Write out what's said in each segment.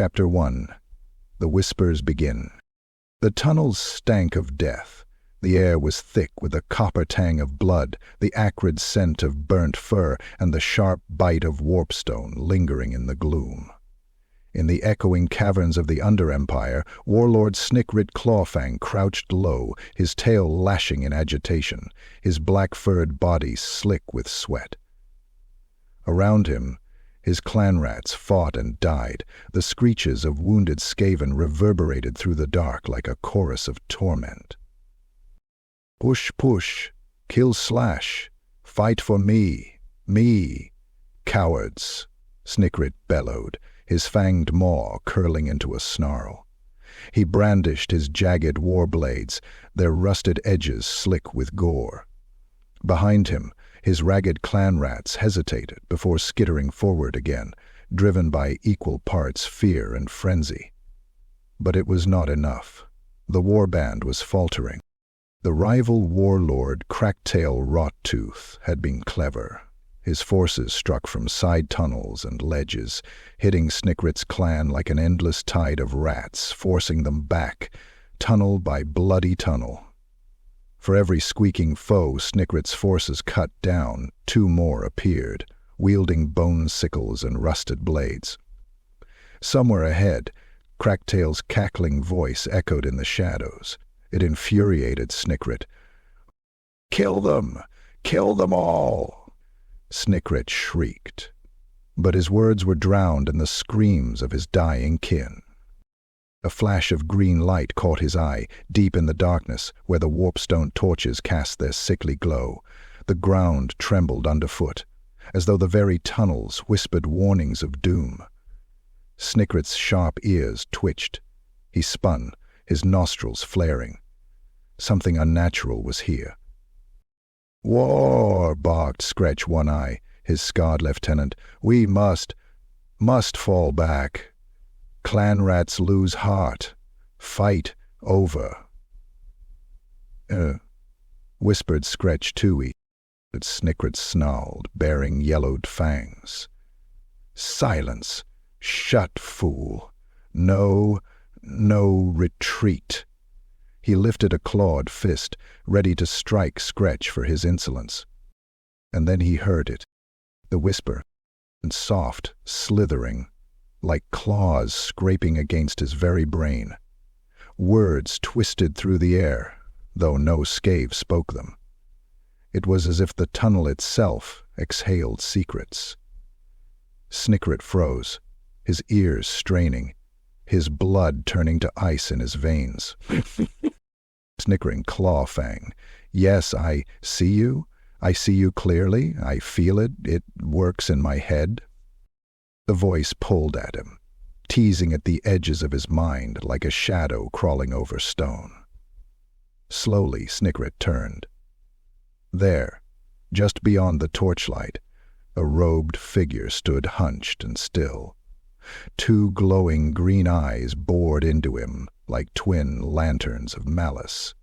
Chapter 1. The Whispers Begin. The tunnels stank of death. The air was thick with the copper tang of blood, the acrid scent of burnt fur, and the sharp bite of warpstone lingering in the gloom. In the echoing caverns of the Under-Empire, warlord Snikrit Clawfang crouched low, his tail lashing in agitation, his black-furred body slick with sweat. Around him, his clan rats fought and died. The screeches of wounded Skaven reverberated through the dark like a chorus of torment. "Push, push, kill slash, fight for me, me, cowards," Snikrit bellowed, his fanged maw curling into a snarl. He brandished his jagged war blades, their rusted edges slick with gore. Behind him, his ragged clan rats hesitated before skittering forward again, driven by equal parts fear and frenzy. But it was not enough. The warband was faltering. The rival warlord Cracktail Rottooth had been clever. His forces struck from side tunnels and ledges, hitting Snikrit's clan like an endless tide of rats, forcing them back, tunnel by bloody tunnel. For every squeaking foe Snikrit's forces cut down, two more appeared, wielding bone sickles and rusted blades. Somewhere ahead, Cracktail's cackling voice echoed in the shadows. It infuriated Snikrit. "Kill them! Kill them all!" Snikrit shrieked, but his words were drowned in the screams of his dying kin. A flash of green light caught his eye, deep in the darkness where the warpstone torches cast their sickly glow. The ground trembled underfoot, as though the very tunnels whispered warnings of doom. Snikrit's sharp ears twitched. He spun, his nostrils flaring. Something unnatural was here. "War!" barked Scretch One Eye, his scarred lieutenant. "We must fall back. Clan rats lose heart. Fight over." Whispered Scretch Tooey. Snikrit snarled, baring yellowed fangs. "Silence! Shut, fool! No retreat!" He lifted a clawed fist, ready to strike Scretch for his insolence. And then he heard it, the whisper, and soft, slithering, like claws scraping against his very brain. Words twisted through the air, though no Skave spoke them. It was as if the tunnel itself exhaled secrets. Snikrit froze, his ears straining, his blood turning to ice in his veins. Snickering Clawfang. "Yes, I see you. I see you clearly. I feel it. It works in my head." The voice pulled at him, teasing at the edges of his mind like a shadow crawling over stone. Slowly, Snikrit turned. There, just beyond the torchlight, a robed figure stood hunched and still. Two glowing green eyes bored into him like twin lanterns of malice.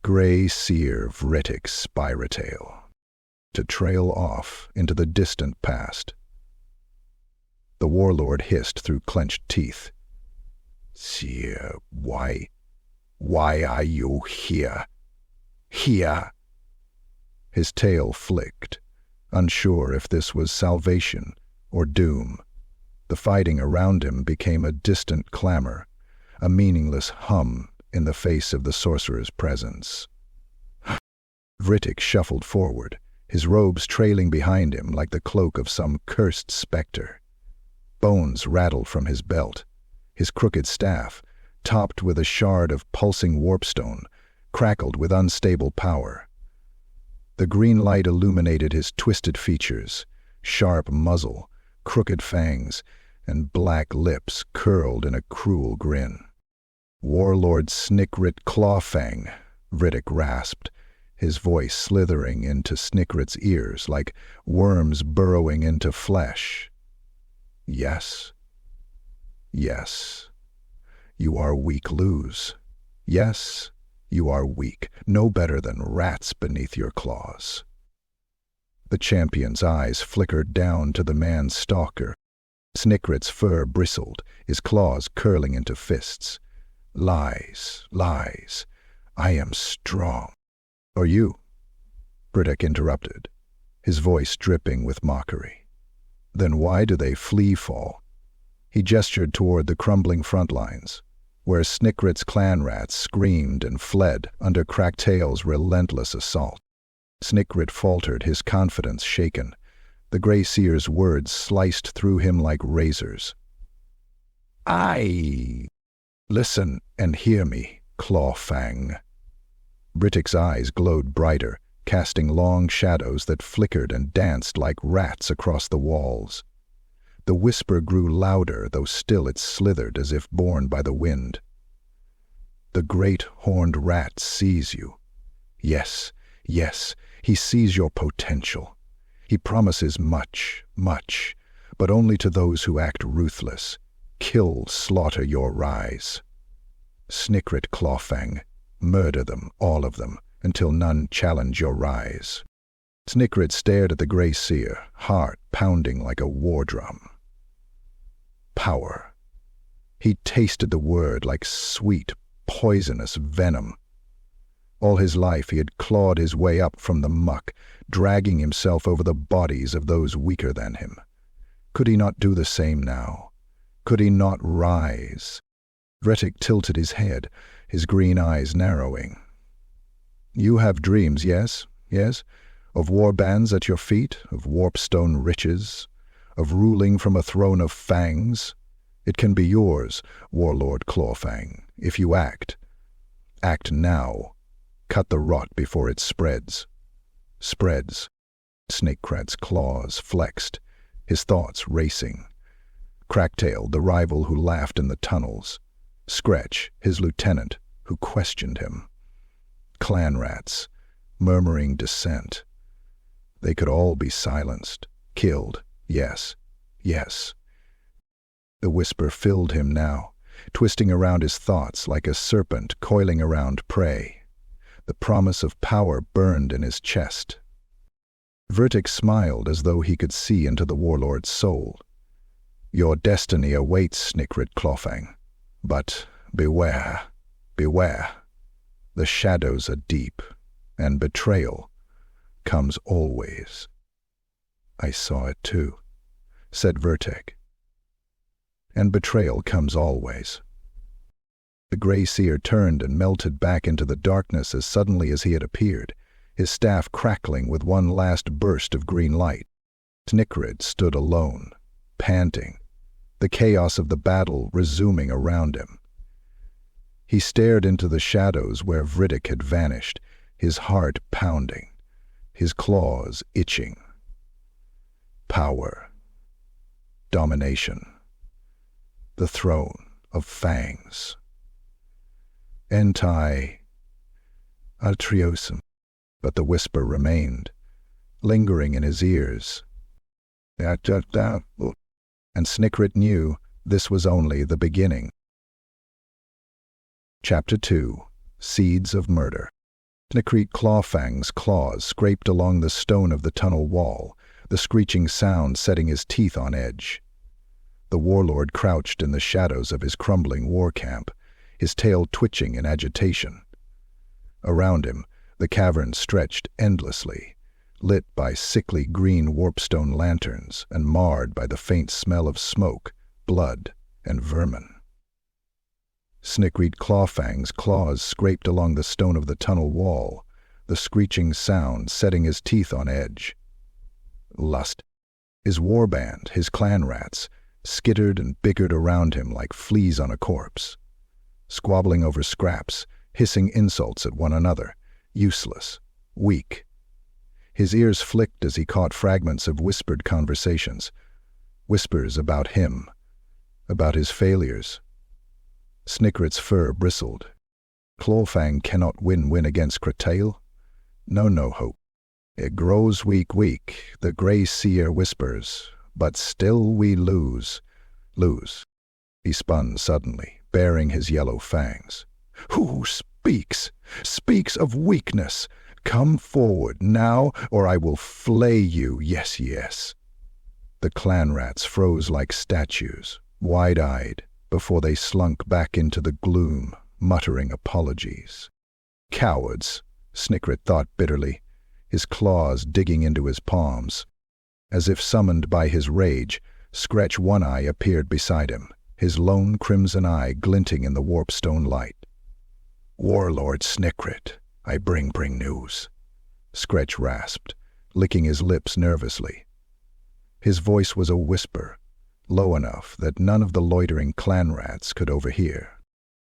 Grey Seer Vrittik Spiretail, to trail off into the distant past. The warlord hissed through clenched teeth. "Seer, why are you here? Here?" His tail flicked, unsure if this was salvation or doom. The fighting around him became a distant clamor, a meaningless hum in the face of the sorcerer's presence. Vrittik shuffled forward, his robes trailing behind him like the cloak of some cursed specter. Bones rattled from his belt. His crooked staff, topped with a shard of pulsing warpstone, crackled with unstable power. The green light illuminated his twisted features, sharp muzzle, crooked fangs, and black lips curled in a cruel grin. "Warlord Snikrit Clawfang," Vrittik rasped, his voice slithering into Snikrit's ears like worms burrowing into flesh. "Yes. Yes. You are weak, lose. Yes, you are weak, no better than rats beneath your claws." The champion's eyes flickered down to the man's stalker. Snikrit's fur bristled, his claws curling into fists. Lies, lies. I am strong. Or you? Vrittik interrupted, his voice dripping with mockery. Then why do they fall? He gestured toward the crumbling front lines, where Snikrit's clan rats screamed and fled under Cracktail's relentless assault. Snikrit faltered, his confidence shaken. The Grey Seer's words sliced through him like razors. Listen and hear me, Clawfang. Vrittik's eyes glowed brighter, casting long shadows that flickered and danced like rats across the walls. The whisper grew louder, though still it slithered as if borne by the wind. The great horned rat sees you. Yes, yes, he sees your potential. He promises much, much, but only to those who act ruthless. Kill, slaughter your rise. Snikrit Clawfang, murder them, all of them, until none challenge your rise. Snikrit stared at the Grey Seer, heart pounding like a war drum. Power. He tasted the word like sweet, poisonous venom. All his life he had clawed his way up from the muck, dragging himself over the bodies of those weaker than him. Could he not do the same now? Could he not rise? Vrittik tilted his head, his green eyes narrowing. You have dreams, yes, yes, of warbands at your feet, of warpstone riches, of ruling from a throne of fangs. It can be yours, warlord Clawfang, if you act. Act now. Cut the rot before it spreads. Spreads. Snikrit's claws flexed, his thoughts racing. Cracktail, the rival who laughed in the tunnels. Skretch, his lieutenant, who questioned him. Clan rats, murmuring dissent. They could all be silenced, killed, yes, yes. The whisper filled him now, twisting around his thoughts like a serpent coiling around prey. The promise of power burned in his chest. Vrittik smiled as though he could see into the warlord's soul. Your destiny awaits, Snikrit Clawfang. But beware, beware. The shadows are deep, and betrayal comes always. I saw it too, said Vrittik. And betrayal comes always. The Grey Seer turned and melted back into the darkness as suddenly as he had appeared, his staff crackling with one last burst of green light. Snikrit stood alone, panting, the chaos of the battle resuming around him. He stared into the shadows where Vrittik had vanished, his heart pounding, his claws itching. Power. Domination. The throne of Fangs. Entai Altriosum. But the whisper remained, lingering in his ears. And Snikrit knew this was only the beginning. Chapter 2. Seeds of Murder. Snikrit Clawfang's claws scraped along the stone of the tunnel wall, the screeching sound setting his teeth on edge. The warlord crouched in the shadows of his crumbling war camp, his tail twitching in agitation. Around him, the cavern stretched endlessly, lit by sickly green warpstone lanterns and marred by the faint smell of smoke, blood, and vermin. Snikrit Clawfang's claws scraped along the stone of the tunnel wall, the screeching sound setting his teeth on edge. Lust. His warband, his clan rats, skittered and bickered around him like fleas on a corpse, squabbling over scraps, hissing insults at one another, useless, weak. His ears flicked as he caught fragments of whispered conversations, whispers about him, about his failures. Snikrit's fur bristled. Clawfang cannot win against Cracktail. No hope. It grows weak, the Grey Seer whispers, but still we lose. He spun suddenly, baring his yellow fangs. Who speaks of weakness? Come forward now, or I will flay you, yes. The clan rats froze like statues, wide-eyed, before they slunk back into the gloom, muttering apologies. Cowards, Snikrit thought bitterly, his claws digging into his palms. As if summoned by his rage, Skretch One Eye appeared beside him, his lone crimson eye glinting in the warpstone light. "Warlord Snikrit, I bring news," Skretch rasped, licking his lips nervously. His voice was a whisper, low enough that none of the loitering clan rats could overhear.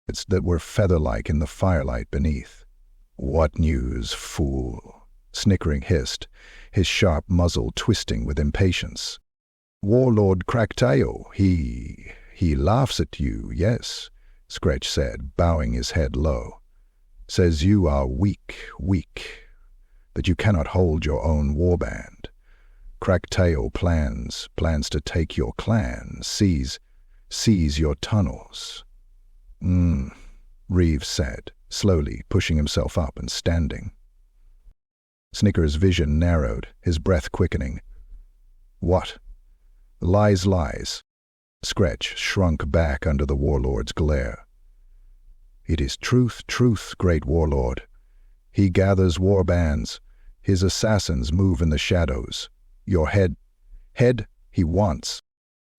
It's that were feather-like in the firelight beneath. "What news, fool?" Snickering hissed, his sharp muzzle twisting with impatience. "Warlord Kraktail, he laughs at you, yes," Skretch said, bowing his head low. "Says you are weak, that you cannot hold your own warband. Kraktail plans to take your clan, seize your tunnels." Reeves said, slowly pushing himself up and standing. Snicker's vision narrowed, his breath quickening. "What?" "Lies. Skretch shrunk back under the warlord's glare. "It is truth, great warlord. He gathers warbands. His assassins move in the shadows. Your head he wants."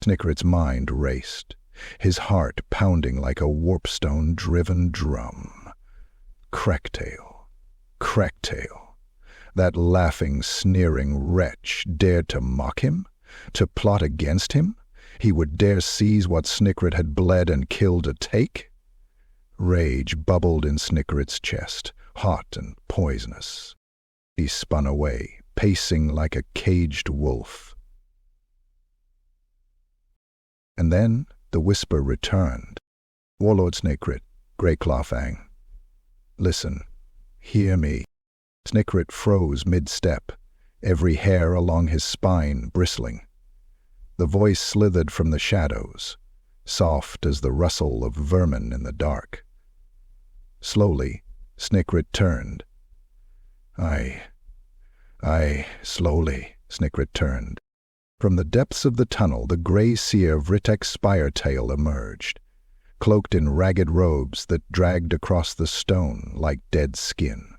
Snikrit's mind raced, his heart pounding like a warpstone-driven drum. Kraktail. That laughing, sneering wretch dared to mock him? To plot against him? He would dare seize what Snikrit had bled and killed to take? Rage bubbled in Snikrit's chest, hot and poisonous. He spun away, pacing like a caged wolf. And then the whisper returned. "Warlord Snikrit, Grey Clawfang. Listen, hear me." Snikrit froze mid-step, every hair along his spine bristling. The voice slithered from the shadows, soft as the rustle of vermin in the dark. Slowly, Snikrit turned. Slowly, Snikrit turned. From the depths of the tunnel, the Grey Seer Vrittik Spiretail emerged, cloaked in ragged robes that dragged across the stone like dead skin.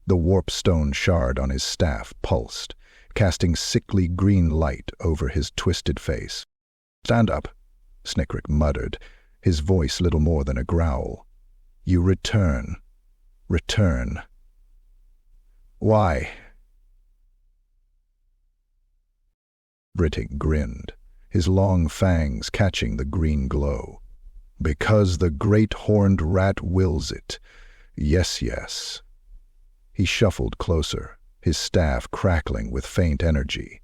The warpstone shard on his staff pulsed, casting sickly green light over his twisted face. "Stand up," Snikrit muttered, his voice little more than a growl. "You return. Why?" Vrittik grinned, his long fangs catching the green glow. "Because the great horned rat wills it. Yes. He shuffled closer, his staff crackling with faint energy.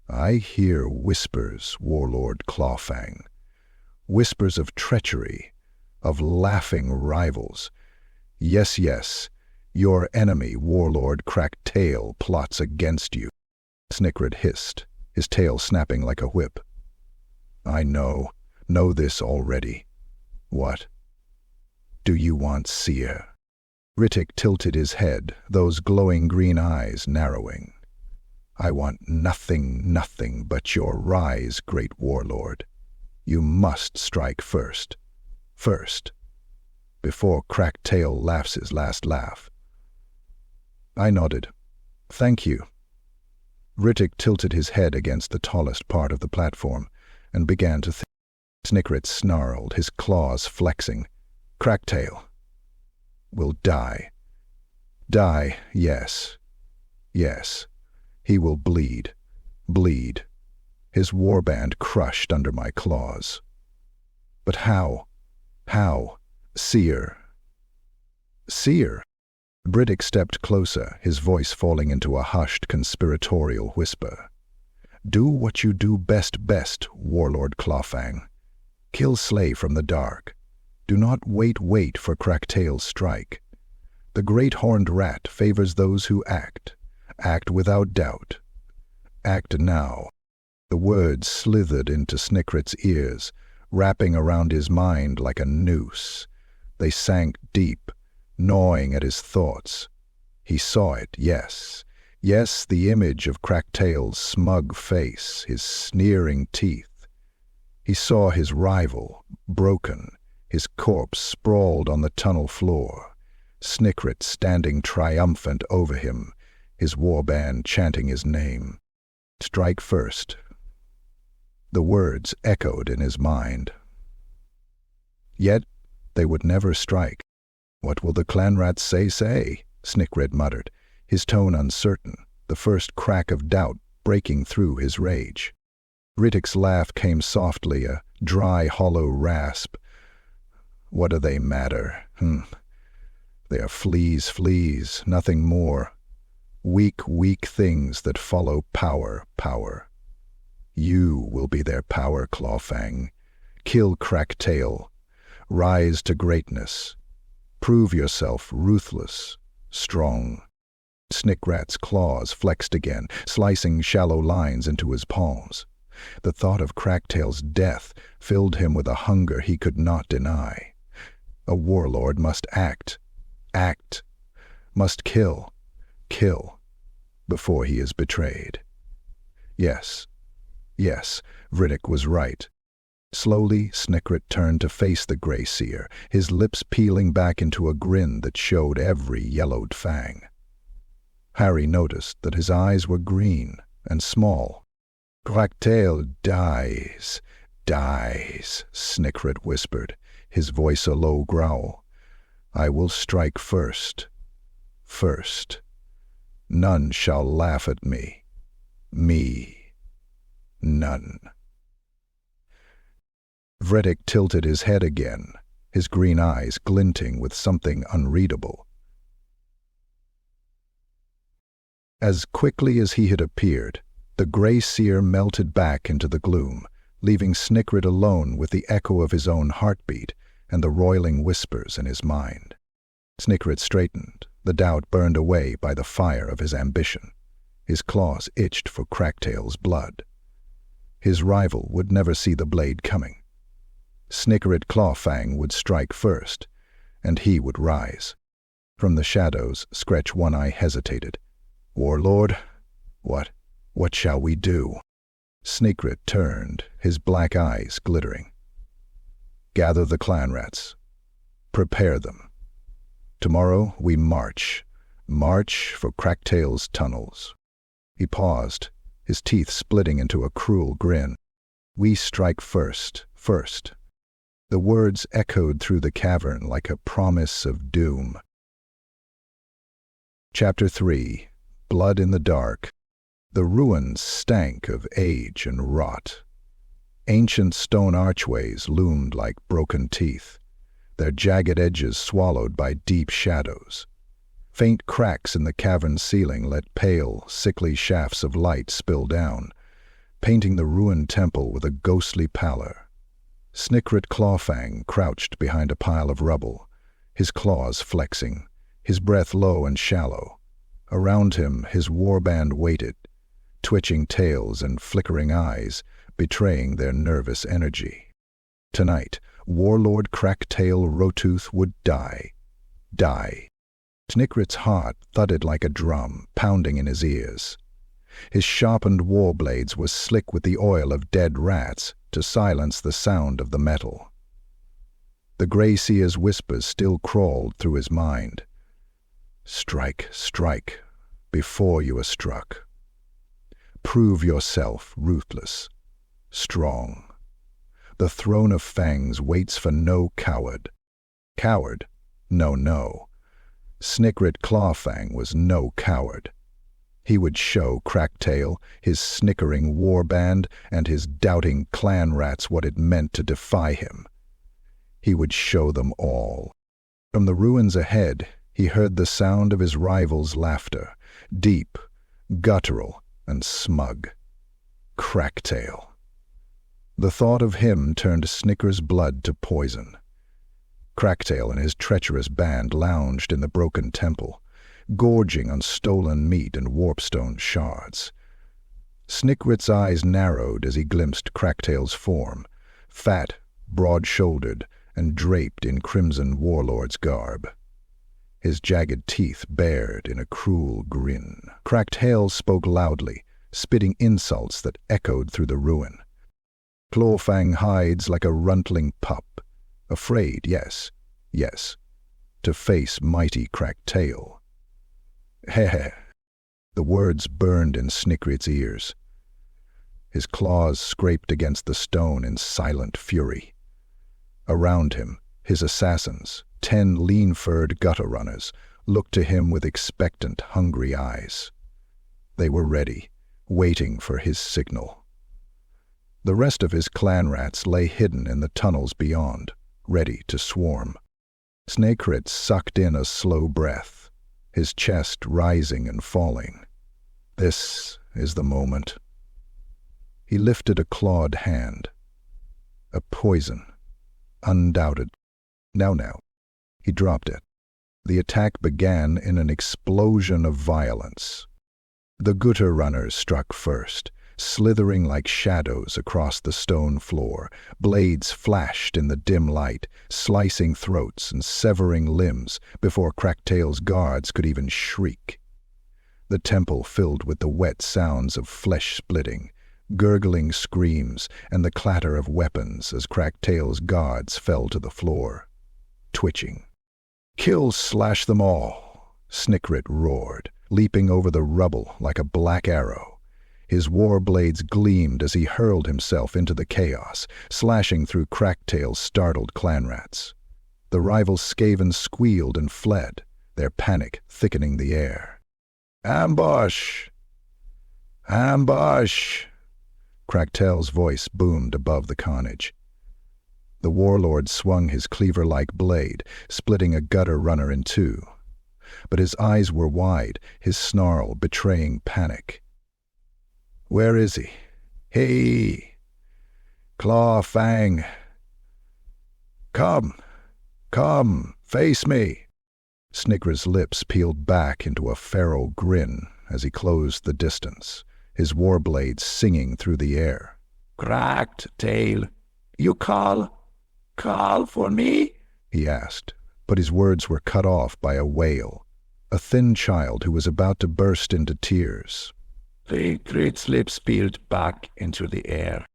"I hear whispers, Warlord Clawfang. Whispers of treachery, of laughing rivals. Yes, your enemy, Warlord Kraktail, plots against you." Snikrit hissed, his tail snapping like a whip. "I know this already. What? Do you want Seer?" Vrittik tilted his head, those glowing green eyes narrowing. "I want nothing but your rise, great warlord. You must strike first, before Kraktail laughs his last laugh." I nodded. "Thank you." Vrittik tilted his head against the tallest part of the platform and began to think. Snikrit snarled, his claws flexing. "Kraktail will die. Yes. He will bleed. His warband crushed under my claws. But how? Seer? Vrittik stepped closer, his voice falling into a hushed, conspiratorial whisper. "Do what you do best, Warlord Clawfang. Kill Slay from the dark. Do not wait for Kraktail's strike. The great horned rat favors those who act without doubt. Act now." The words slithered into Snikrit's ears, wrapping around his mind like a noose. They sank deep, gnawing at his thoughts. He saw it, yes. Yes, the image of Cracktail's smug face, his sneering teeth. He saw his rival, broken, his corpse sprawled on the tunnel floor, Snikrit standing triumphant over him, his warband chanting his name. Strike first. The words echoed in his mind. Yet they would never strike. What will the clanrats say? Snikrit muttered, his tone uncertain, the first crack of doubt breaking through his rage. Vrittik's laugh came softly, a dry, hollow rasp. What do they matter? They are fleas, nothing more. Weak things that follow power. You will be their power, Clawfang. Kill Cracktail. Rise to greatness. Prove yourself ruthless, strong. Snikrat's claws flexed again, slicing shallow lines into his palms. The thought of Cracktail's death filled him with a hunger he could not deny. A warlord must act, must kill, before he is betrayed. Yes, Vrittik was right. Slowly, Snikrit turned to face the Grey Seer, his lips peeling back into a grin that showed every yellowed fang. Harry noticed that his eyes were green and small. Cracktail dies, Snikrit whispered, his voice a low growl. I will strike first. None shall laugh at me. None. Vrittik tilted his head again, his green eyes glinting with something unreadable. As quickly as he had appeared, the Grey Seer melted back into the gloom, leaving Snikrit alone with the echo of his own heartbeat and the roiling whispers in his mind. Snikrit straightened, the doubt burned away by the fire of his ambition. His claws itched for Cracktail's blood. His rival would never see the blade coming. Snikrit Clawfang would strike first, and he would rise. From the shadows, Scretch One Eye hesitated. Warlord, what shall we do? Snikrit turned, his black eyes glittering. Gather the clanrats. Prepare them. Tomorrow we march for Cracktail's tunnels. He paused, his teeth splitting into a cruel grin. We strike first. The words echoed through the cavern like a promise of doom. Chapter 3. Blood in the Dark. The ruins stank of age and rot. Ancient stone archways loomed like broken teeth, their jagged edges swallowed by deep shadows. Faint cracks in the cavern ceiling let pale, sickly shafts of light spill down, painting the ruined temple with a ghostly pallor. Snikrit Clawfang crouched behind a pile of rubble, his claws flexing, his breath low and shallow. Around him his warband waited, twitching tails and flickering eyes, betraying their nervous energy. Tonight, Warlord Cracktail Rotooth would die. Snikrit's heart thudded like a drum, pounding in his ears. His sharpened war blades were slick with the oil of dead rats to silence the sound of the metal. The Grey Seer's whispers still crawled through his mind. Strike, before you are struck. Prove yourself ruthless, strong. The throne of Fangs waits for no coward. Coward? No. Snikrit Clawfang was no coward. He would show Cracktail, his snickering warband, and his doubting clan rats what it meant to defy him. He would show them all. From the ruins ahead, he heard the sound of his rival's laughter, deep, guttural, and smug. Cracktail. The thought of him turned Snikker's blood to poison. Cracktail and his treacherous band lounged in the broken temple, gorging on stolen meat and warpstone shards. Snikrit's eyes narrowed as he glimpsed Cracktail's form, fat, broad-shouldered, and draped in crimson warlord's garb. his jagged teeth bared in a cruel grin. Cracktail spoke loudly, spitting insults that echoed through the ruin. Clawfang hides like a runtling pup, afraid, yes, to face mighty Cracktail. Heh. The words burned in Snikrit's ears. His claws scraped against the stone in silent fury. Around him, his assassins, 10 lean-furred gutter runners, looked to him with expectant, hungry eyes. They were ready, waiting for his signal. The rest of his clan rats lay hidden in the tunnels beyond, ready to swarm. Snikrit sucked in a slow breath, his chest rising and falling. This is the moment. He lifted a clawed hand. A poison. Undoubted. Now. He dropped it. The attack began in an explosion of violence. The gutter runners struck first, slithering like shadows across the stone floor. Blades flashed in the dim light, slicing throats and severing limbs before Cracktail's guards could even shriek. The temple filled with the wet sounds of flesh splitting, gurgling screams, and the clatter of weapons as Cracktail's guards fell to the floor, twitching. Slash them all, Snikrit roared, leaping over the rubble like a black arrow. His war blades gleamed as he hurled himself into the chaos, slashing through Cracktail's startled clanrats. The rival Skaven squealed and fled, their panic thickening the air. Ambush! Ambush! Cracktail's voice boomed above the carnage. The warlord swung his cleaver-like blade, splitting a gutter runner in two. But his eyes were wide, his snarl betraying panic. Where is he? Hey! Clawfang! Come, face me! Snikrit's lips peeled back into a feral grin as he closed the distance, his war blades singing through the air. Cracktail, you call for me? He asked, but his words were cut off by a wail, a thin child who was about to burst into tears. Snikrit's lips peeled back into the air.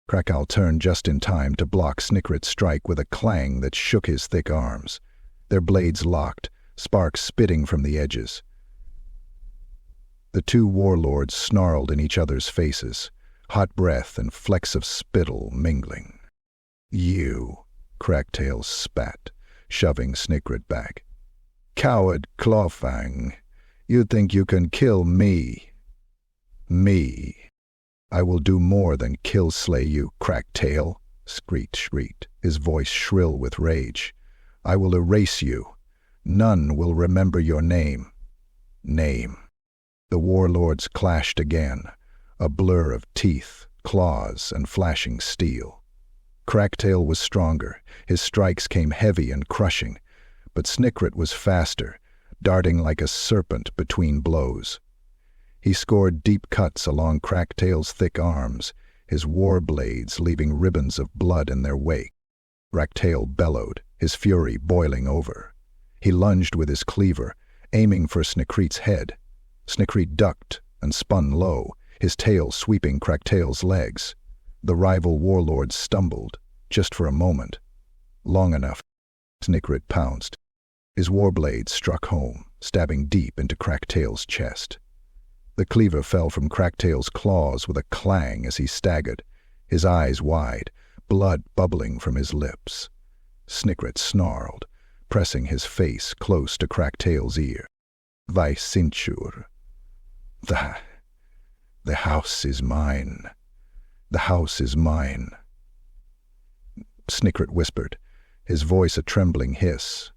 Cracktail turned just in time to block Snikrit's strike with a clang that shook his thick arms. Their blades locked, sparks spitting from the edges. The two warlords snarled in each other's faces, hot breath and flecks of spittle mingling. You, Cracktail spat, shoving Snikrit back. Coward Clawfang, you think you can kill me? Me. I will do more than kill-slay you, Cracktail, shrieked, his voice shrill with rage. I will erase you. None will remember your name. The warlords clashed again, a blur of teeth, claws, and flashing steel. Cracktail was stronger, his strikes came heavy and crushing, but Snikrit was faster, darting like a serpent between blows. He scored deep cuts along Cracktail's thick arms, his war blades leaving ribbons of blood in their wake. Cracktail bellowed, his fury boiling over. He lunged with his cleaver, aiming for Snikrit's head. Snikrit ducked and spun low, his tail sweeping Cracktail's legs. The rival warlord stumbled, just for a moment. Long enough, Snikrit pounced. His warblade struck home, stabbing deep into Cracktail's chest. The cleaver fell from Cracktail's claws with a clang as he staggered, his eyes wide, blood bubbling from his lips. Snikrit snarled, pressing his face close to Cracktail's ear. Vaisinchur. The house is mine. The house is mine. Snikrit whispered, his voice a trembling hiss.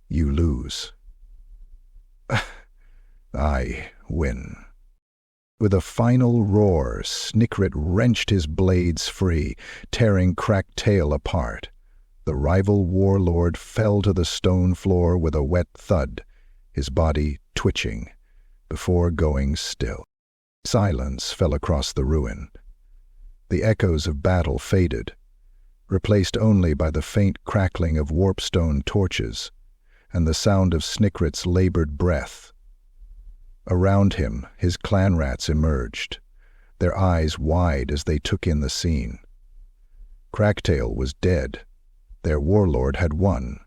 You lose. I win. With a final roar, Snikrit wrenched his blades free, tearing Cracktail apart. The rival warlord fell to the stone floor with a wet thud, his body twitching, before going still. Silence fell across the ruin. The echoes of battle faded, replaced only by the faint crackling of warpstone torches, and the sound of Snikrit's labored breath. Around him, his clan rats emerged, their eyes wide as they took in the scene. Cracktail was dead. Their warlord had won.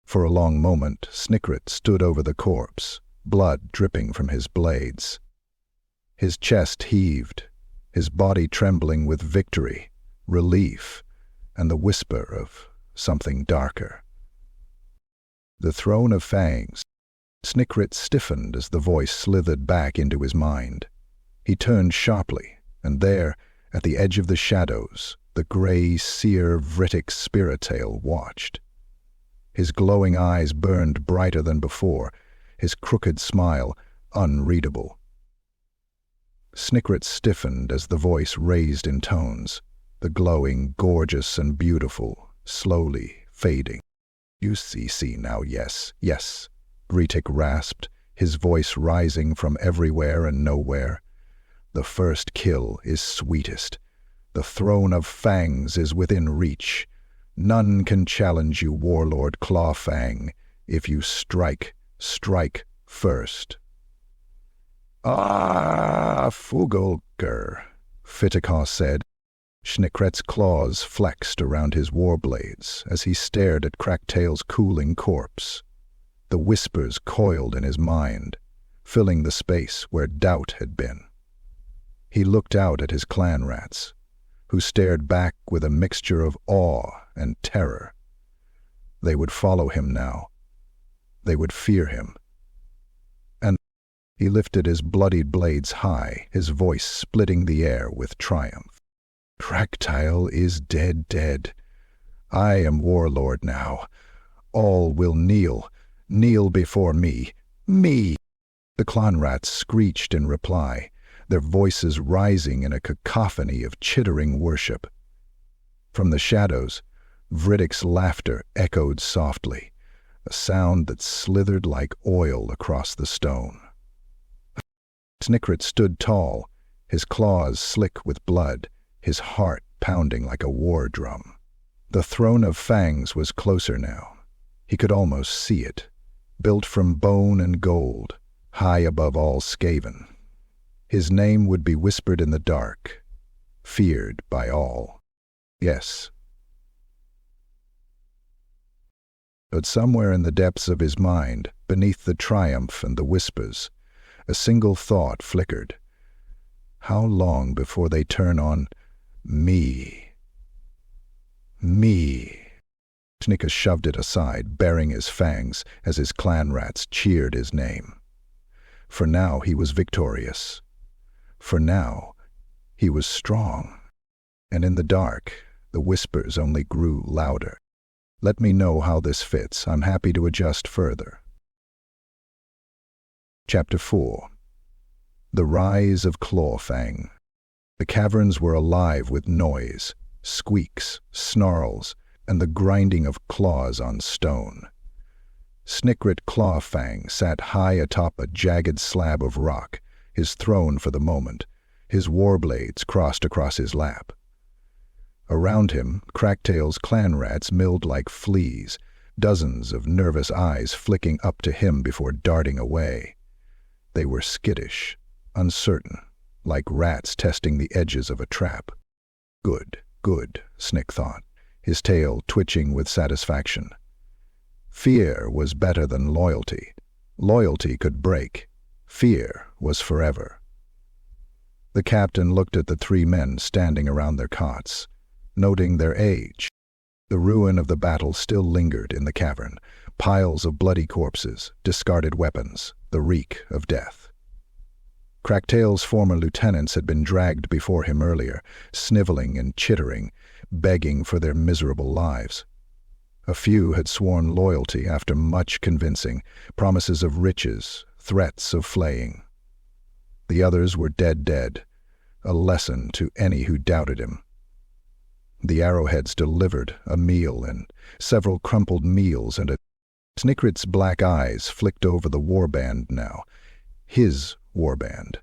For a long moment, Snikrit stood over the corpse, blood dripping from his blades. His chest heaved, his body trembling with victory, relief, and the whisper of something darker. The throne of Fangs. Snikrit stiffened as the voice slithered back into his mind. He turned sharply, and there, at the edge of the shadows, the Grey Seer Vrittik Spiretail watched. His glowing eyes burned brighter than before, his crooked smile unreadable. Snikrit stiffened as the voice raised in tones, the glowing, gorgeous and beautiful, slowly fading. "You see now, yes, yes," Vrittik rasped, his voice rising from everywhere and nowhere. "The first kill is sweetest. The throne of Fangs is within reach. None can challenge you, warlord Clawfang, if you strike first." "Ah, Fugolker," Vrittik said. Snikrit's claws flexed around his war blades as he stared at Cracktail's cooling corpse. The whispers coiled in his mind, filling the space where doubt had been. He looked out at his clan rats, who stared back with a mixture of awe and terror. They would follow him now. They would fear him. And he lifted his bloodied blades high, his voice splitting the air with triumph. "Cracktail is dead. I am warlord now. All will kneel before me. Me!" The clan rats screeched in reply, their voices rising in a cacophony of chittering worship. From the shadows, Vrittik's laughter echoed softly, a sound that slithered like oil across the stone. Snikrit stood tall, his claws slick with blood, his heart pounding like a war drum. The throne of Fangs was closer now. He could almost see it, built from bone and gold, high above all Skaven. His name would be whispered in the dark, feared by all. Yes. But somewhere in the depths of his mind, beneath the triumph and the whispers, a single thought flickered. How long before they turn on me? Me. Snikrit shoved it aside, baring his fangs as his clan rats cheered his name. For now he was victorious. For now he was strong. And in the dark, the whispers only grew louder. "Let me know how this fits. I'm happy to adjust further." Chapter 4. The Rise of Clawfang. The caverns were alive with noise, squeaks, snarls, and the grinding of claws on stone. Snikrit Clawfang sat high atop a jagged slab of rock, his throne for the moment, his war blades crossed across his lap. Around him, Cracktail's clan rats milled like fleas, dozens of nervous eyes flicking up to him before darting away. They were skittish, uncertain, like rats testing the edges of a trap. Good, Snik thought, his tail twitching with satisfaction. Fear was better than loyalty. Loyalty could break. Fear was forever. The captain looked at the three men standing around their cots, noting their age. The ruin of the battle still lingered in the cavern, piles of bloody corpses, discarded weapons, the reek of death. Cracktail's former lieutenants had been dragged before him earlier, sniveling and chittering, begging for their miserable lives. A few had sworn loyalty after much convincing, promises of riches, threats of flaying. The others were dead, a lesson to any who doubted him. The arrowheads delivered a meal and several crumpled meals, and Snikrit's black eyes flicked over the warband now. His warband.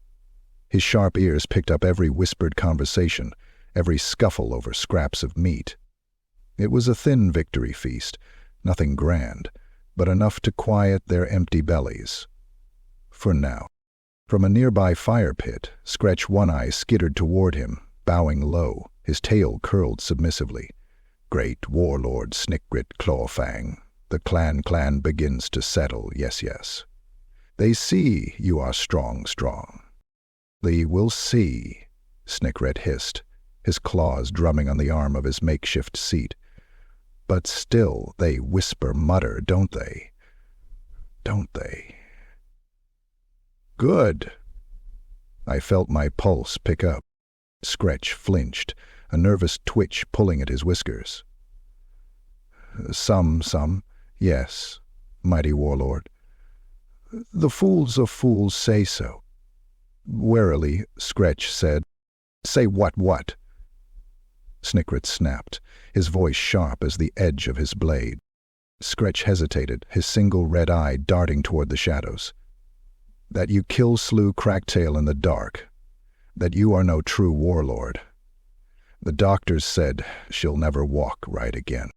His sharp ears picked up every whispered conversation, every scuffle over scraps of meat. It was a thin victory feast, nothing grand, but enough to quiet their empty bellies. For now. From a nearby fire pit, Skretch One-Eye skittered toward him, bowing low, his tail curled submissively. "Great warlord Snikrit Clawfang, the clan begins to settle, yes. They see you are strong. They will see," Snikrit hissed, his claws drumming on the arm of his makeshift seat. "But still they mutter, don't they? Good." I felt my pulse pick up. Skretch flinched, a nervous twitch pulling at his whiskers. Some, yes, mighty warlord. The fools of fools say so." Warily, Skretch said, "Say what?" Snikrit snapped, his voice sharp as the edge of his blade. Skretch hesitated, his single red eye darting toward the shadows. "That you slew Cracktail in the dark. That you are no true warlord. The doctors said she'll never walk right again."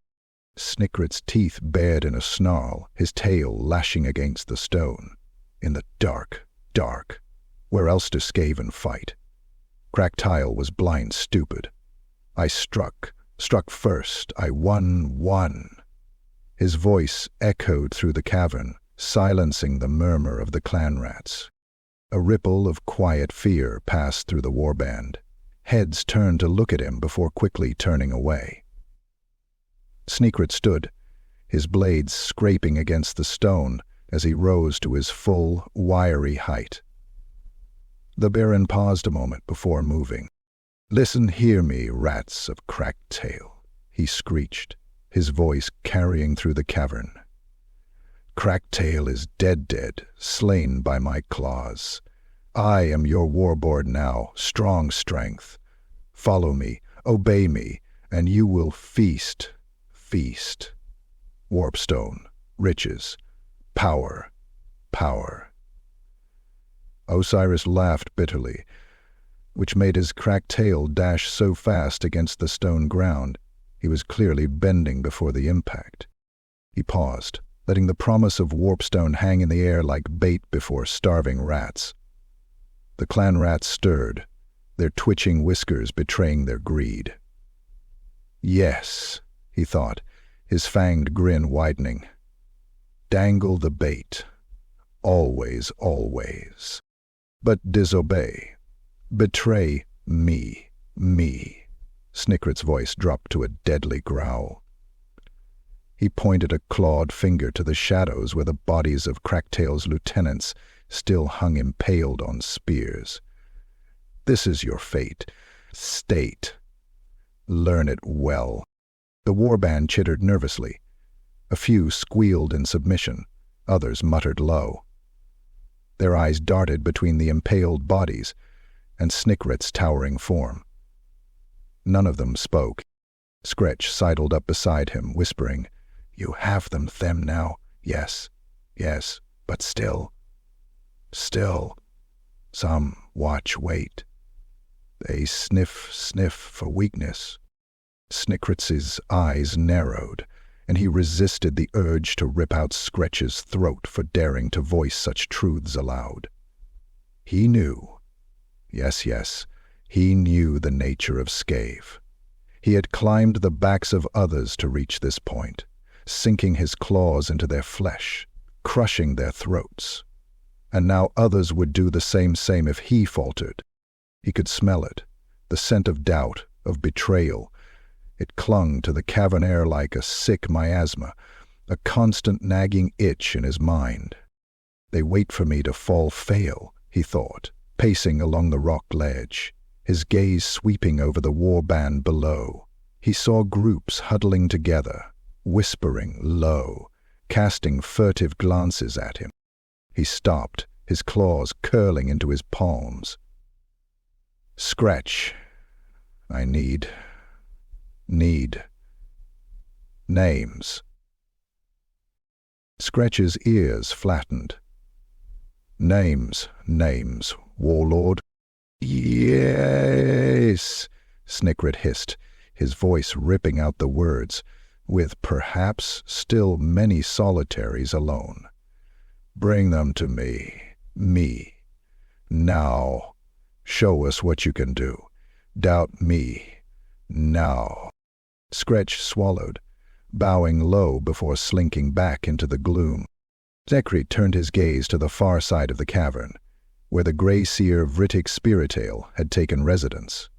Snikrit's teeth bared in a snarl, his tail lashing against the stone. "In the dark. Where else do Skaven fight? Cracktail was blind stupid. I struck first. I won. His voice echoed through the cavern, silencing the murmur of the clan rats. A ripple of quiet fear passed through the warband. Heads turned to look at him before quickly turning away. Snikrit stood, his blades scraping against the stone as he rose to his full, wiry height. The Baron paused a moment before moving. "Listen, hear me, rats of Cracktail," he screeched, his voice carrying through the cavern. "Cracktail is dead, slain by my claws. I am your warlord now, strong strength. Follow me, obey me, and you will feast. Warpstone, riches, power. Osiris laughed bitterly, which made his cracked tail dash so fast against the stone ground he was clearly bending before the impact. He paused, letting the promise of warpstone hang in the air like bait before starving rats. The clan rats stirred, their twitching whiskers betraying their greed. "Yes," he thought, his fanged grin widening. "Dangle the bait. Always. But disobey. Betray me. Snikrit's voice dropped to a deadly growl. He pointed a clawed finger to the shadows where the bodies of Cracktail's lieutenants still hung impaled on spears. "This is your fate. State. Learn it well." The warband chittered nervously. A few squealed in submission, others muttered low. Their eyes darted between the impaled bodies and Snikrit's towering form. None of them spoke. Skretch sidled up beside him, whispering, "You have them now. Yes, but still. Some watch, wait. They sniff for weakness." Snikrit's eyes narrowed, and he resisted the urge to rip out Skretch's throat for daring to voice such truths aloud. He knew. Yes, he knew the nature of Skave. He had climbed the backs of others to reach this point, sinking his claws into their flesh, crushing their throats. And now others would do the same if he faltered. He could smell it, the scent of doubt, of betrayal. It clung to the cavern air like a sick miasma, a constant nagging itch in his mind. They wait for me to fail, he thought, pacing along the rock ledge, his gaze sweeping over the warband below. He saw groups huddling together, whispering low, casting furtive glances at him. He stopped, his claws curling into his palms. "Skretch, I need names." Skretch's ears flattened. Names, warlord." "Yes," Snikrit hissed, his voice ripping out the words, with perhaps still many solitaries alone. Bring them to me. Now. Show us what you can do. Doubt me. Now. Skretch swallowed, bowing low before slinking back into the gloom. Snikrit turned his gaze to the far side of the cavern, where the Grey Seer Vrittik Spiretail had taken residence.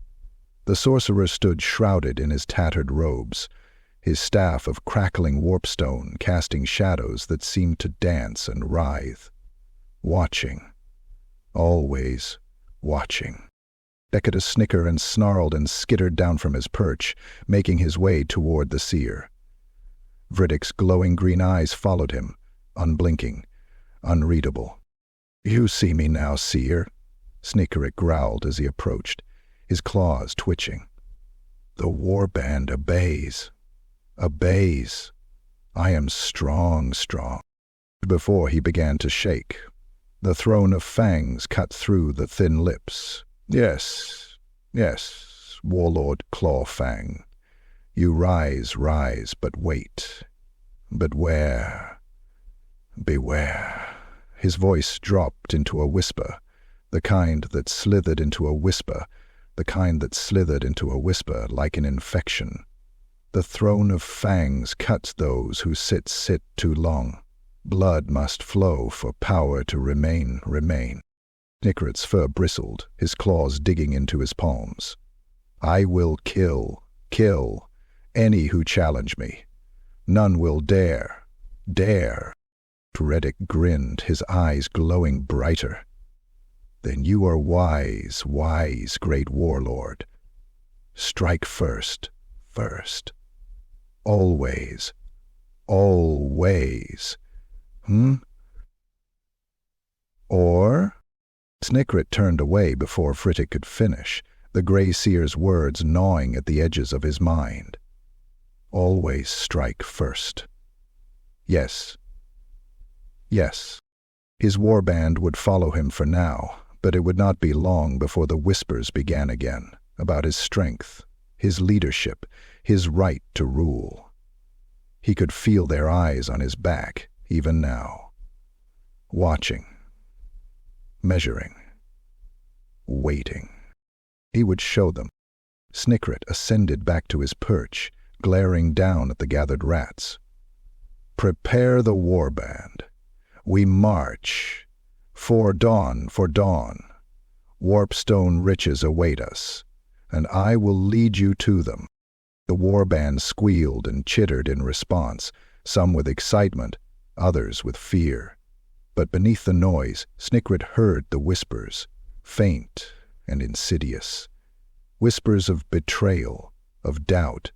The sorcerer stood shrouded in his tattered robes, his staff of crackling warpstone casting shadows that seemed to dance and writhe. Watching. Always watching. Dekada snickered and snarled and skittered down from his perch, making his way toward the seer. Vrittik's glowing green eyes followed him, unblinking, unreadable. "You see me now, seer," Snikrit growled as he approached, his claws twitching. "The warband obeys. Obeys. I am strong. Before he began to shake, the throne of Fangs cut through the thin lips. Yes, warlord Clawfang. You rise, but wait. But where? Beware. His voice dropped into a whisper, the kind that slithered into a whisper like an infection. The throne of Fangs cuts those who sit too long. Blood must flow for power to remain. Snikrit's fur bristled, his claws digging into his palms. I will kill any who challenge me. None will dare. Vrittik grinned, his eyes glowing brighter. Then you are wise, great warlord. Strike first. Always. Or? Snikrit turned away before Vrittik could finish, the Grey Seer's words gnawing at the edges of his mind. Always strike first. Yes. His warband would follow him for now, but it would not be long before the whispers began again, about his strength, his leadership, his right to rule. He could feel their eyes on his back, even now. Watching. Measuring. Waiting. He would show them. Snikrit ascended back to his perch, glaring down at the gathered rats. Prepare the warband. We march. For dawn. Warpstone riches await us, and I will lead you to them. The warband squealed and chittered in response, some with excitement, others with fear. But beneath the noise, Snikrit heard the whispers, faint and insidious. Whispers of betrayal, of doubt,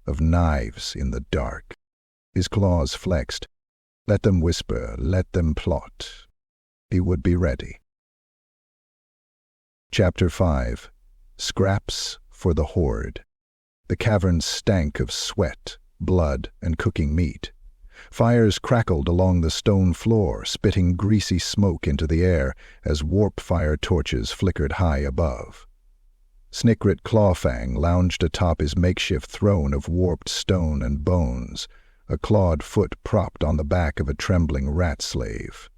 of knives in the dark. His claws flexed. Let them whisper, let them plot. He would be ready. Chapter 5. Scraps for the Horde. The cavern stank of sweat, blood, and cooking meat. Fires crackled along the stone floor, spitting greasy smoke into the air as warp fire torches flickered high above. Snikrit Clawfang lounged atop his makeshift throne of warped stone and bones, a clawed foot propped on the back of a trembling rat slave.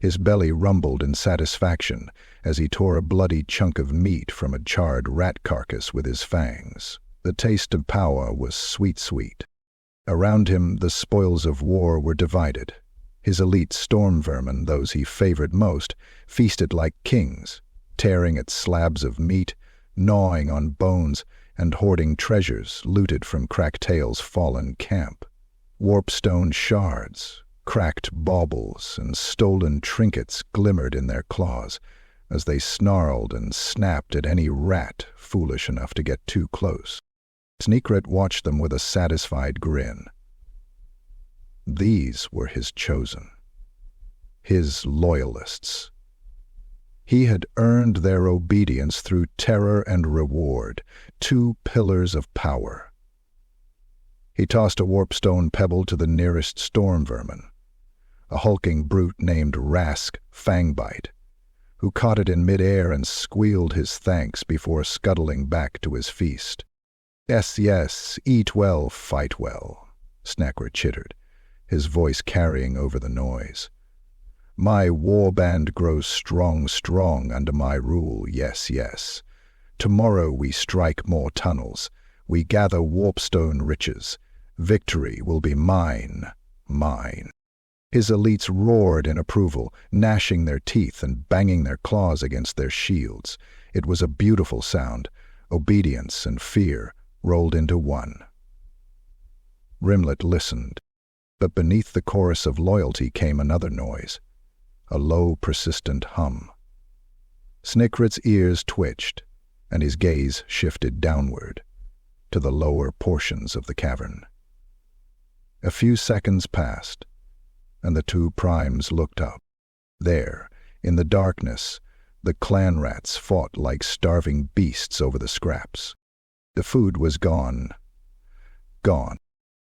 His belly rumbled in satisfaction as he tore a bloody chunk of meat from a charred rat carcass with his fangs. The taste of power was sweet. Around him, the spoils of war were divided. His elite storm vermin, those he favored most, feasted like kings, tearing at slabs of meat, gnawing on bones, and hoarding treasures looted from Cracktail's fallen camp. Warpstone shards, cracked baubles, and stolen trinkets glimmered in their claws as they snarled and snapped at any rat foolish enough to get too close. Snikrit watched them with a satisfied grin. These were his chosen, his loyalists. He had earned their obedience through terror and reward, two pillars of power. He tossed a warpstone pebble to the nearest storm vermin, a hulking brute named Rask Fangbite, who caught it in midair and squealed his thanks before scuttling back to his feast. Yes, eat well, fight well. Snikrit chittered, his voice carrying over the noise. My warband grows strong under my rule, yes, yes. Tomorrow we strike more tunnels, we gather warpstone riches. Victory will be mine, mine. His elites roared in approval, gnashing their teeth and banging their claws against their shields. It was a beautiful sound. Obedience and fear rolled into one. Rimlet listened, but beneath the chorus of loyalty came another noise, a low, persistent hum. Snikrit's ears twitched, and his gaze shifted downward, to the lower portions of the cavern. A few seconds passed, and the two primes looked up. There, in the darkness, the clan rats fought like starving beasts over the scraps. The food was gone. Gone.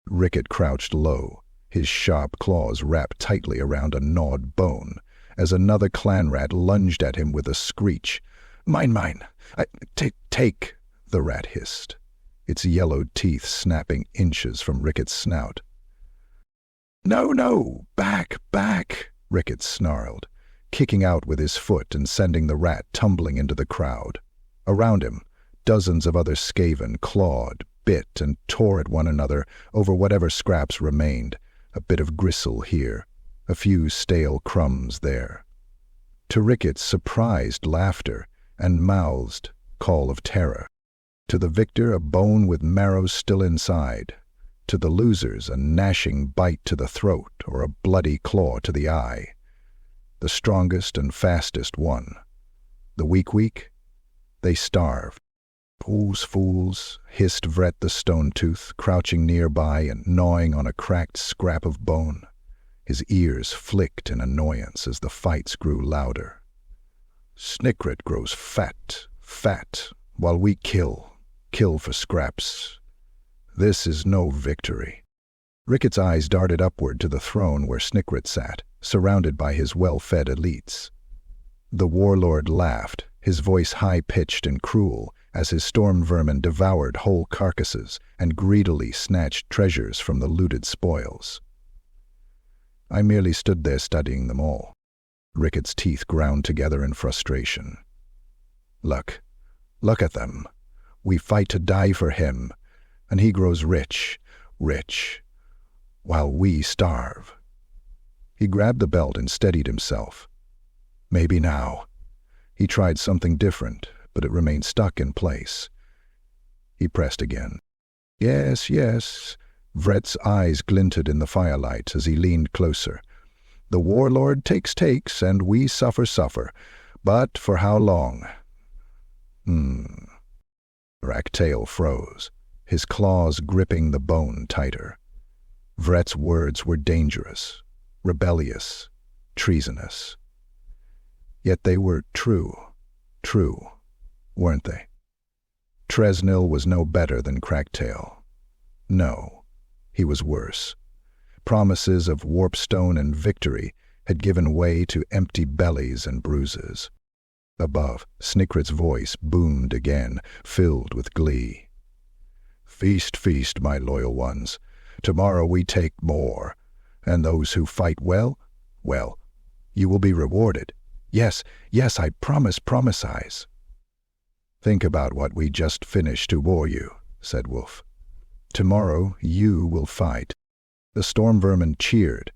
Ricket crouched low, his sharp claws wrapped tightly around a gnawed bone, as another clan rat lunged at him with a screech. Mine! Take, the rat hissed, its yellowed teeth snapping inches from Ricket's snout. No, back, Ricket snarled, kicking out with his foot and sending the rat tumbling into the crowd. Around him, dozens of other Skaven clawed, bit, and tore at one another over whatever scraps remained, a bit of gristle here, a few stale crumbs there. To Ricket's surprised laughter and mouthed call of terror. To the victor, a bone with marrow still inside. To the losers, a gnashing bite to the throat or a bloody claw to the eye. The strongest and fastest won. The weak, they starved. Fools, hissed Vret the Stone-Tooth, crouching nearby and gnawing on a cracked scrap of bone. His ears flicked in annoyance as the fights grew louder. Snikrit grows fat, while we kill for scraps. This is no victory. Ricket's eyes darted upward to the throne where Snikrit sat, surrounded by his well-fed elites. The warlord laughed, his voice high-pitched and cruel, as his storm vermin devoured whole carcasses and greedily snatched treasures from the looted spoils. I merely stood there studying them all. Ricket's teeth ground together in frustration. Look at them. We fight to die for him, and he grows rich, while we starve. He grabbed the belt and steadied himself. Maybe now. He tried something different, but it remained stuck in place. He pressed again. Yes. Vret's eyes glinted in the firelight as he leaned closer. The warlord takes, and we suffer. But for how long? Raktail froze, his claws gripping the bone tighter. Vret's words were dangerous, rebellious, treasonous. Yet they were true, weren't they? Tresnil was no better than Cracktail. No, he was worse. Promises of warpstone and victory had given way to empty bellies and bruises. Above, Snikrit's voice boomed again, filled with glee. Feast, my loyal ones. Tomorrow we take more, and those who fight well, you will be rewarded. Yes, I promise eyes. Think about what we just finished to war you, said Wolf. Tomorrow you will fight. The storm vermin cheered,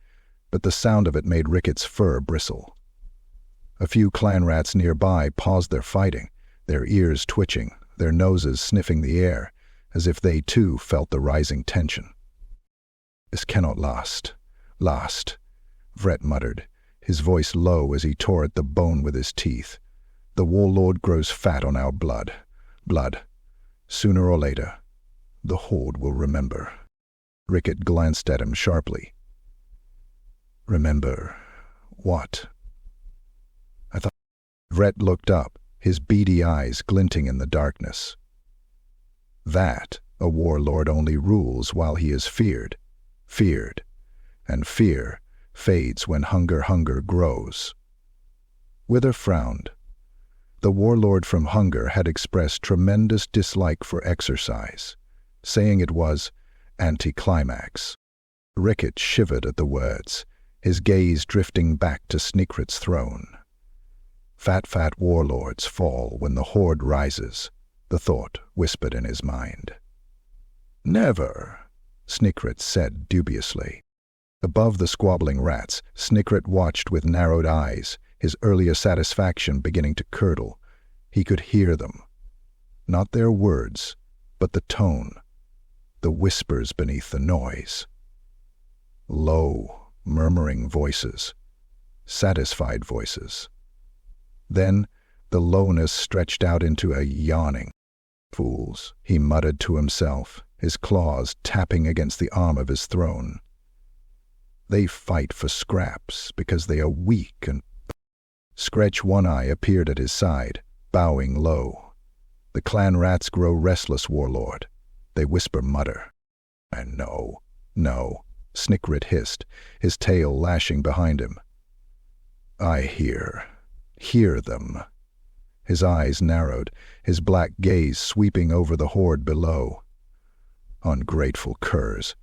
but the sound of it made Ricket's fur bristle. A few clan rats nearby paused their fighting, their ears twitching, their noses sniffing the air, as if they too felt the rising tension. This cannot last. Vret muttered, his voice low as he tore at the bone with his teeth. The warlord grows fat on our blood. Sooner or later, the horde will remember. Ricket glanced at him sharply. Remember what? I thought. Vret looked up, his beady eyes glinting in the darkness. That a warlord only rules while he is feared, and fear fades when hunger grows. Wither frowned. The warlord from Hunger had expressed tremendous dislike for exercise, saying it was anticlimax. Ricket shivered at the words, his gaze drifting back to Snikrit's throne. Fat warlords fall when the horde rises, the thought whispered in his mind. Never, Snikrit said dubiously. Above the squabbling rats, Snikrit watched with narrowed eyes, his earlier satisfaction beginning to curdle. He could hear them. Not their words, but the tone, the whispers beneath the noise. Low, murmuring voices, satisfied voices. Then the lowness stretched out into a yawning. Fools, he muttered to himself, his claws tapping against the arm of his throne. They fight for scraps because they are weak and... Skretch One Eye appeared at his side, bowing low. The clan rats grow restless, warlord. They mutter. And no, Snikrit hissed, his tail lashing behind him. I hear them. His eyes narrowed, his black gaze sweeping over the horde below. Ungrateful curs,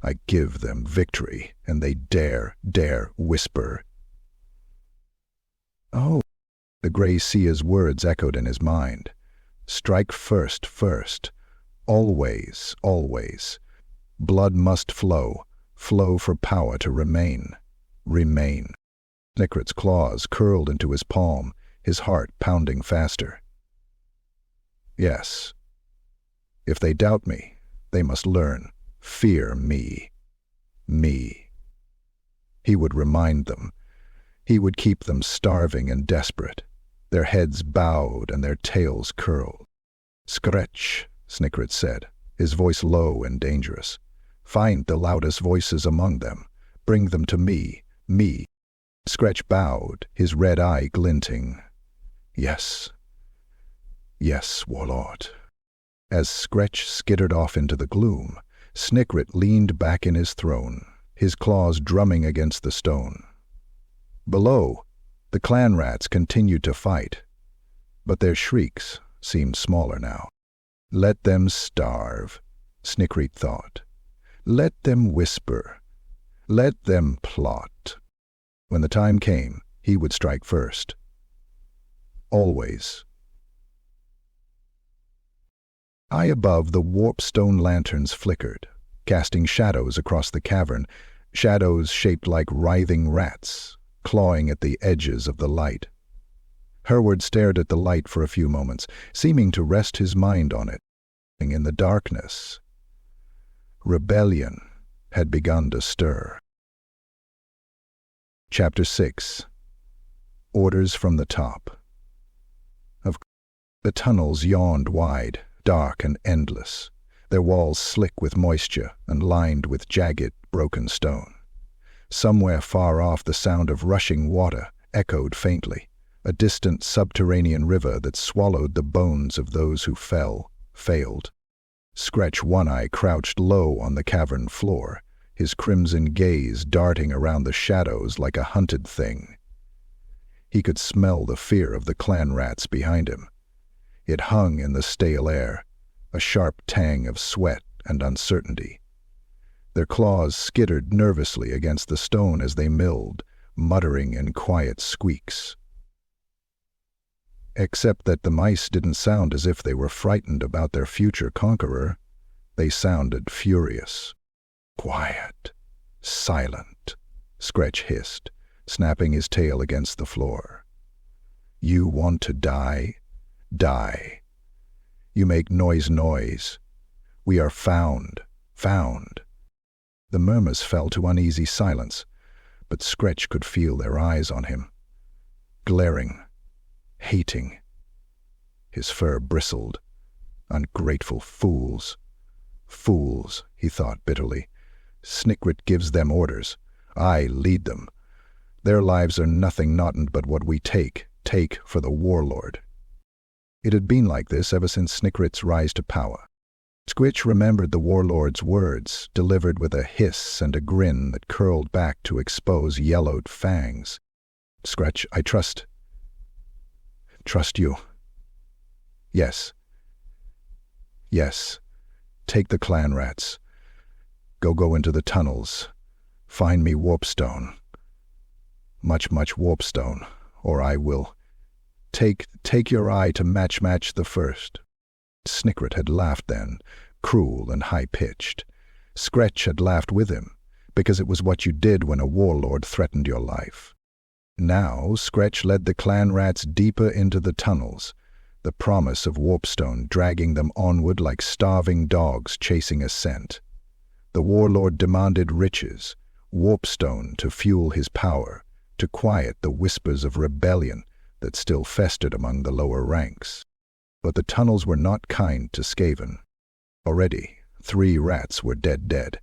I give them victory, and they dare whisper. Oh, the Grey Seer's words echoed in his mind. Strike first. Always. Blood must flow for power to remain. Snikrit's claws curled into his palm, his heart pounding faster. Yes. If they doubt me, they must learn. Fear me. He would remind them. He would keep them starving and desperate, their heads bowed and their tails curled. Skretch, Snikrit said, his voice low and dangerous. Find the loudest voices among them. Bring them to me. Skretch bowed, his red eye glinting. Yes, warlord. As Skretch skittered off into the gloom, Snikrit leaned back in his throne, his claws drumming against the stone. Below, the clan rats continued to fight, but their shrieks seemed smaller now. Let them starve, Snikrit thought. Let them whisper. Let them plot. When the time came, he would strike first. Always. High above, the warp stone lanterns flickered, casting shadows across the cavern, shadows shaped like writhing rats, clawing at the edges of the light. Hereward stared at the light for a few moments, seeming to rest his mind on it. In the darkness, rebellion had begun to stir. Chapter 6. Orders from the top. The tunnels yawned wide, dark and endless, their walls slick with moisture and lined with jagged, broken stone. Somewhere far off, the sound of rushing water echoed faintly, a distant subterranean river that swallowed the bones of those who failed. Skretch One Eye crouched low on the cavern floor, his crimson gaze darting around the shadows like a hunted thing. He could smell the fear of the clan rats behind him. It hung in the stale air, a sharp tang of sweat and uncertainty. Their claws skittered nervously against the stone as they milled, muttering in quiet squeaks. Except that the mice didn't sound as if they were frightened about their future conqueror. They sounded furious. Quiet. Silent, Skretch hissed, snapping his tail against the floor. You want to die? Die. You make noise. We are found. The murmurs fell to uneasy silence, but Skretch could feel their eyes on him. Glaring. Hating. His fur bristled. Ungrateful fools. Fools, he thought bitterly. Snikrit gives them orders. I lead them. Their lives are nothing but what we take for the warlord. It had been like this ever since Snikrit's rise to power. Skretch remembered the warlord's words, delivered with a hiss and a grin that curled back to expose yellowed fangs. Skretch, I trust you. Yes. Take the clan rats. Go into the tunnels. Find me warpstone. Much warpstone, or I will take your eye to match the first. Snikrit had laughed then, cruel and high-pitched. Skretch had laughed with him, because it was what you did when a warlord threatened your life. Now Skretch led the clan rats deeper into the tunnels, the promise of warpstone dragging them onward like starving dogs chasing a scent. The warlord demanded riches, warpstone to fuel his power, to quiet the whispers of rebellion that still festered among the lower ranks. But the tunnels were not kind to Skaven. Already, 3 rats were dead.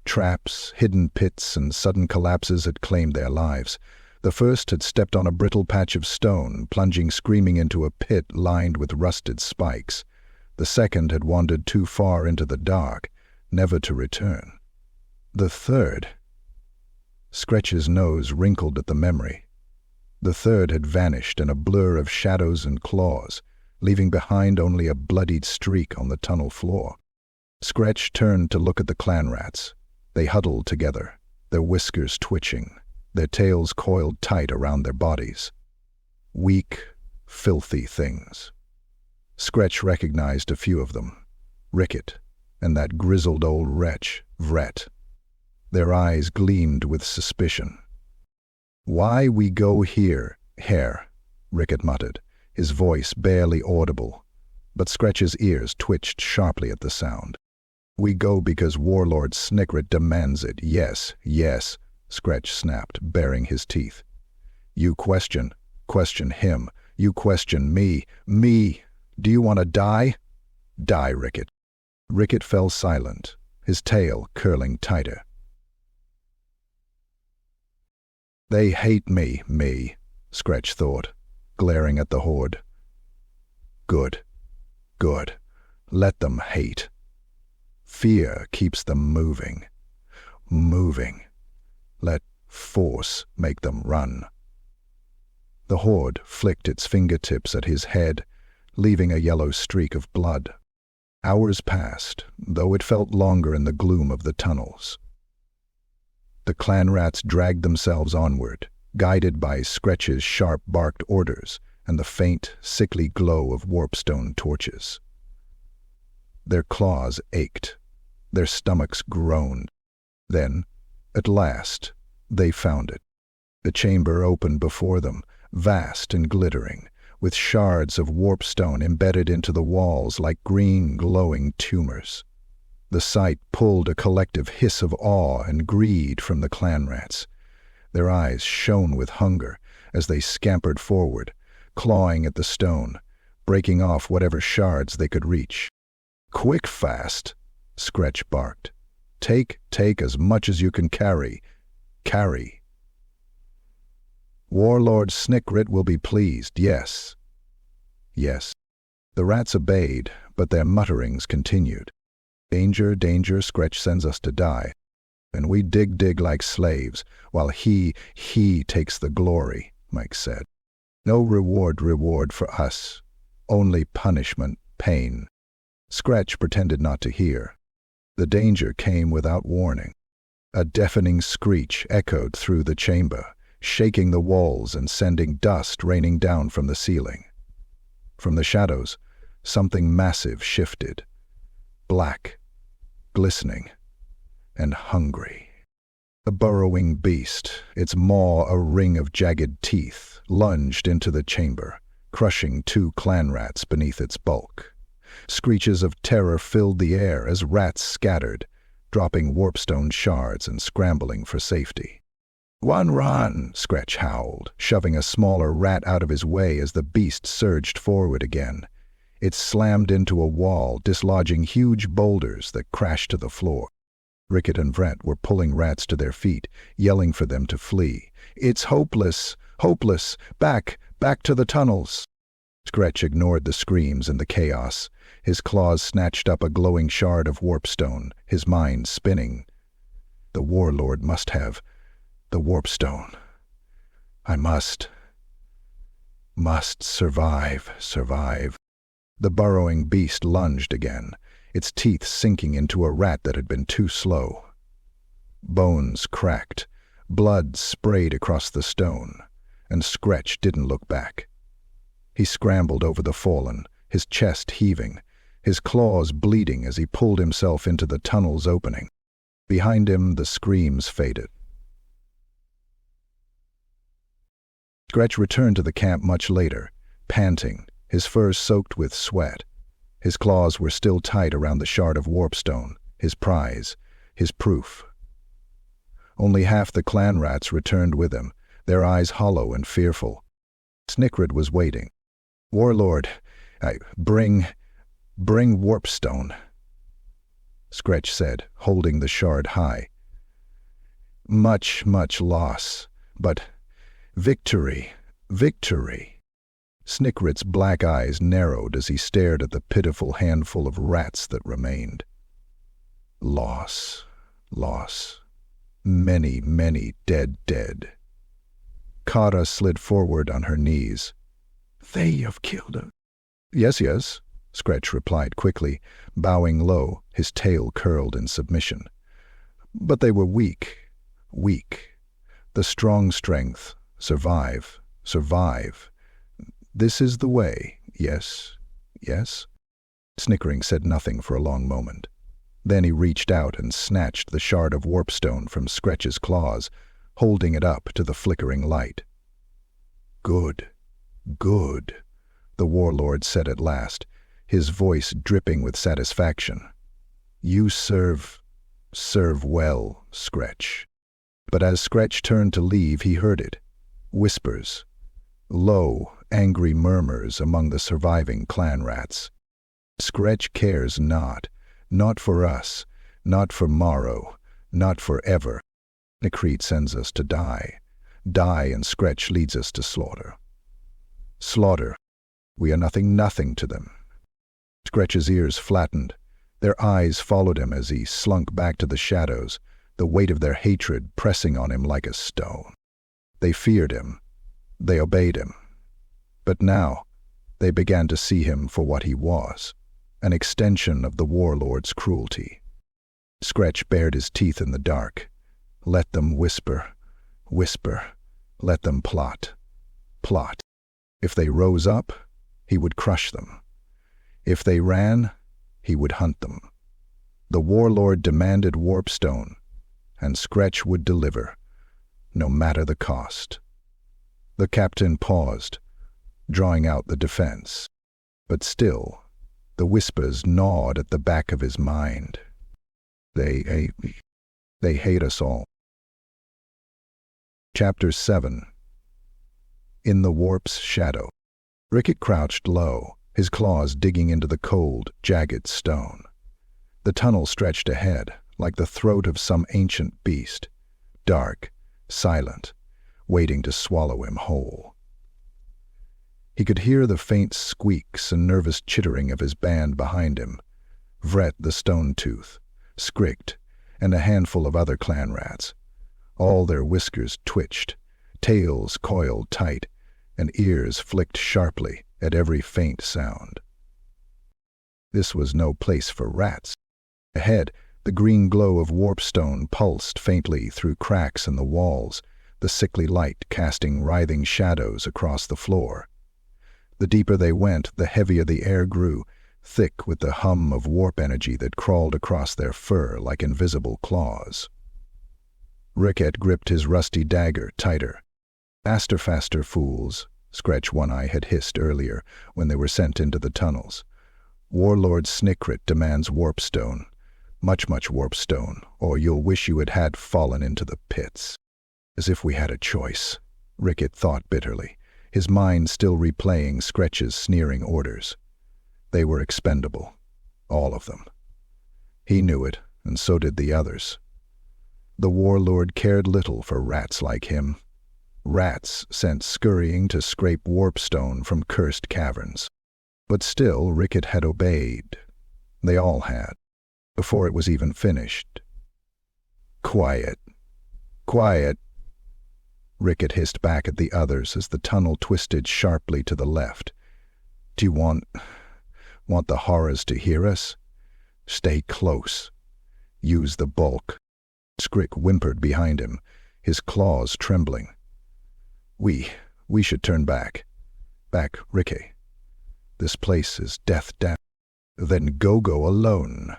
Traps, hidden pits, and sudden collapses had claimed their lives. The first had stepped on a brittle patch of stone, plunging screaming into a pit lined with rusted spikes. The second had wandered too far into the dark, never to return. The third... Skretch's nose wrinkled at the memory. The third had vanished in a blur of shadows and claws, leaving behind only a bloodied streak on the tunnel floor. Skretch turned to look at the clan rats. They huddled together, their whiskers twitching, their tails coiled tight around their bodies. Weak, filthy things. Skretch recognized a few of them. Ricket, and that grizzled old wretch, Vret. Their eyes gleamed with suspicion. "Why we go here, Herr?" Ricket muttered, his voice barely audible, but Skretch's ears twitched sharply at the sound. "We go because Warlord Snikrit demands it. Yes, Skretch snapped, baring his teeth. "You question him. You question me. Do you want to die? Die, Ricket." Ricket fell silent, his tail curling tighter. "They hate me, Skretch thought, glaring at the horde. Good. Let them hate. Fear keeps them moving. Let force make them run." The horde flicked its fingertips at his head, leaving a yellow streak of blood. Hours passed, though it felt longer in the gloom of the tunnels. The clan rats dragged themselves onward, guided by Skretch's sharp-barked orders and the faint, sickly glow of warpstone torches. Their claws ached, their stomachs groaned. Then, at last, they found it. The chamber opened before them, vast and glittering, with shards of warpstone embedded into the walls like green, glowing tumors. The sight pulled a collective hiss of awe and greed from the clan rats. Their eyes shone with hunger as they scampered forward, clawing at the stone, breaking off whatever shards they could reach. "Quick fast," Skretch barked. Take as much as you can carry. Carry. Warlord Snikrit will be pleased, yes. The rats obeyed, but their mutterings continued. Danger, Skretch sends us to die, and we dig like slaves, while he takes the glory, Mike said. No reward for us, only punishment, pain. Skretch pretended not to hear. The danger came without warning. A deafening screech echoed through the chamber, shaking the walls and sending dust raining down from the ceiling. From the shadows, something massive shifted. Black, glistening, and hungry. A burrowing beast, its maw a ring of jagged teeth, lunged into the chamber, crushing 2 clan rats beneath its bulk. Screeches of terror filled the air as rats scattered, dropping warpstone shards and scrambling for safety. "One run!" Skretch howled, shoving a smaller rat out of his way as the beast surged forward again. It slammed into a wall, dislodging huge boulders that crashed to the floor. Ricket and Vret were pulling rats to their feet, yelling for them to flee. "It's hopeless! Back to the tunnels!" Skretch ignored the screams and the chaos. His claws snatched up a glowing shard of warpstone, his mind spinning. The warlord must have the warpstone. I must survive. The burrowing beast lunged again, its teeth sinking into a rat that had been too slow. Bones cracked, blood sprayed across the stone, and Skretch didn't look back. He scrambled over the fallen, his chest heaving, his claws bleeding as he pulled himself into the tunnel's opening. Behind him, the screams faded. Skretch returned to the camp much later, panting, his fur soaked with sweat. His claws were still tight around the shard of warpstone, his prize, his proof. Only half the clan rats returned with him, their eyes hollow and fearful. Snikrit was waiting. "Warlord, bring warpstone," Skretch said, holding the shard high. "Much loss, but victory, victory." Snikrit's black eyes narrowed as he stared at the pitiful handful of rats that remained. Loss. Many dead. Kara slid forward on her knees. "They have killed her." Yes, Skretch replied quickly, bowing low, his tail curled in submission. "But they were weak. The strong strength, survive. This is the way, yes?" Snickering said nothing for a long moment. Then he reached out and snatched the shard of warpstone from Skretch's claws, holding it up to the flickering light. Good, the warlord said at last, his voice dripping with satisfaction. "You serve well, Skretch." But as Skretch turned to leave, he heard it. Whispers. Low, angry murmurs among the surviving clan rats. "Skretch cares not for us, not for morrow, not forever. Snikrit sends us to die, and Skretch leads us to slaughter. We are nothing to them." Skretch's ears flattened. Their eyes followed him as he slunk back to the shadows, the weight of their hatred pressing on him like a stone. They feared him. They obeyed him. But now they began to see him for what he was, an extension of the warlord's cruelty. Skretch bared his teeth in the dark. Let them whisper. Let them plot. If they rose up, he would crush them. If they ran, he would hunt them. The warlord demanded warpstone, and Skretch would deliver, no matter the cost. The captain paused, drawing out the defense. But still, the whispers gnawed at the back of his mind. They hate us all. Chapter 7. In the warp's shadow. Vrittik crouched low, his claws digging into the cold, jagged stone. The tunnel stretched ahead, like the throat of some ancient beast, dark, silent, waiting to swallow him whole. He could hear the faint squeaks and nervous chittering of his band behind him. Vret the Stone-Tooth, Skrikt, and a handful of other clan rats. All their whiskers twitched, tails coiled tight, and ears flicked sharply at every faint sound. This was no place for rats. Ahead, the green glow of warpstone pulsed faintly through cracks in the walls, the sickly light casting writhing shadows across the floor. The deeper they went, the heavier the air grew, thick with the hum of warp energy that crawled across their fur like invisible claws. Ricket gripped his rusty dagger tighter. Faster, fools," Skretch One-Eye had hissed earlier when they were sent into the tunnels. "Warlord Snikrit demands warpstone. Much warpstone, or you'll wish you had fallen into the pits." As if we had a choice, Ricket thought bitterly, his mind still replaying Skretch's sneering orders. They were expendable, all of them. He knew it, and so did the others. The warlord cared little for rats like him. Rats sent scurrying to scrape warpstone from cursed caverns. But still Ricket had obeyed. They all had, before it was even finished. Quiet. Ricket hissed back at the others as the tunnel twisted sharply to the left. "Do you want the horrors to hear us? Stay close. Use the bulk. Skrik whimpered behind him, his claws trembling. We should turn back. Back, Rikke. This place is death damp. Then go alone,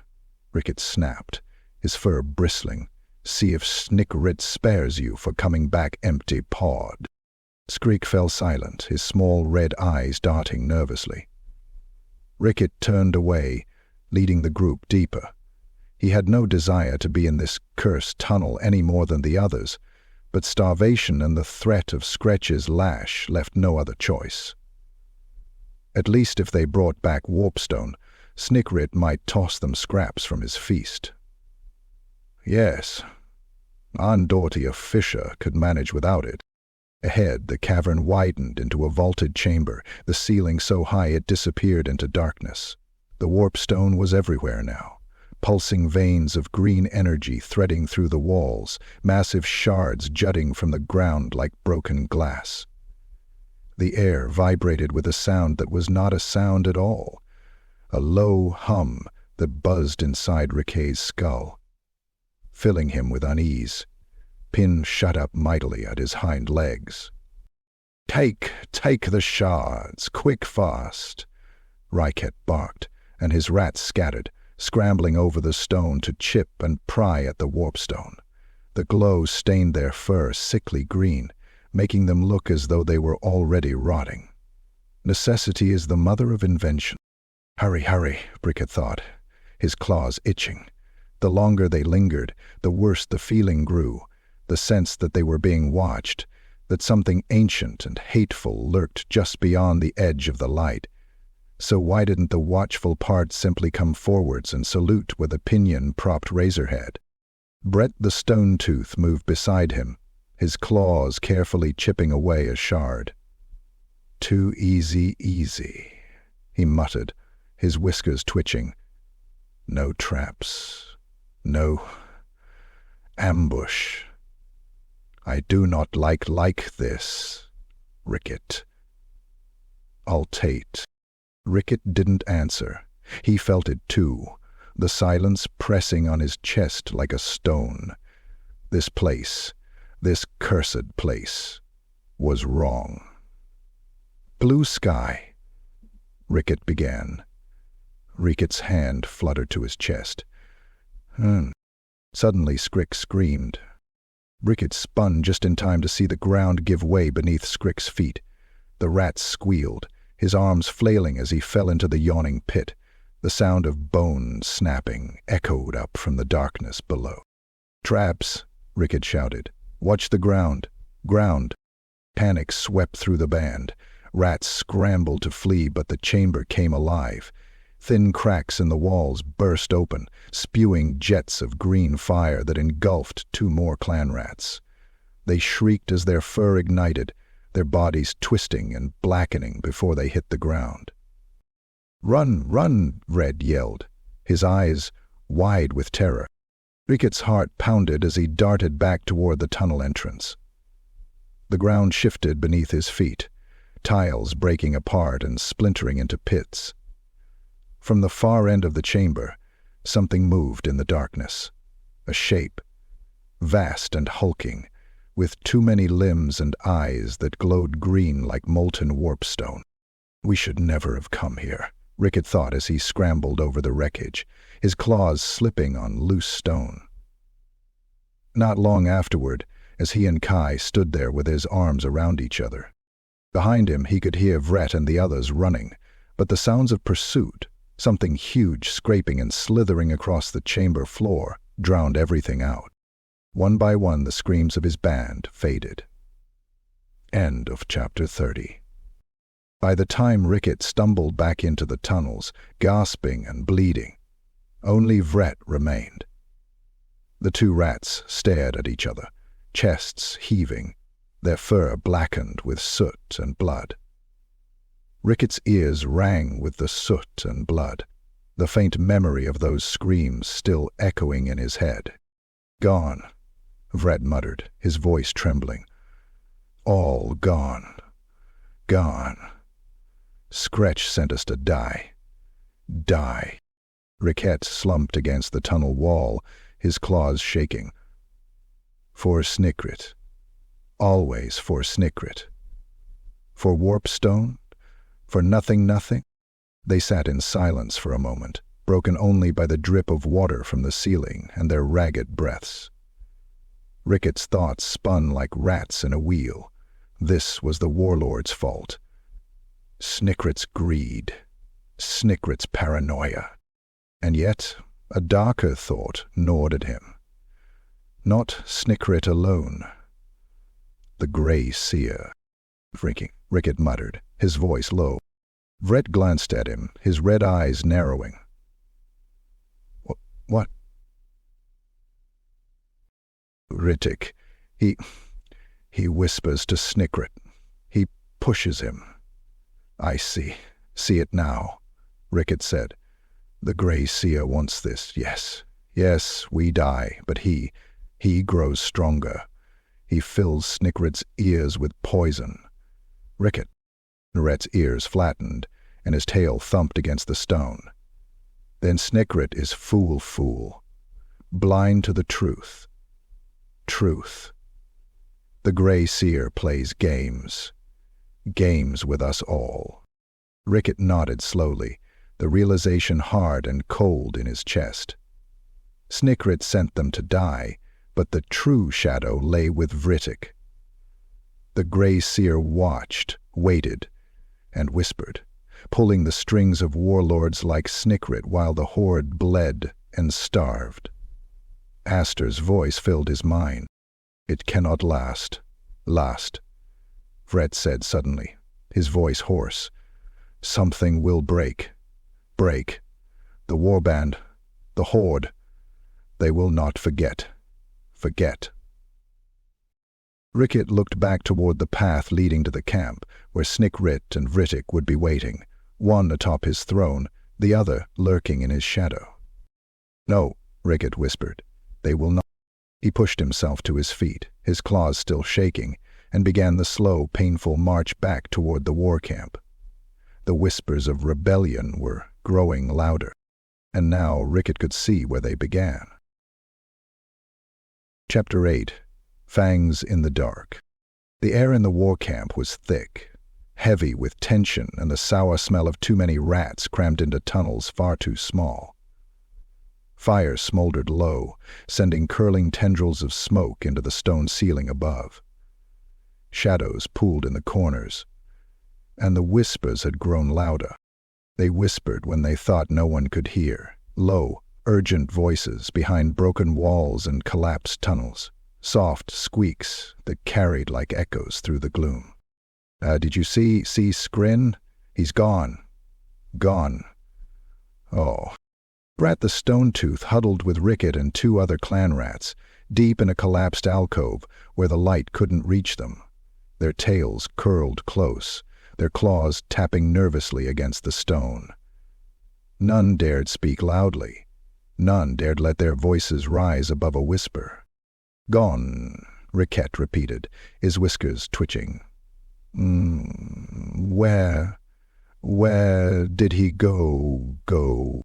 Rikke snapped, his fur bristling. See if Snikrit spares you for coming back empty-pawed. Skrik fell silent, his small red eyes darting nervously. Rikke turned away, leading the group deeper. He had no desire to be in this cursed tunnel any more than the others, but starvation and the threat of Skretch's lash left no other choice. At least if they brought back warpstone, Snikrit might toss them scraps from his feast. Yes, Andorti of Fisher could manage without it. Ahead, the cavern widened into a vaulted chamber, the ceiling so high it disappeared into darkness. The warpstone was everywhere now, pulsing veins of green energy threading through the walls, massive shards jutting from the ground like broken glass. The air vibrated with a sound that was not a sound at all, a low hum that buzzed inside Rikke's skull. Filling him with unease, Pin shut up mightily at his hind legs. Take the shards, quick fast, Riket barked, and his rats scattered, scrambling over the stone to chip and pry at the warpstone. The glow stained their fur sickly green, making them look as though they were already rotting. Necessity is the mother of invention. Hurry, Riket thought, his claws itching. The longer they lingered, the worse the feeling grew, the sense that they were being watched, that something ancient and hateful lurked just beyond the edge of the light. So why didn't the watchful part simply come forwards and salute with a pinion-propped razorhead? Brett the Stone-Tooth moved beside him, his claws carefully chipping away a shard. Too easy, he muttered, his whiskers twitching. No traps, no ambush. I do not like this, Riket. Altate. Riket didn't answer. He felt it too, the silence pressing on his chest like a stone. This place, this cursed place, was wrong. Blue sky, Riket began. Riket's hand fluttered to his chest. Suddenly Skrik screamed. Riket spun just in time to see the ground give way beneath Skrik's feet. The rat squealed, his arms flailing as he fell into the yawning pit. The sound of bones snapping echoed up from the darkness below. Traps, Riket shouted. Watch the ground. Ground. Panic swept through the band. Rats scrambled to flee, but the chamber came alive. Thin cracks in the walls burst open, spewing jets of green fire that engulfed two more clan rats. They shrieked as their fur ignited, their bodies twisting and blackening before they hit the ground. Run, Red yelled, his eyes wide with terror. Riket's heart pounded as he darted back toward the tunnel entrance. The ground shifted beneath his feet, tiles breaking apart and splintering into pits. From the far end of the chamber, something moved in the darkness. A shape, vast and hulking, with too many limbs and eyes that glowed green like molten warpstone. We should never have come here, Riket thought as he scrambled over the wreckage, his claws slipping on loose stone. Not long afterward, as he and Kai stood there with his arms around each other. Behind him he could hear Vret and the others running, but the sounds of pursuit, something huge scraping and slithering across the chamber floor, drowned everything out. One by one the screams of his band faded. End of chapter 30. By the time Riket stumbled back into the tunnels, gasping and bleeding, only Vret remained. The two rats stared at each other, chests heaving, their fur blackened with soot and blood. Riket's ears rang with the soot and blood, the faint memory of those screams still echoing in his head. Gone, Vret muttered, his voice trembling. All gone. Gone. Skretch sent us to die. Die. Riket slumped against the tunnel wall, his claws shaking. For Snikrit. Always for Snikrit. For Warpstone? For nothing? They sat in silence for a moment, broken only by the drip of water from the ceiling and their ragged breaths. Ricket's thoughts spun like rats in a wheel. This was the warlord's fault. Snikrit's greed. Snikrit's paranoia. And yet, a darker thought gnawed at him. Not Snikrit alone. The Grey Seer. Ricket muttered, his voice low. Vret glanced at him, his red eyes narrowing. What? Vrittik. He whispers to Snikrit. He pushes him. I see it now, Ricket said. The Grey Seer wants this, yes, we die, but he grows stronger. He fills Snikrit's ears with poison. Ricket. Vret's ears flattened, and his tail thumped against the stone. Then Snikrit is fool, blind to the truth. Truth. The Grey Seer plays games with us all. Ricket nodded slowly, the realization hard and cold in his chest. Snikrit sent them to die, but the true shadow lay with Vrittik. The Grey Seer watched, waited, and whispered, pulling the strings of warlords like Snikrit while the horde bled and starved. Aster's voice filled his mind. It cannot last. Vret said suddenly, his voice hoarse. Something will break. The warband, the horde. They will not forget. Ricket looked back toward the path leading to the camp, where Snikrit and Vrittik would be waiting, one atop his throne, the other lurking in his shadow. No, Ricket whispered. They will not. He pushed himself to his feet, his claws still shaking, and began the slow, painful march back toward the war camp. The whispers of rebellion were growing louder, and now Ricket could see where they began. Chapter 8. Fangs in the Dark. The air in the war camp was thick, heavy with tension and the sour smell of too many rats crammed into tunnels far too small. Fire smoldered low, sending curling tendrils of smoke into the stone ceiling above. Shadows pooled in the corners, and the whispers had grown louder. They whispered when they thought no one could hear, low, urgent voices behind broken walls and collapsed tunnels. Soft squeaks that carried like echoes through the gloom. Did you see Skrin? He's gone. Oh. Brat the Stone-Tooth huddled with Ricket and two other clan rats, deep in a collapsed alcove where the light couldn't reach them. Their tails curled close, their claws tapping nervously against the stone. None dared speak loudly. None dared let their voices rise above a whisper. Gone, Ricket repeated, his whiskers twitching. Where did he go?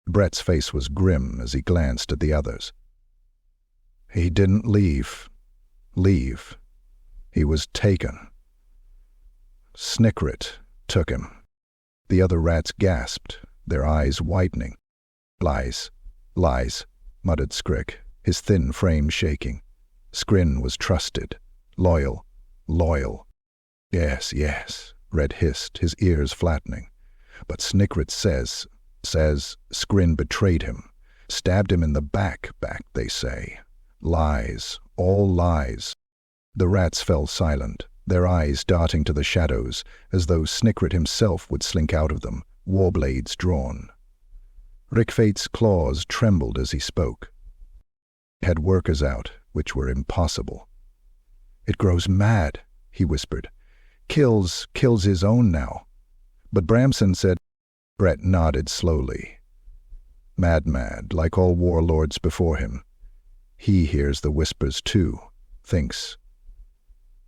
Brett's face was grim as he glanced at the others. He didn't leave. He was taken. Snikrit took him. The other rats gasped, their eyes widening. Lies, muttered Skrik, his thin frame shaking. Skrin was trusted, loyal. Yes, Red hissed, his ears flattening. But Snikrit says Skrin betrayed him, stabbed him in the back, they say. Lies, all lies. The rats fell silent, their eyes darting to the shadows, as though Snikrit himself would slink out of them, warblades drawn. Rickfate's claws trembled as he spoke. He had workers out, which were impossible. It grows mad, he whispered. Kills his own now. But Bramson said. Brett nodded slowly. Mad, like all warlords before him. He hears the whispers too, thinks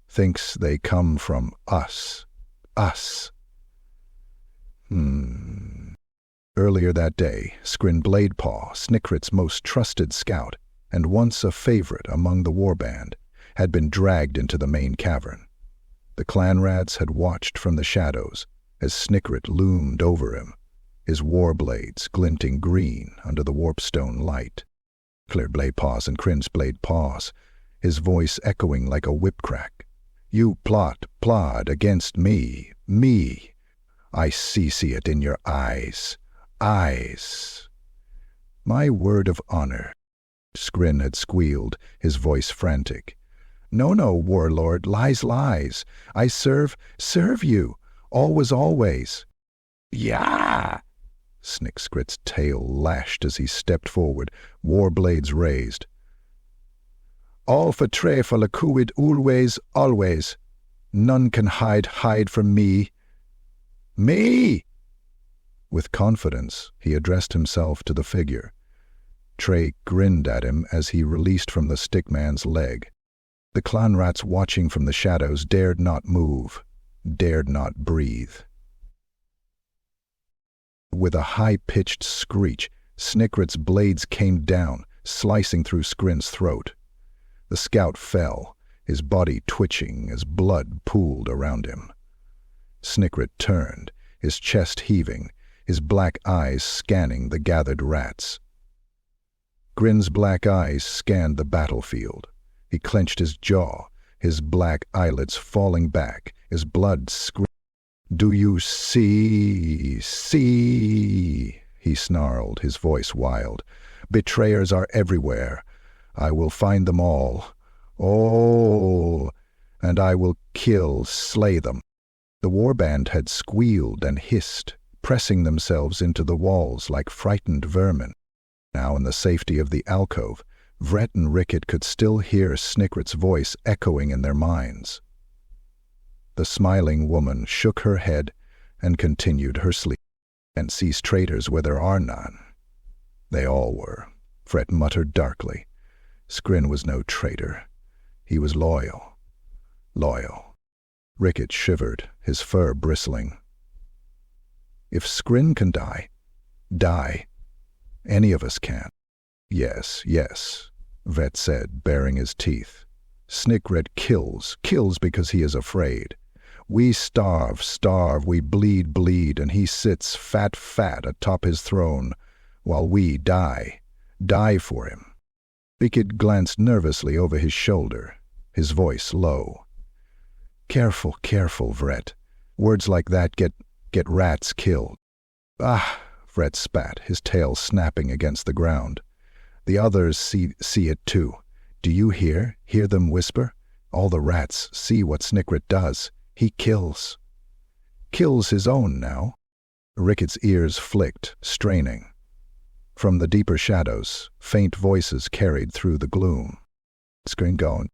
they come from us. Earlier that day, Skrin Bladepaw, Snikrit's most trusted scout, and once a favorite among the warband, had been dragged into the main cavern. The clan rats had watched from the shadows as Snikrit loomed over him, his war blades glinting green under the warpstone light. Clear blade pause and Crin's blade pause, his voice echoing like a whip crack. You plot against me. I see it in your eyes. My word of honor, Skrin had squealed, his voice frantic. No, warlord, lies. I serve you, always. Yeah! Snikrit's tail lashed as he stepped forward, war blades raised. All for tre for la kuid always. None can hide from me. Me! With confidence, he addressed himself to the figure. Trey grinned at him as he released from the stickman's leg. The clan rats watching from the shadows dared not move, dared not breathe. With a high-pitched screech, Snikrit's blades came down, slicing through Skrin's throat. The scout fell, his body twitching as blood pooled around him. Snikrit turned, his chest heaving, his black eyes scanning the gathered rats. Grin's black eyes scanned the battlefield. He clenched his jaw, his black eyelids falling back, his blood screamed. Do you see? He snarled, his voice wild. Betrayers are everywhere. I will find them all, and I will slay them. The warband had squealed and hissed, pressing themselves into the walls like frightened vermin. Now in the safety of the alcove, Vret and Ricket could still hear Snikrit's voice echoing in their minds. The smiling woman shook her head and continued her sleep. And sees traitors where there are none. They all were, Vret muttered darkly. Skrin was no traitor. He was loyal. Ricket shivered, his fur bristling. If Skrin can die. Any of us can. Yes, Vet said, baring his teeth. Snikrit kills because he is afraid. We starve, we bleed, and he sits fat atop his throne, while we die for him. Ricket glanced nervously over his shoulder, his voice low. Careful, Vret. Words like that get rats killed. Ah, Vret spat, his tail snapping against the ground. The others see it too. Do you hear them whisper? All the rats see what Snikrit does. He kills his own now. Ricket's ears flicked, straining. From the deeper shadows, faint voices carried through the gloom. Skrin going,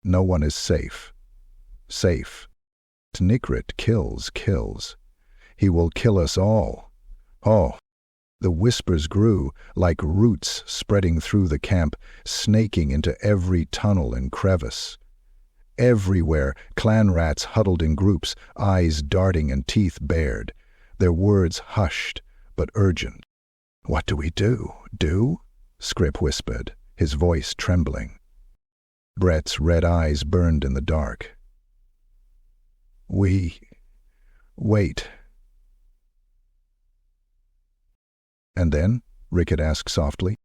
no one is safe. Snikrit kills. He will kill us all. Oh, the whispers grew like roots spreading through the camp, snaking into every tunnel and crevice. Everywhere, clan rats huddled in groups, eyes darting and teeth bared, their words hushed but urgent. What do we do? Skrip whispered, his voice trembling. Brett's red eyes burned in the dark. We wait. And then? Ricket asked softly.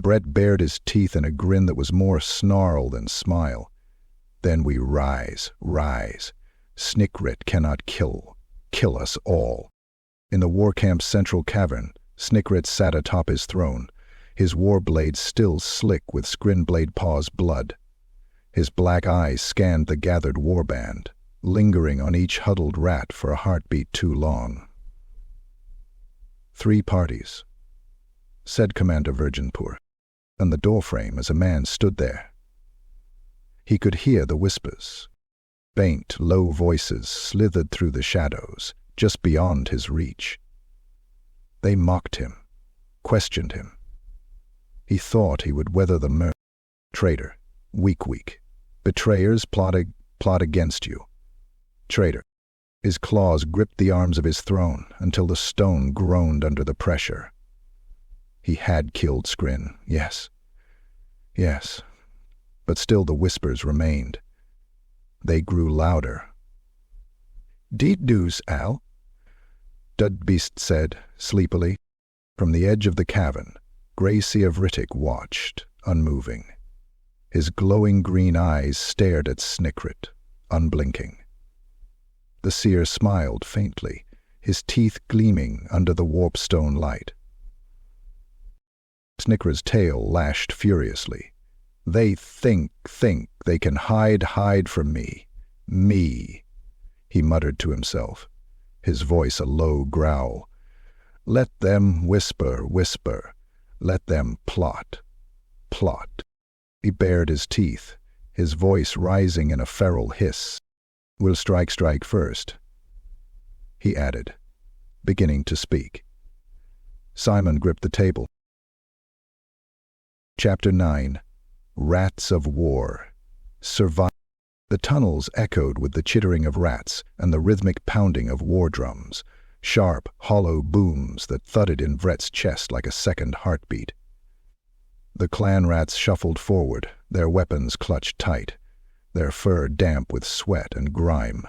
Brett bared his teeth in a grin that was more snarl than smile. Then we rise. Snikrit cannot kill us all. In the war camp's central cavern, Snikrit sat atop his throne, his war blade still slick with Skrin blade paw's blood. His black eyes scanned the gathered warband, lingering on each huddled rat for a heartbeat too long. 3 parties, said Commander Virginpur, and the doorframe as a man stood there. He could hear the whispers. Faint, low voices slithered through the shadows, just beyond his reach. They mocked him, questioned him. He thought he would weather the murder. Traitor, weak. Betrayers plot against you. Traitor. His claws gripped the arms of his throne until the stone groaned under the pressure. He had killed Skrin, yes. Yes, but still the whispers remained. They grew louder. "Deed news, Al," Dudbeast said, sleepily. From the edge of the cavern, Grey Seer Vrittik watched, unmoving. His glowing green eyes stared at Snikrit, unblinking. The seer smiled faintly, his teeth gleaming under the warpstone light. Snikrit's tail lashed furiously. "They think they can hide from me. Me," he muttered to himself, his voice a low growl. "Let them whisper. Let them plot. He bared his teeth, his voice rising in a feral hiss. "We'll strike first," he added, beginning to speak. Simon gripped the table. Chapter 9. Rats of War. Survival. The tunnels echoed with the chittering of rats and the rhythmic pounding of war drums, sharp, hollow booms that thudded in Vret's chest like a second heartbeat. The clan rats shuffled forward, their weapons clutched tight, their fur damp with sweat and grime.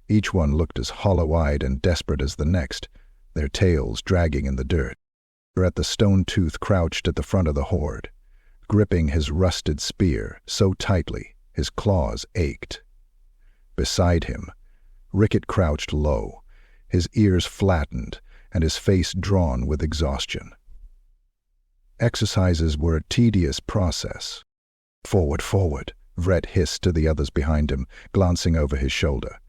Each one looked as hollow-eyed and desperate as the next, their tails dragging in the dirt. At the stone tooth crouched at the front of the horde, gripping his rusted spear so tightly his claws ached. Beside him, Ricket crouched low, his ears flattened and his face drawn with exhaustion. Exercises were a tedious process. Forward, Vret hissed to the others behind him, glancing over his shoulder.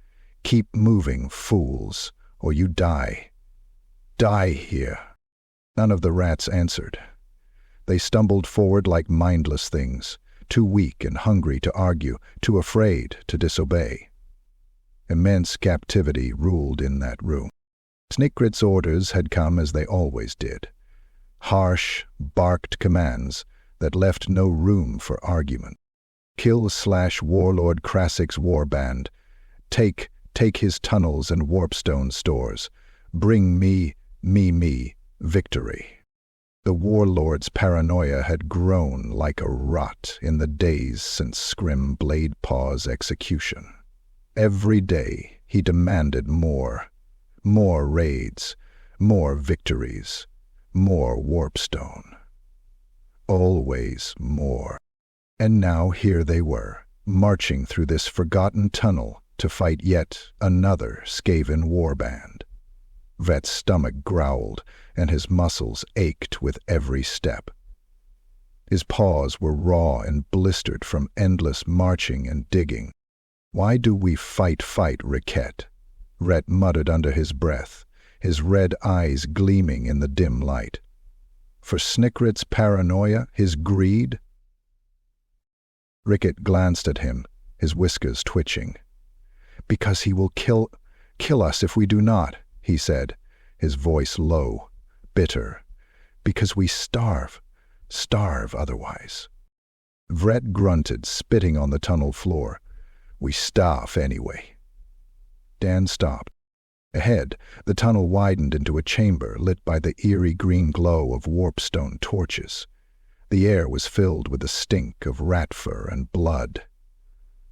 "Keep moving, fools, or you die. Die here." None of the rats answered. They stumbled forward like mindless things, too weak and hungry to argue, too afraid to disobey. Immense captivity ruled in that room. Snikrit's orders had come as they always did. Harsh, barked commands that left no room for argument. Kill/warlord Krassik's warband. Take his tunnels and warpstone stores. Bring me, victory. The warlord's paranoia had grown like a rot in the days since Scrim Bladepaw's execution. Every day he demanded more raids, more victories, more warpstone. Always more. And now here they were, marching through this forgotten tunnel to fight yet another Skaven warband. Vet's stomach growled, and his muscles ached with every step. His paws were raw and blistered from endless marching and digging. "Why do we fight, Ricket?" Ret muttered under his breath, his red eyes gleaming in the dim light. "For Snikrit's paranoia, his greed?" Ricket glanced at him, his whiskers twitching. "Because he will kill us if we do not," he said, his voice low, bitter. "Because we starve otherwise." Vret grunted, spitting on the tunnel floor. "We starve anyway." Dan stopped. Ahead, the tunnel widened into a chamber lit by the eerie green glow of warpstone torches. The air was filled with the stink of rat fur and blood.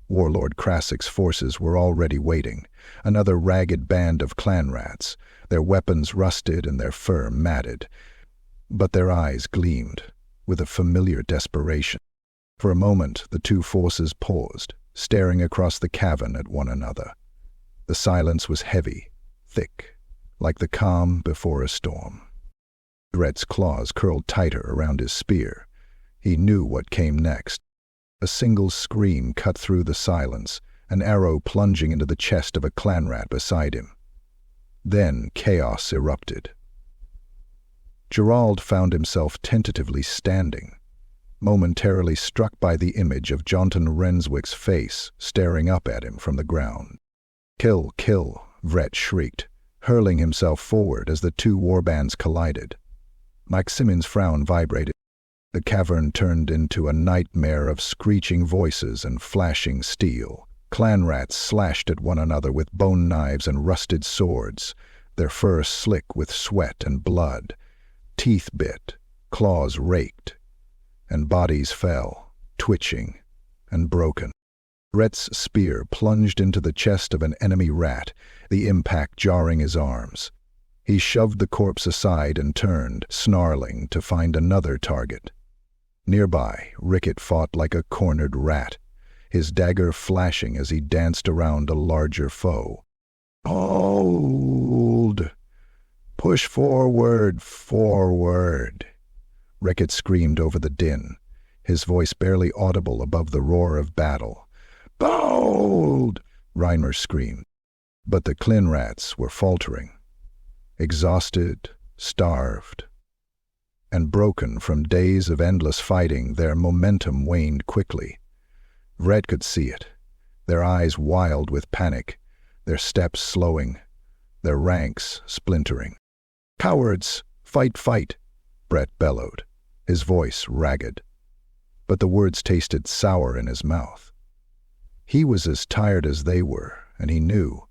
Warlord Krassik's forces were already waiting, another ragged band of clan rats, their weapons rusted and their fur matted. But their eyes gleamed with a familiar desperation. For a moment the two forces paused, staring across the cavern at one another. The silence was heavy, thick, like the calm before a storm. Vret's claws curled tighter around his spear. He knew what came next. A single scream cut through the silence, an arrow plunging into the chest of a clan rat beside him. Then chaos erupted. Gerald found himself tentatively standing, momentarily struck by the image of Jonton Renswick's face staring up at him from the ground. "Kill, Vret shrieked, hurling himself forward as the two warbands collided. Maximin's frown vibrated. The cavern turned into a nightmare of screeching voices and flashing steel. Clan rats slashed at one another with bone knives and rusted swords, their fur slick with sweat and blood. Teeth bit, claws raked. and bodies fell, twitching and broken. Vret's spear plunged into the chest of an enemy rat, the impact jarring his arms. He shoved the corpse aside and turned, snarling, to find another target. Nearby, Ricket fought like a cornered rat, his dagger flashing as he danced around a larger foe. "Hold! Push forward, forward!" Ricket screamed over the din, his voice barely audible above the roar of battle. "Bold!" Reimer screamed. But the Klin rats were faltering, exhausted, starved, and broken from days of endless fighting. Their momentum waned quickly. Vret could see it, their eyes wild with panic, their steps slowing, their ranks splintering. "Cowards! Fight, fight!" Vret bellowed, his voice ragged. But the words tasted sour in his mouth. He was as tired as they were, and he knew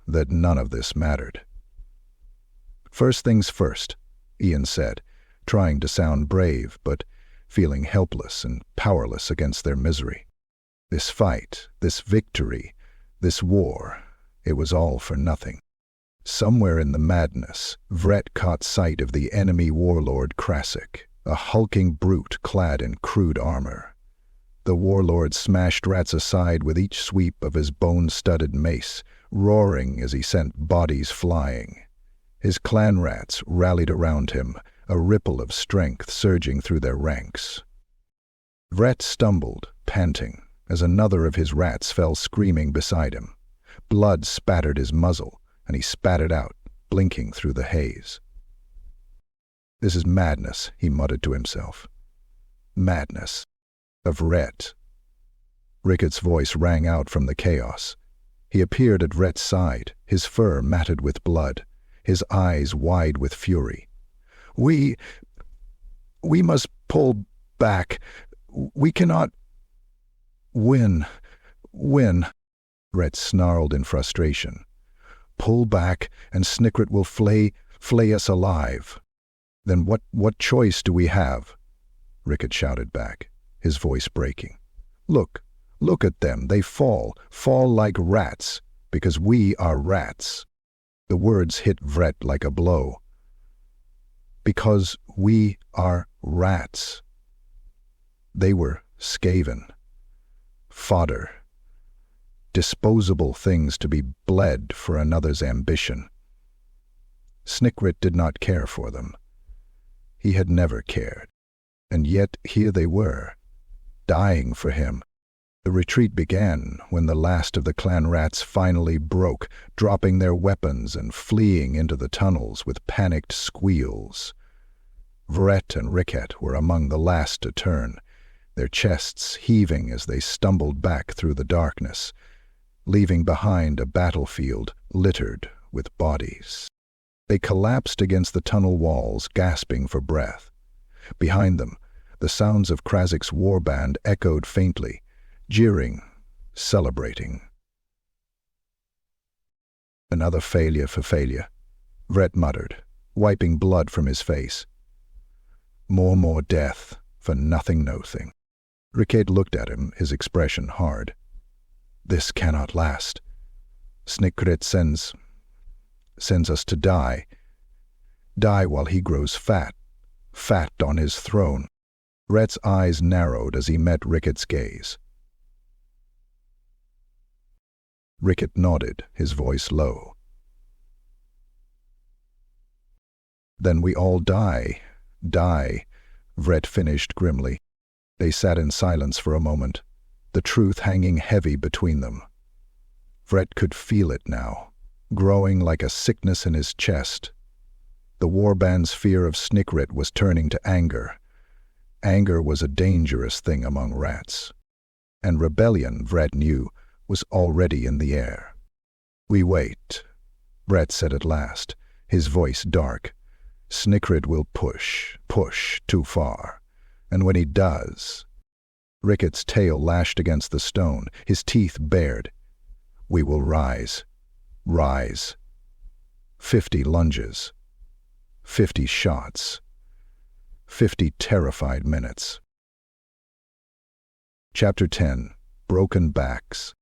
that none of this mattered. "First things first," Ian said, trying to sound brave, but feeling helpless and powerless against their misery. This fight, this victory, this war, it was all for nothing. Somewhere in the madness, Vret caught sight of the enemy warlord Krasik, a hulking brute clad in crude armor. The warlord smashed rats aside with each sweep of his bone-studded mace, roaring as he sent bodies flying. His clan rats rallied around him, a ripple of strength surging through their ranks. Vret stumbled, panting, as another of his rats fell screaming beside him. Blood spattered his muzzle, and he spat it out, blinking through the haze. "This is madness," he muttered to himself. "Madness. Of Vret." Ricket's voice rang out from the chaos. He appeared at Vret's side, his fur matted with blood, his eyes wide with fury. We must pull back. We cannot win. Vret snarled in frustration. "Pull back, and Snikrit will flay us alive." "Then what choice do we have?" Ricket shouted back, his voice breaking. Look at them. They fall like rats, because we are rats." The words hit Vret like a blow. Because we are rats. They were Skaven. Fodder. Disposable things to be bled for another's ambition. Snikrit did not care for them. He had never cared. And yet here they were, dying for him. The retreat began when the last of the clan rats finally broke, dropping their weapons and fleeing into the tunnels with panicked squeals. Vret and Ricket were among the last to turn, their chests heaving as they stumbled back through the darkness, leaving behind a battlefield littered with bodies. They collapsed against the tunnel walls, gasping for breath. Behind them, the sounds of Krasik's warband echoed faintly, jeering, celebrating. "Another failure for failure," Vret muttered, wiping blood from his face. More death for nothing. Ricket looked at him, his expression hard. "This cannot last. Snikrit sends us to die while he grows fat on his throne." Vret's eyes narrowed as he met Ricket's gaze. Ricket nodded, his voice low. "Then we all die, Vret finished grimly. They sat in silence for a moment, the truth hanging heavy between them. Vret could feel it now, growing like a sickness in his chest. The warband's fear of Snikrit was turning to anger. Anger was a dangerous thing among rats. And rebellion, Vret knew, was already in the air. "We wait," Vret said at last, his voice dark. "Snikrit will push too far. And when he does..." Ricket's tail lashed against the stone, his teeth bared. "We will rise. 50 lunges. 50 shots. 50 terrified minutes. Chapter 10. Broken Backs.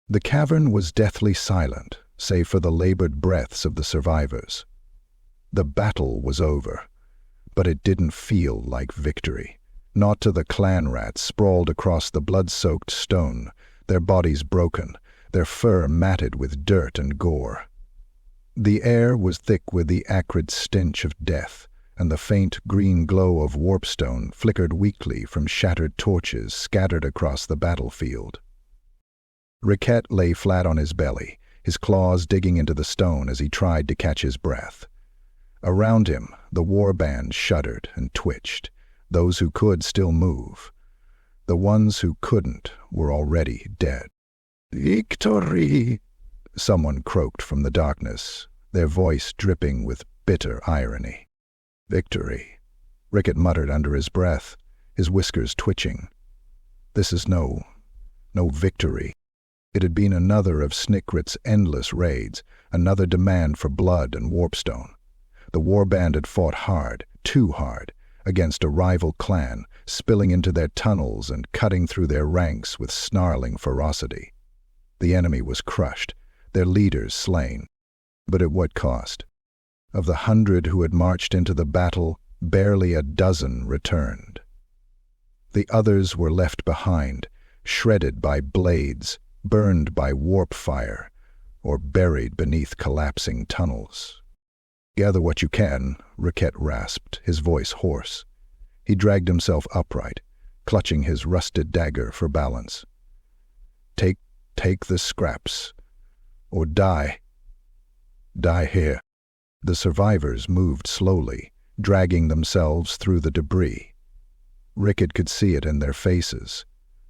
The cavern was deathly silent, save for the labored breaths of the survivors. The battle was over, but it didn't feel like victory. Not to the clan rats sprawled across the blood-soaked stone, their bodies broken, their fur matted with dirt and gore. The air was thick with the acrid stench of death, and the faint green glow of warpstone flickered weakly from shattered torches scattered across the battlefield. Riquet lay flat on his belly, his claws digging into the stone as he tried to catch his breath. Around him, the warband shuddered and twitched. Those who could still move. The ones who couldn't were already dead. "Victory!" Someone croaked from the darkness, their voice dripping with bitter irony. "Victory," Riquet muttered under his breath, his whiskers twitching. This is no victory. It had been another of Snikrit's endless raids, another demand for blood and warpstone. The warband had fought hard, too hard, against a rival clan, spilling into their tunnels and cutting through their ranks with snarling ferocity. The enemy was crushed, their leaders slain. But at what cost? Of the 100 who had marched into the battle, barely a dozen returned. The others were left behind, shredded by blades, burned by warp fire, or buried beneath collapsing tunnels. "Gather what you can," Riquet rasped, his voice hoarse. He dragged himself upright, clutching his rusted dagger for balance. Take the scraps, or die. Die here." The survivors moved slowly, dragging themselves through the debris. Riquet could see it in their faces,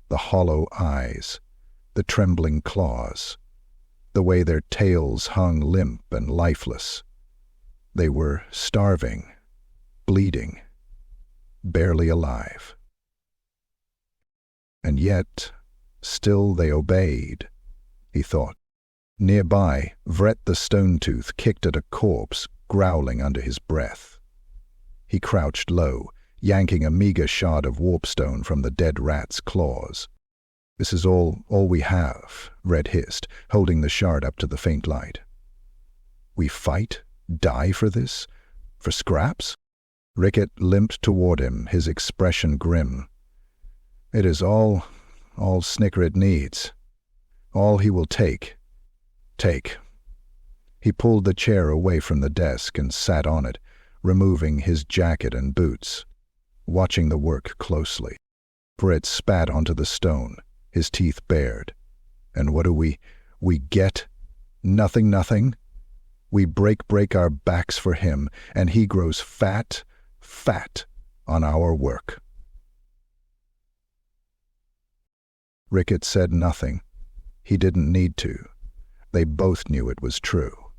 the hollow eyes, the trembling claws, the way their tails hung limp and lifeless. They were starving, bleeding, barely alive. And yet, still they obeyed, he thought. Nearby, Vret the Stone-Tooth kicked at a corpse, growling under his breath. He crouched low, yanking a meager shard of warpstone from the dead rat's claws. "This is all we have," Vret hissed, holding the shard up to the faint light. "We fight? Die for this? For scraps?" Riquet limped toward him, his expression grim. "It is all Snikrit needs. All he will take. Take." He pulled the chair away from the desk and sat on it, removing his jacket and boots, watching the work closely. Vret spat onto the stone, his teeth bared. "And what do we get? Nothing. We break our backs for him, and he grows fat on our work." Riquet said nothing. He didn't need to. They both knew it was true.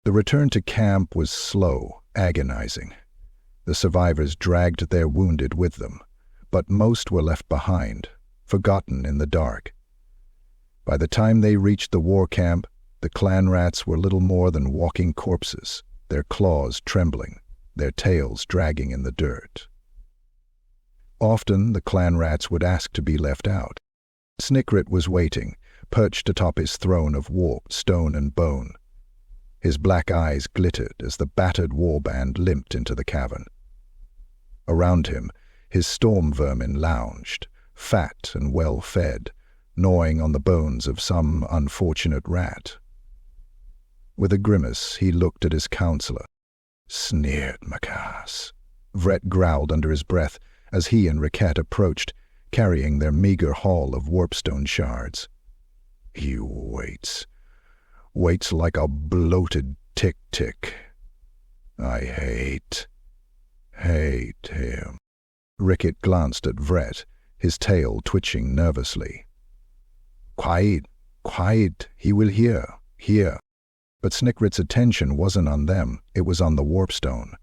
The return to camp was slow, agonizing. The survivors dragged their wounded with them, but most were left behind, forgotten in the dark. By the time they reached the war camp, the clan rats were little more than walking corpses, their claws trembling, their tails dragging in the dirt. Often the clan rats would ask to be left out. Snikrit was waiting, perched atop his throne of warp, stone, and bone. His black eyes glittered as the battered warband limped into the cavern. Around him, his storm vermin lounged, fat and well-fed, gnawing on the bones of some unfortunate rat. With a grimace, he looked at his counselor. "Sneered, Macass," Vret growled under his breath as he and Riquet approached, carrying their meager haul of warpstone shards. "He waits like a bloated tick-tick. I hate him." Riquet glanced at Vret, his tail twitching nervously. Quiet, he will hear. But Snikrit's attention wasn't on them, it was on the warpstone.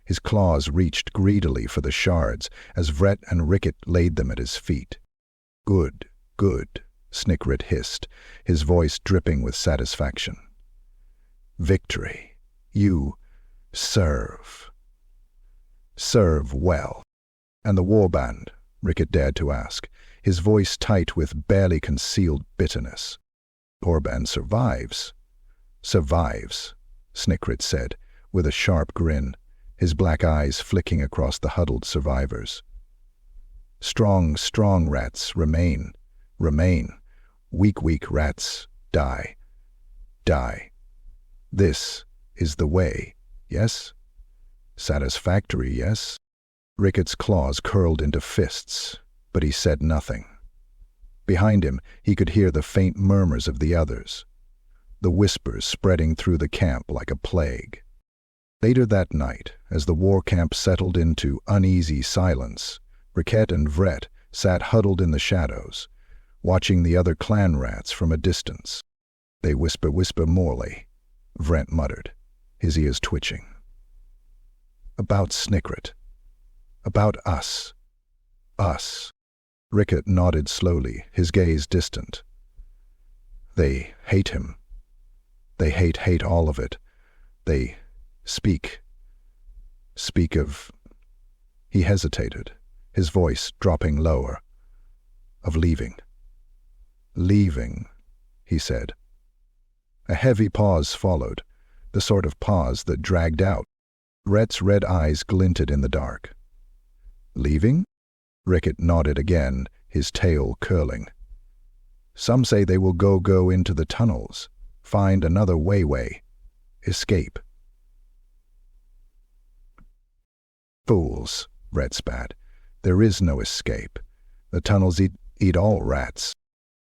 His claws reached greedily for the shards as Vret and Riquet laid them at his feet. Good, Snikrit hissed, his voice dripping with satisfaction. "Victory. You serve." Serve well. And the warband? Rickett dared to ask, his voice tight with barely concealed bitterness. Warband survives. Survives, Snikrit said, with a sharp grin, his black eyes flicking across the huddled survivors. Strong, strong rats remain. Weak, weak rats die. Die. This is the way, yes? Satisfactory, yes? Rickett's claws curled into fists, but he said nothing. Behind him, he could hear the faint murmurs of the others, the whispers spreading through the camp like a plague. Later that night, as the war camp settled into uneasy silence, Rickett and Vret sat huddled in the shadows, watching the other clan rats from a distance. They whisper morely, Vret muttered, his ears twitching. About Snikrit. About us. Us. Rickett nodded slowly, his gaze distant. They hate him. They hate all of it. They speak of... He hesitated, his voice dropping lower. Of leaving. Leaving, he said. A heavy pause followed, the sort of pause that dragged out. Rhett's red eyes glinted in the dark. Leaving? Rickett nodded again, his tail curling. Some say they will go into the tunnels, find another way, escape. Fools, Rhett spat. There is no escape. The tunnels eat all rats.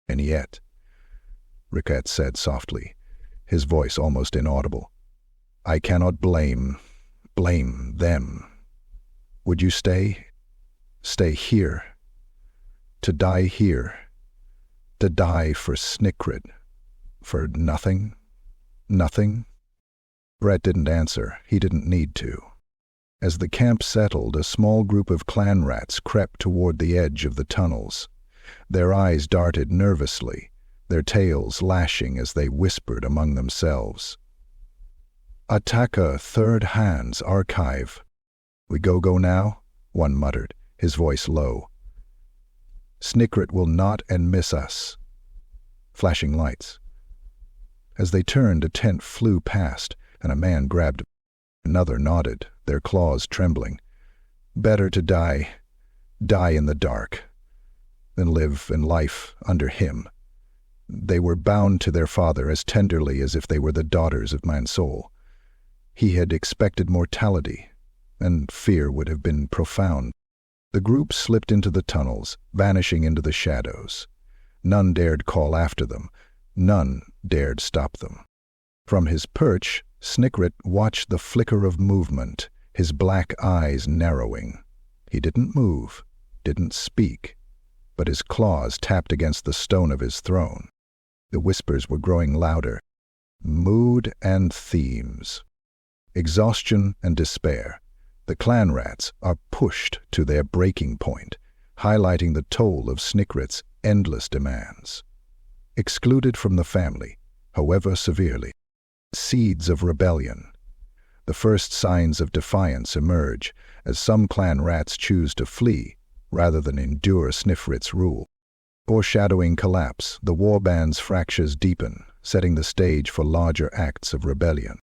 And yet, Rickett said softly, his voice almost inaudible, I cannot blame them. Would you stay? Stay here. To die here. To die for Snikrit. For nothing? Nothing? Brett didn't answer. He didn't need to. As the camp settled, a small group of clan rats crept toward the edge of the tunnels. Their eyes darted nervously, their tails lashing as they whispered among themselves. Attacker Third Hand's Archive. We go now? One muttered, his voice low. Snikrit will not and miss us. Flashing lights. As they turned, a tent flew past, and a man grabbed it. Another nodded, their claws trembling. Better to die in the dark, than live in life under him. They were bound to their father as tenderly as if they were the daughters of Mansol. He had expected mortality, and fear would have been profound. The group slipped into the tunnels, vanishing into the shadows. None dared call after them. None dared stop them. From his perch, Snikrit watched the flicker of movement, his black eyes narrowing. He didn't move, didn't speak, but his claws tapped against the stone of his throne. The whispers were growing louder. Mood and themes. Exhaustion and despair. The clan rats are pushed to their breaking point, highlighting the toll of Snikrit's endless demands. Excluded from the family, however severely. Seeds of rebellion. The first signs of defiance emerge as some clan rats choose to flee rather than endure Snifrit's rule. Foreshadowing collapse, the warband's fractures deepen, setting the stage for larger acts of rebellion.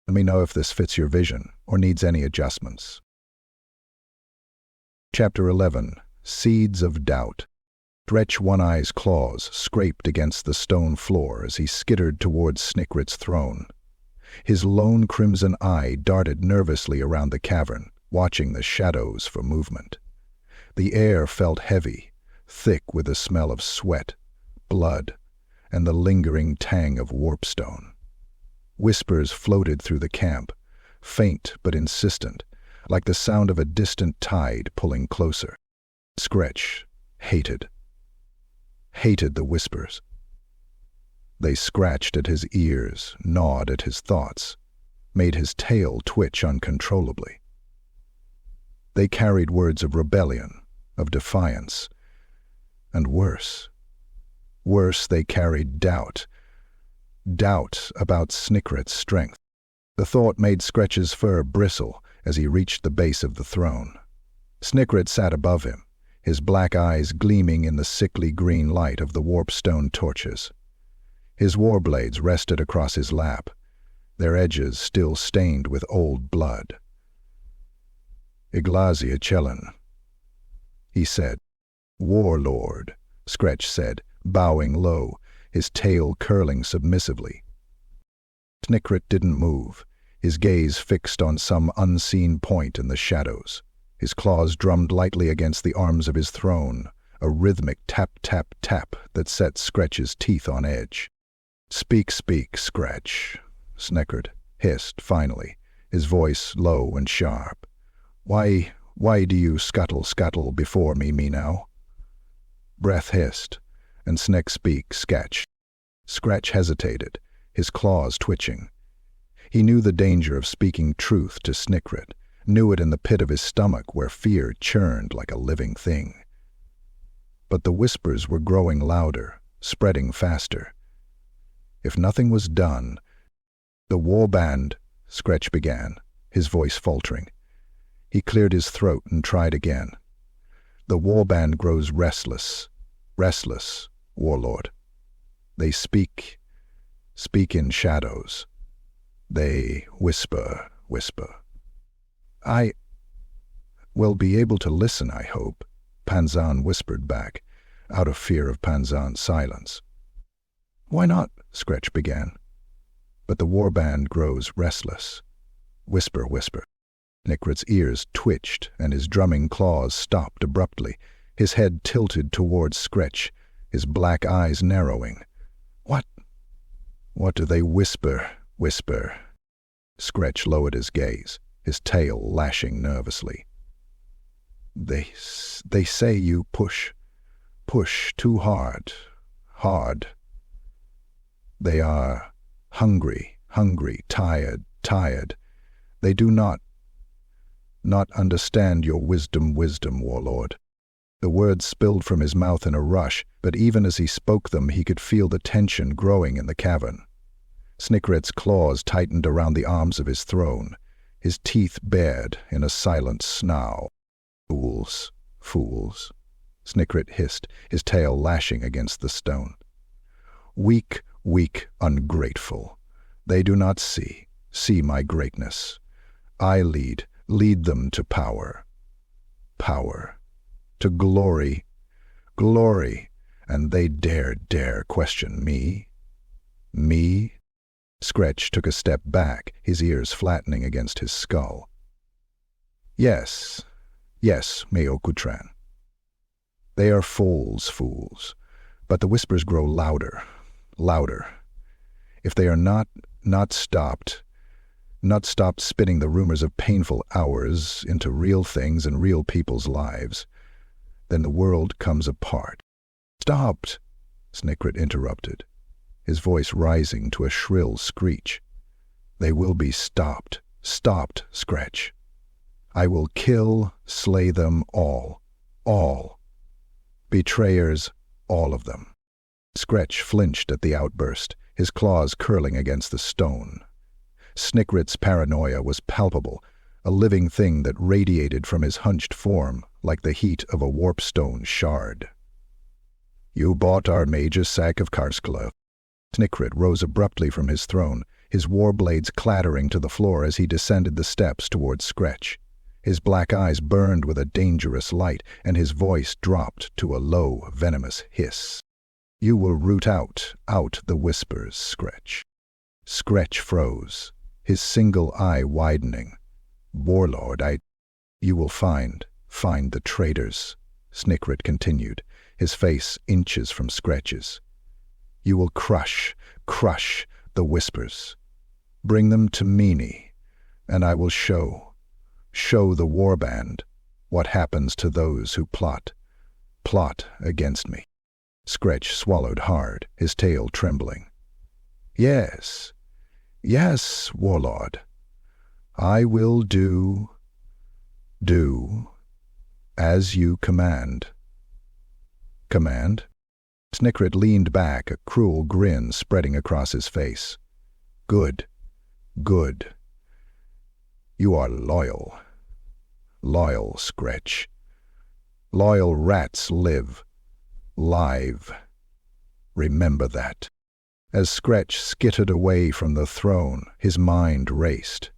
Let me know if this fits your vision or needs any adjustments. Chapter 11. Seeds of Doubt. Dretch One-Eye's claws scraped against the stone floor as he skittered towards Snikrit's throne. His lone crimson eye darted nervously around the cavern, watching the shadows for movement. The air felt heavy, thick with the smell of sweat, blood, and the lingering tang of warpstone. Whispers floated through the camp, faint but insistent, like the sound of a distant tide pulling closer. Skretch hated the whispers. They scratched at his ears, gnawed at his thoughts, made his tail twitch uncontrollably. They carried words of rebellion, of defiance, and worse. Worse, they carried doubt about Snikrit's strength. The thought made Skretch's fur bristle as he reached the base of the throne. Snikrit sat above him, his black eyes gleaming in the sickly green light of the warpstone torches. His warblades rested across his lap, their edges still stained with old blood. "Iglasia Chelen," he said. "Warlord," Skretch said, bowing low, his tail curling submissively. Snikrit didn't move, his gaze fixed on some unseen point in the shadows. His claws drummed lightly against the arms of his throne, a rhythmic tap-tap-tap that set Skretch's teeth on edge. "Speak, Skretch," Snikrit hissed finally, his voice low and sharp. Why do you scuttle before me now?" Breath hissed, and speak, Sketch. Skretch hesitated, his claws twitching. He knew the danger of speaking truth to Snikrit, knew it in the pit of his stomach where fear churned like a living thing. But the whispers were growing louder, spreading faster. If nothing was done, "The warband," Skretch began, his voice faltering. He cleared his throat and tried again. "The warband grows restless, warlord. They speak in shadows. They whisper. I will be able to listen, I hope," Panzan whispered back, out of fear of Panzan's silence. "Why not?" Skretch began. "But the warband grows restless. Whisper." Nikrit's ears twitched, and his drumming claws stopped abruptly, his head tilted towards Skretch, his black eyes narrowing. What do they whisper? Skretch lowered his gaze, his tail lashing nervously. They say you push too hard. They are hungry, tired. They do not understand your wisdom, warlord." The words spilled from his mouth in a rush, but even as he spoke them he could feel the tension growing in the cavern. Snikrit's claws tightened around the arms of his throne, his teeth bared in a silent snarl. Fools. Snikrit hissed, his tail lashing against the stone. Weak, ungrateful. They do not see my greatness. I lead them to power, to glory, and they dare question me? Skretch took a step back, his ears flattening against his skull. Yes, Meo Kutran. They are fools, but the whispers grow louder. If they are not stopped spinning the rumors of painful hours into real things and real people's lives, then the world comes apart. "Stopped," Snikrit interrupted, his voice rising to a shrill screech. "They will be stopped, Skretch. I will slay them all. Betrayers, all of them." Skretch flinched at the outburst, his claws curling against the stone. Snikrit's paranoia was palpable, a living thing that radiated from his hunched form like the heat of a warpstone shard. "You bought our major sack of Karskla." Snikrit rose abruptly from his throne, his war blades clattering to the floor as he descended the steps towards Skretch. His black eyes burned with a dangerous light, and his voice dropped to a low, venomous hiss. "You will root out the whispers, Skretch." Skretch froze, his single eye widening. "Warlord, you will find the traitors," Snikrit continued, his face inches from Skretch's. "You will crush the whispers. Bring them to Meanie, and I will show the warband what happens to those who plot against me." Skretch swallowed hard, his tail trembling. Yes, warlord. I will do as you command." "Command?" Snikrit leaned back, a cruel grin spreading across his face. Good. You are loyal. Loyal, Skretch. Loyal rats live. Live. Remember that. As Skretch skittered away from the throne, his mind raced.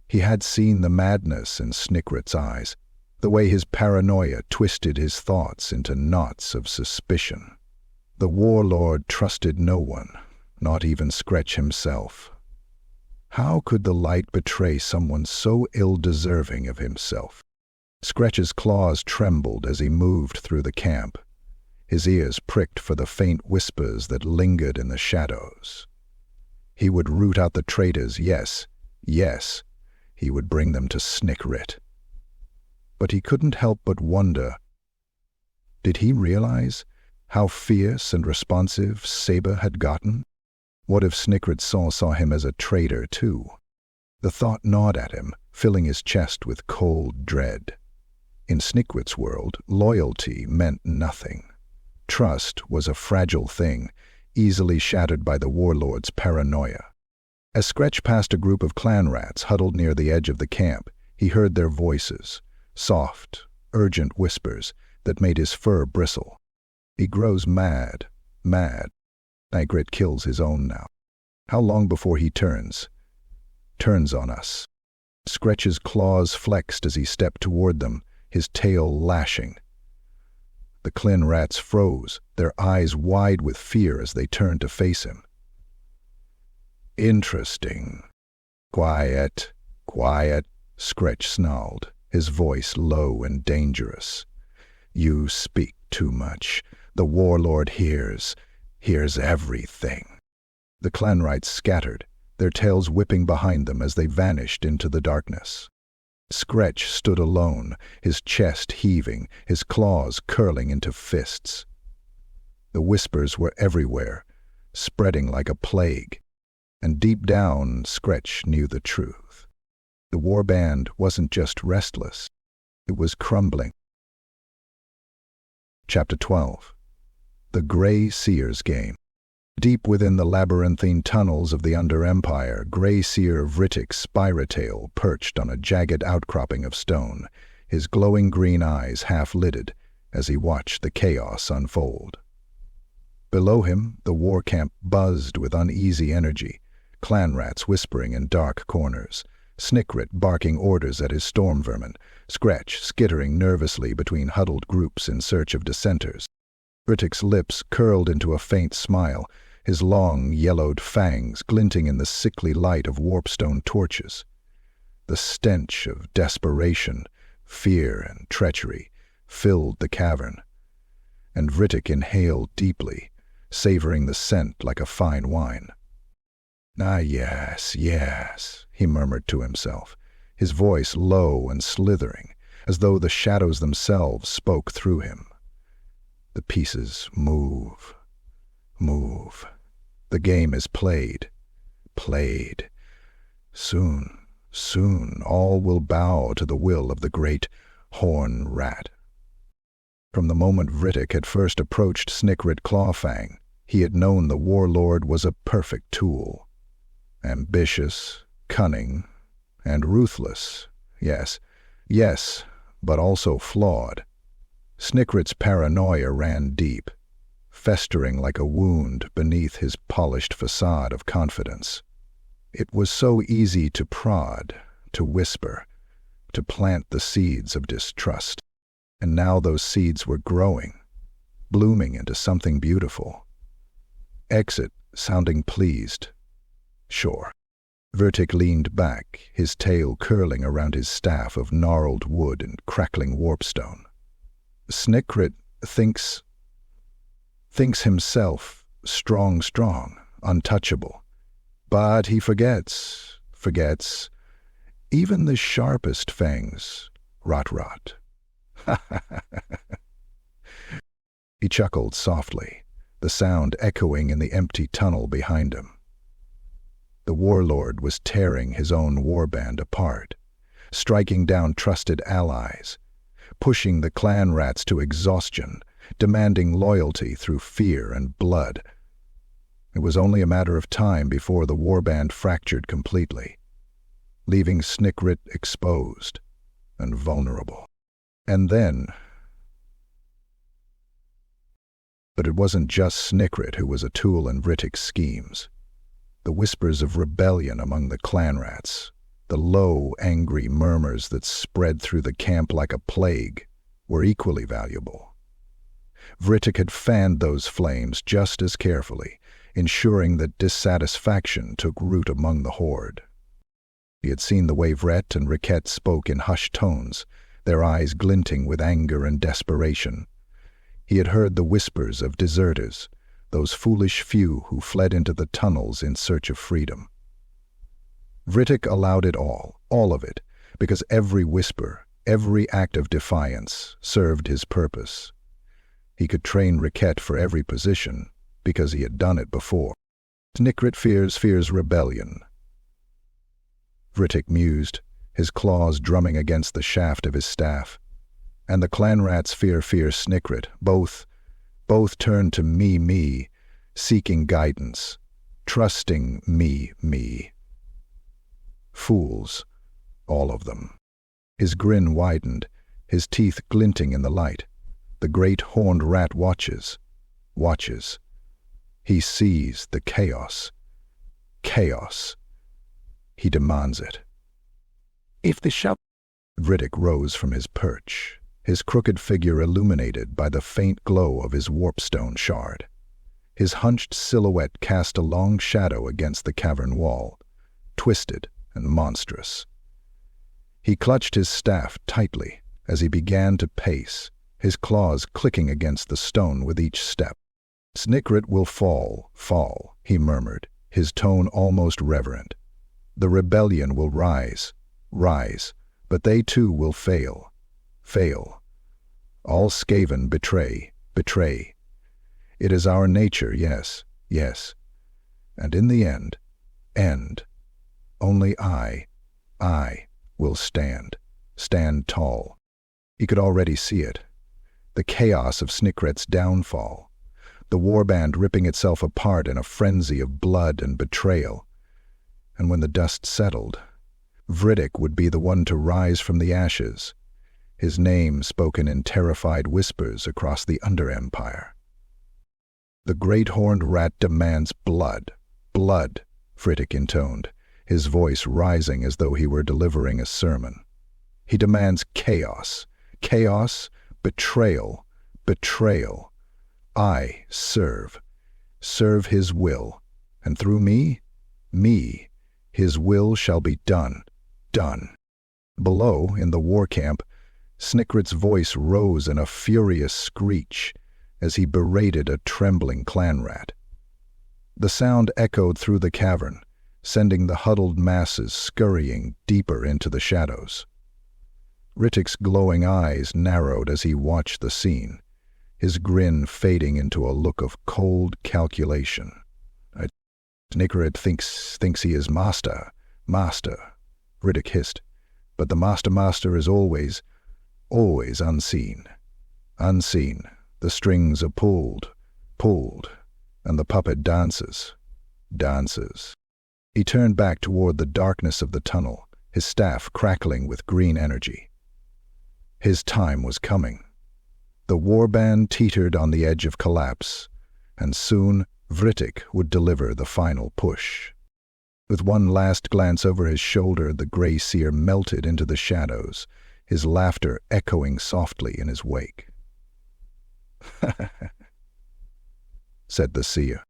He had seen the madness in Snikrit's eyes, the way his paranoia twisted his thoughts into knots of suspicion. The warlord trusted no one, not even Skretch himself. How could the light betray someone so ill-deserving of himself? Skretch's claws trembled as he moved through the camp. His ears pricked for the faint whispers that lingered in the shadows. He would root out the traitors, yes, yes. He would bring them to Snikrit. But he couldn't help but wonder. Did he realize how fierce and responsive Saber had gotten? What if Snikrit saw him as a traitor too? The thought gnawed at him, filling his chest with cold dread. In Snikrit's world, loyalty meant nothing. Trust was a fragile thing, easily shattered by the warlord's paranoia. As Skretch passed a group of clan rats huddled near the edge of the camp, he heard their voices, soft, urgent whispers that made his fur bristle. He grows mad. Snikrit kills his own now. How long before he turns on us? Skretch's claws flexed as he stepped toward them, his tail lashing. The clan rats froze, their eyes wide with fear as they turned to face him. Interesting. Quiet, Skretch snarled, his voice low and dangerous. You speak too much. The warlord hears everything. The clanrites scattered, their tails whipping behind them as they vanished into the darkness. Skretch stood alone, his chest heaving, his claws curling into fists. The whispers were everywhere, spreading like a plague, and deep down Skretch knew the truth. The warband wasn't just restless, it was crumbling. Chapter 12. The Grey Seer's Game. Deep within the labyrinthine tunnels of the Under-Empire, Grey Seer Vrittik Spiretail perched on a jagged outcropping of stone, his glowing green eyes half-lidded as he watched the chaos unfold. Below him, the war camp buzzed with uneasy energy, clan rats whispering in dark corners, Snikrit barking orders at his storm vermin, Skretch skittering nervously between huddled groups in search of dissenters. Vrittik's lips curled into a faint smile, his long, yellowed fangs glinting in the sickly light of warpstone torches. The stench of desperation, fear, and treachery filled the cavern, and Vrittik inhaled deeply, savoring the scent like a fine wine. "Ah, yes, he murmured to himself, his voice low and slithering, as though the shadows themselves spoke through him. The pieces move. The game is played. Soon, all will bow to the will of the great horn rat. From the moment Vrittik had first approached Snikrit Clawfang, he had known the warlord was a perfect tool. Ambitious, cunning, and ruthless. Yes, but also flawed. Snikrit's paranoia ran deep, festering like a wound beneath his polished facade of confidence. It was so easy to prod, to whisper, to plant the seeds of distrust. And now those seeds were growing, blooming into something beautiful. Exit, sounding pleased. Sure. Vrittik leaned back, his tail curling around his staff of gnarled wood and crackling warpstone. Snikrit thinks himself strong, untouchable. But he forgets, even the sharpest fangs, rot. He chuckled softly, the sound echoing in the empty tunnel behind him. The warlord was tearing his own warband apart, striking down trusted allies, pushing the clan rats to exhaustion, demanding loyalty through fear and blood. It was only a matter of time before the warband fractured completely. leaving Snikrit exposed and vulnerable. And then... But it wasn't just Snikrit who was a tool in Vrittik's schemes. The whispers of rebellion among the clan rats, the low, angry murmurs that spread through the camp like a plague, were equally valuable. Vrittik had fanned those flames just as carefully, ensuring that dissatisfaction took root among the horde. He had seen the way Vret and Riket spoke in hushed tones, their eyes glinting with anger and desperation. He had heard the whispers of deserters, those foolish few who fled into the tunnels in search of freedom. Vrittik allowed it all of it, because every whisper, every act of defiance served his purpose. He could train Riket for every position, because he had done it before. Snikrit fears rebellion. Vrittik mused, his claws drumming against the shaft of his staff. And the clan rats fear Snikrit, both turn to me, seeking guidance, trusting me. Fools, all of them. His grin widened, his teeth glinting in the light. The great horned rat watches. He sees the chaos. He demands it. If the shop... Vrittik rose from his perch, his crooked figure illuminated by the faint glow of his warpstone shard. His hunched silhouette cast a long shadow against the cavern wall, twisted and monstrous. He clutched his staff tightly as he began to pace, his claws clicking against the stone with each step. Snikrit will fall, he murmured, his tone almost reverent. The rebellion will rise, but they too will fail. All Skaven betray. It is our nature, yes. And in the end, only I will stand tall. He could already see it. The chaos of Snikrit's downfall, the warband ripping itself apart in a frenzy of blood and betrayal. And when the dust settled, Vrittik would be the one to rise from the ashes, his name spoken in terrified whispers across the Under-Empire. The great horned rat demands blood, Vrittik intoned, his voice rising as though he were delivering a sermon. He demands chaos, betrayal. I serve his will, and through me, his will shall be done. Below, in the war camp, Snikrit's voice rose in a furious screech as he berated a trembling clan rat. The sound echoed through the cavern, sending the huddled masses scurrying deeper into the shadows. Vrittik's glowing eyes narrowed as he watched the scene, his grin fading into a look of cold calculation. Snikrit thinks he is master, Vrittik hissed, but the master is always unseen. The strings are pulled, and the puppet dances. He turned back toward the darkness of the tunnel, his staff crackling with green energy. His time was coming. The warband teetered on the edge of collapse, and soon Vrittik would deliver the final push. With one last glance over his shoulder, the Grey Seer melted into the shadows, his laughter echoing softly in his wake. said the seer.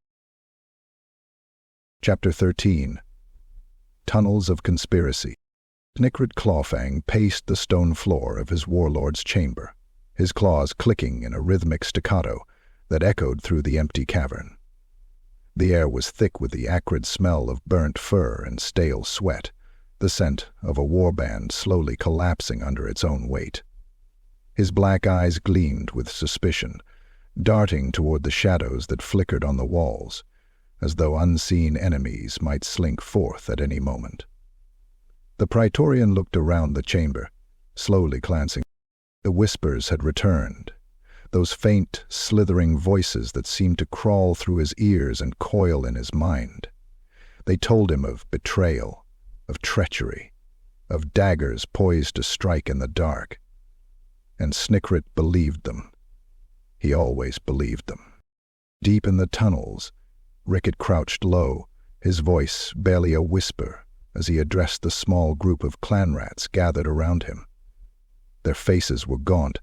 Chapter 13. Tunnels of Conspiracy. Snikrit Clawfang paced the stone floor of his warlord's chamber, his claws clicking in a rhythmic staccato that echoed through the empty cavern. The air was thick with the acrid smell of burnt fur and stale sweat, the scent of a warband slowly collapsing under its own weight. His black eyes gleamed with suspicion, darting toward the shadows that flickered on the walls, as though unseen enemies might slink forth at any moment. The Praetorian looked around the chamber, slowly glancing. The whispers had returned, those faint, slithering voices that seemed to crawl through his ears and coil in his mind. They told him of betrayal, of treachery, of daggers poised to strike in the dark. And Snikrit believed them. He always believed them. Deep in the tunnels, Ricket crouched low, his voice barely a whisper as he addressed the small group of clan rats gathered around him. Their faces were gaunt,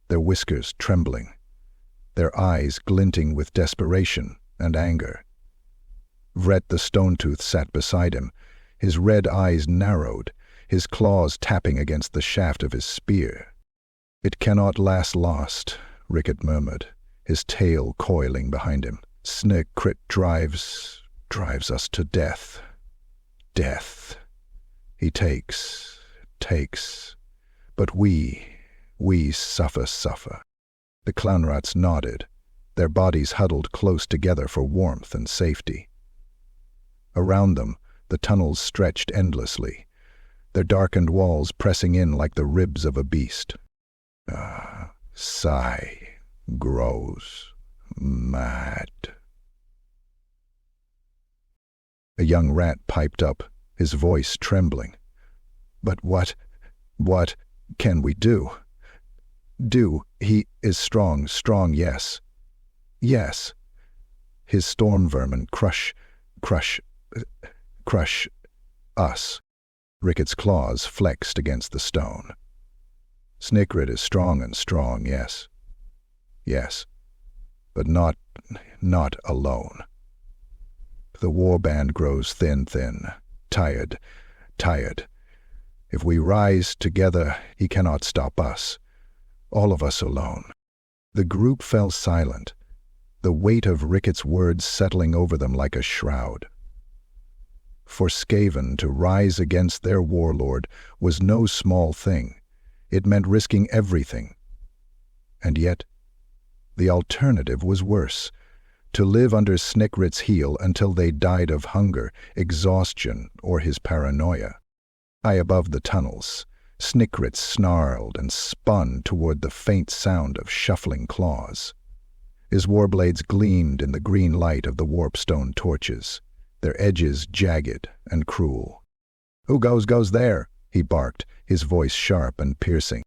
their whiskers trembling, their eyes glinting with desperation and anger. Vret the Stone-Tooth sat beside him, his red eyes narrowed, his claws tapping against the shaft of his spear. "It cannot last lost," Ricket murmured, his tail coiling behind him. "Snikrit drives us to death. Death. He takes, but we suffer. The clownrats nodded, their bodies huddled close together for warmth and safety. Around them, the tunnels stretched endlessly, their darkened walls pressing in like the ribs of a beast. Sigh grows mad. A young rat piped up, his voice trembling. "But what can we do?" "He is strong, yes. Yes. His storm vermin crush us." Ricket's claws flexed against the stone. "Snikrit is strong and strong, yes. Yes. But not alone. The warband grows thin, tired. If we rise together, he cannot stop us. All of us alone." The group fell silent, the weight of Ricket's words settling over them like a shroud. For Skaven to rise against their warlord was no small thing. It meant risking everything. And yet, the alternative was worse. To live under Snikrit's heel until they died of hunger, exhaustion, or his paranoia. High above the tunnels, Snikrit snarled and spun toward the faint sound of shuffling claws. His warblades gleamed in the green light of the warpstone torches, their edges jagged and cruel. "Who goes there?" he barked, his voice sharp and piercing.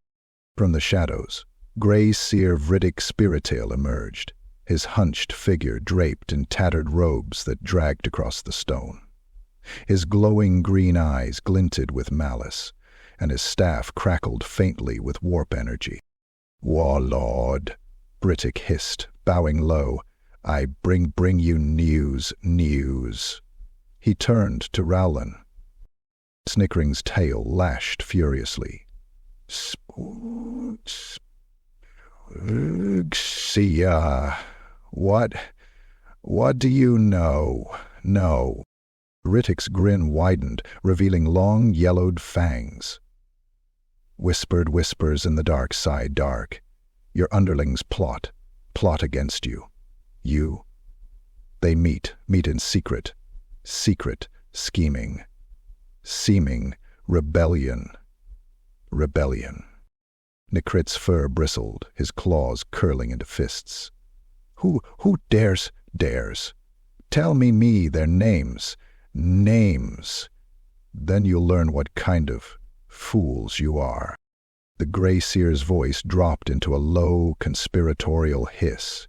From the shadows, Grey Seer Vrittik Spiretail emerged, his hunched figure draped in tattered robes that dragged across the stone. His glowing green eyes glinted with malice, and his staff crackled faintly with warp energy. "Warlord," Vrittik hissed, bowing low, "I bring you news. He turned to Rowlan. Snikring's tail lashed furiously. "Sia, what do you know?" "No." Vrittik's grin widened, revealing long, yellowed fangs. Whispered whispers in the dark side dark. "Your underlings plot against you. They meet in secret, scheming, seeming rebellion. Nikrit's fur bristled, his claws curling into fists. Who dares? Tell me their names. Then you'll learn what kind of fools you are." The Grey Seer's voice dropped into a low, conspiratorial hiss.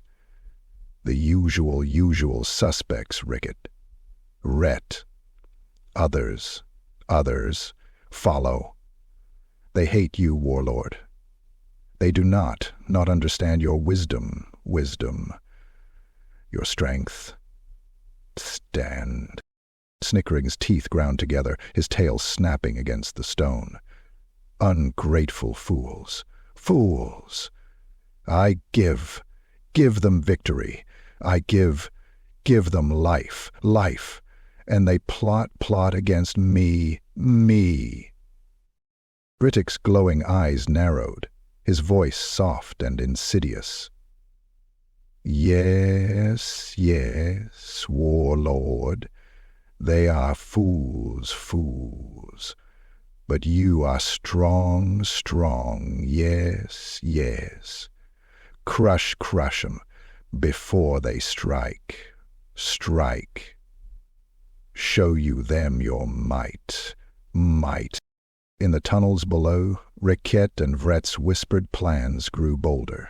"The usual suspects, Ricket. Ret. Others follow. They hate you, warlord. They do not understand your wisdom, your strength. Stand." Snikring's teeth ground together, his tail snapping against the stone. "Ungrateful fools. I give them victory. I give them life, and they plot against me. Vrittik's glowing eyes narrowed, his voice soft and insidious. Yes, warlord. They are fools. But you are strong. Yes. Crush 'em before they strike. Show you them your might. In the tunnels below, Riket and Vret's whispered plans grew bolder.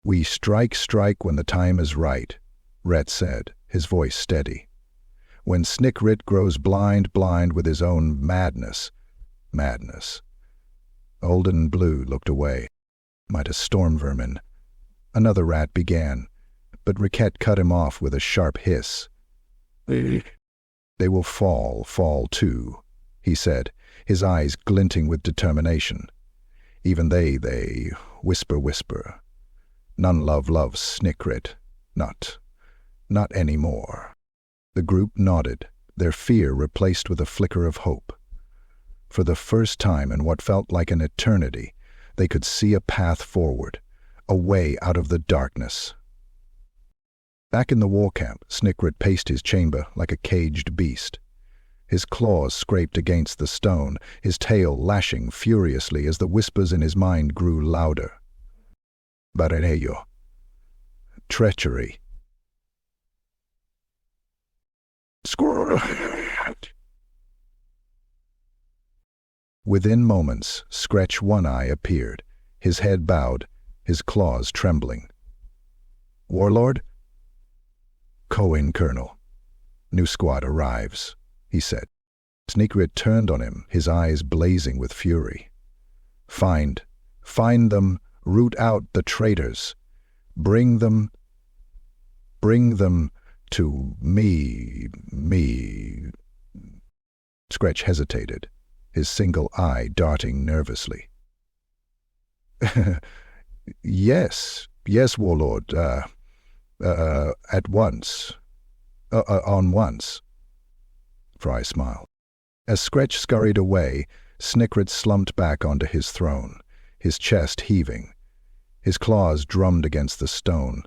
"We strike when the time is right," Vret said, his voice steady. "When Snikrit grows blind with his own madness. Olden Blue looked away. "Might a storm vermin." Another rat began, but Riket cut him off with a sharp hiss. "They will fall too," he said, his eyes glinting with determination. "Even they whisper. None loves Snikrit. Not any more." The group nodded, their fear replaced with a flicker of hope. For the first time in what felt like an eternity, they could see a path forward, a way out of the darkness. Back in the war camp, Snikrit paced his chamber like a caged beast. His claws scraped against the stone, his tail lashing furiously as the whispers in his mind grew louder. "Betrayal. Treachery. Squirrel." Within moments, Skretch One Eye appeared, his head bowed, his claws trembling. "Warlord?" "Cohen, Colonel. New squad arrives," he said. Snikrit turned on him, his eyes blazing with fury. Find them, root out the traitors. Bring them to me. Skretch hesitated, his single eye darting nervously. Yes, Warlord, at once. On once. Fry smiled. As Skretch scurried away, Snikrit slumped back onto his throne, his chest heaving. His claws drummed against the stone,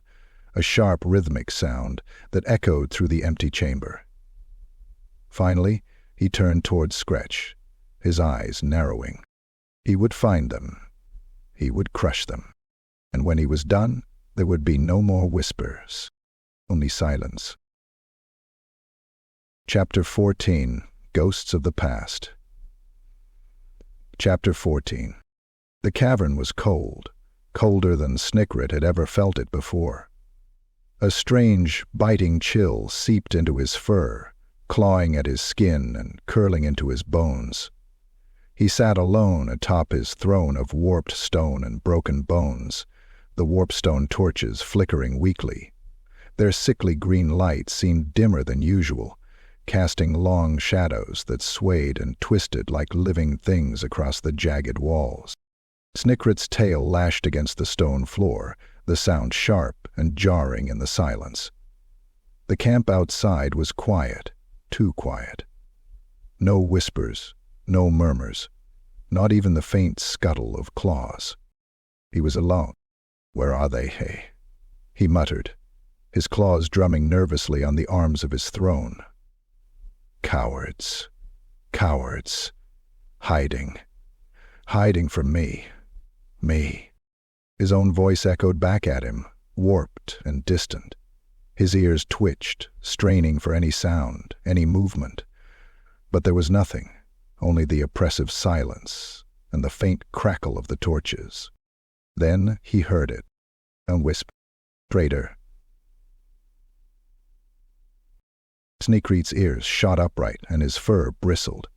a sharp rhythmic sound that echoed through the empty chamber. Finally, he turned towards Skretch, his eyes narrowing. He would find them. He would crush them. And when he was done, there would be no more whispers, only silence. Chapter 14. Ghosts of the Past. Chapter 14. The cavern was cold, colder than Snikrit had ever felt it before. A strange, biting chill seeped into his fur, clawing at his skin and curling into his bones. He sat alone atop his throne of warped stone and broken bones, the warpstone torches flickering weakly. Their sickly green light seemed dimmer than usual, casting long shadows that swayed and twisted like living things across the jagged walls. Snikrit's tail lashed against the stone floor, the sound sharp and jarring in the silence. The camp outside was quiet, too quiet. No whispers, no murmurs, not even the faint scuttle of claws. He was alone. "Where are they, hey?" he muttered, his claws drumming nervously on the arms of his throne. Cowards. Hiding from me. His own voice echoed back at him, warped and distant. His ears twitched, straining for any sound, any movement. But there was nothing, only the oppressive silence and the faint crackle of the torches. Then he heard it, a whisper. "Traitor." Snikrit's ears shot upright and his fur bristled.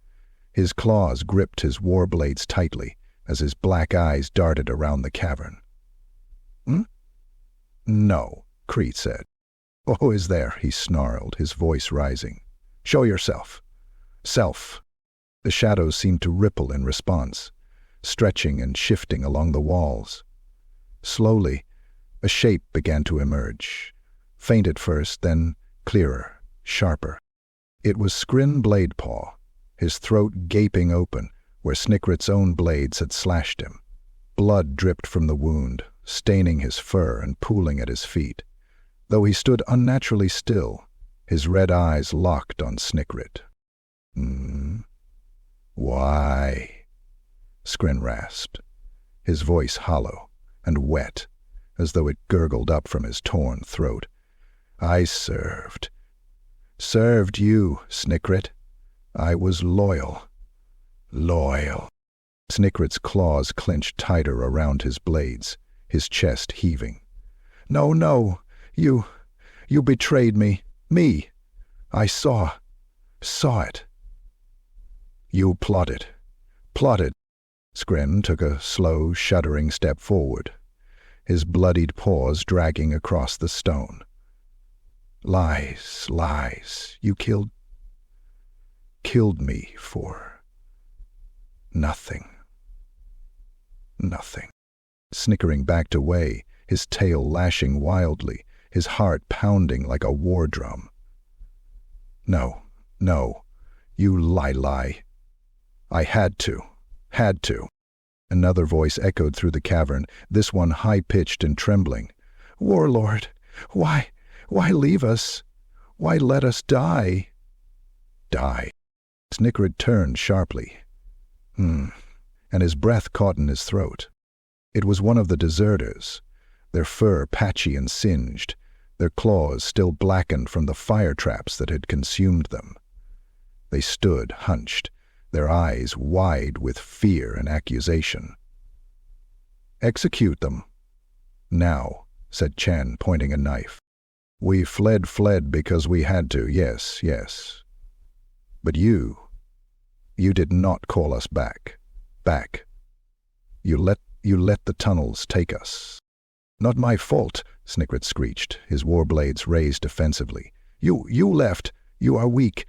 His claws gripped his war blades tightly as his black eyes darted around the cavern. "No," Crete said. "Oh, is there?" he snarled, his voice rising. "Show yourself." "Self." The shadows seemed to ripple in response, stretching and shifting along the walls. Slowly, a shape began to emerge, faint at first, then clearer, sharper. It was Skrin Bladepaw, his throat gaping open where Snikrit's own blades had slashed him. Blood dripped from the wound, staining his fur and pooling at his feet. Though he stood unnaturally still, his red eyes locked on Snikrit. "Why?" Skrin rasped, his voice hollow and wet, as though it gurgled up from his torn throat. "I served you, Snikrit. I was loyal. Loyal. Snikrit's claws clenched tighter around his blades, his chest heaving. No, no, you betrayed me. Me. I saw it. You plotted. Skrin took a slow, shuddering step forward, his bloodied paws dragging across the stone. Lies. You killed me for nothing. Snickering backed away, his tail lashing wildly, his heart pounding like a war drum. No, you lie. I had to. Another voice echoed through the cavern, this one high-pitched and trembling. Warlord, why leave us? Why let us die? Die. Snikrit turned sharply. And his breath caught in his throat. It was one of the deserters, their fur patchy and singed, their claws still blackened from the fire traps that had consumed them. They stood hunched, their eyes wide with fear and accusation. Execute them. Now, said Chen, pointing a knife. We fled because we had to, yes. But you did not call us back. You let the tunnels take us. Not my fault, Snikrit screeched, his war blades raised defensively. You left. You are weak.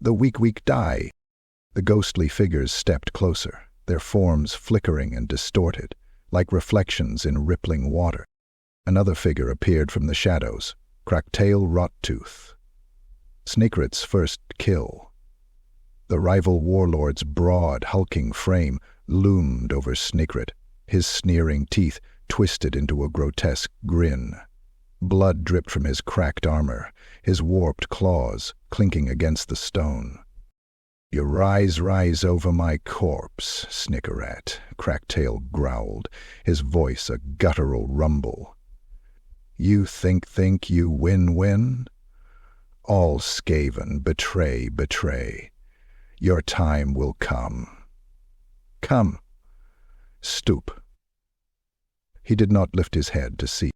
The weak die. The ghostly figures stepped closer, their forms flickering and distorted, like reflections in rippling water. Another figure appeared from the shadows, Cracktail Rottooth. Snikrit's first kill. The rival warlord's broad, hulking frame loomed over Snikrit, his sneering teeth twisted into a grotesque grin. Blood dripped from his cracked armor, his warped claws clinking against the stone. You rise over my corpse, Snickeret, Cracktail growled, his voice a guttural rumble. You think you win? All Skaven betray. Your time will come. Come. Stoop. He did not lift his head to see.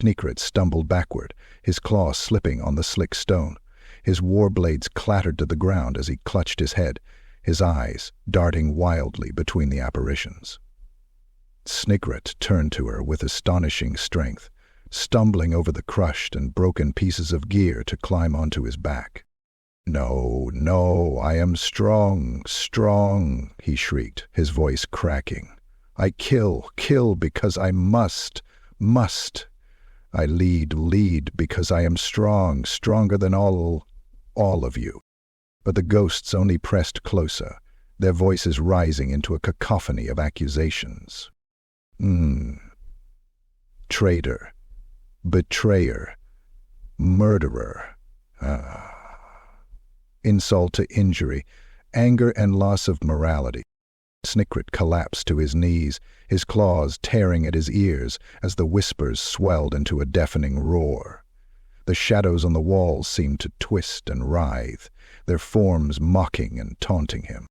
Snikrit stumbled backward, his claw slipping on the slick stone. His war blades clattered to the ground as he clutched his head, his eyes darting wildly between the apparitions. Snikrit turned to her with astonishing strength, stumbling over the crushed and broken pieces of gear to climb onto his back. No, I am strong, he shrieked, his voice cracking. I kill because I must. I lead because I am strong, stronger than all of you. But the ghosts only pressed closer, their voices rising into a cacophony of accusations. Traitor, betrayer, murderer. Insult to injury, anger and loss of morality. Snikrit collapsed to his knees, his claws tearing at his ears as the whispers swelled into a deafening roar. The shadows on the walls seemed to twist and writhe, their forms mocking and taunting him.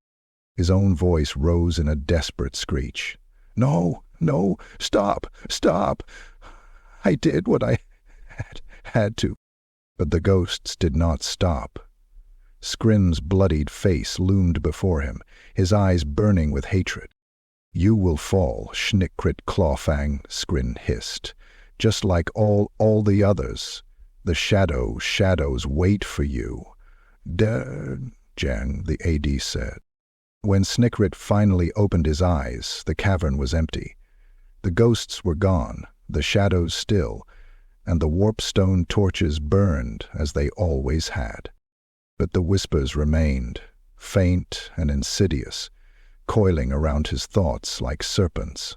His own voice rose in a desperate screech. No, stop! I did what I had to. But the ghosts did not stop. Skrin's bloodied face loomed before him, his eyes burning with hatred. You will fall, Snikrit Clawfang, Skrin hissed, just like all the others. The shadows wait for you. Jang, the AD said. When Snikrit finally opened his eyes, the cavern was empty. The ghosts were gone, the shadows still, and the warpstone torches burned as they always had. But the whispers remained, faint and insidious, coiling around his thoughts like serpents.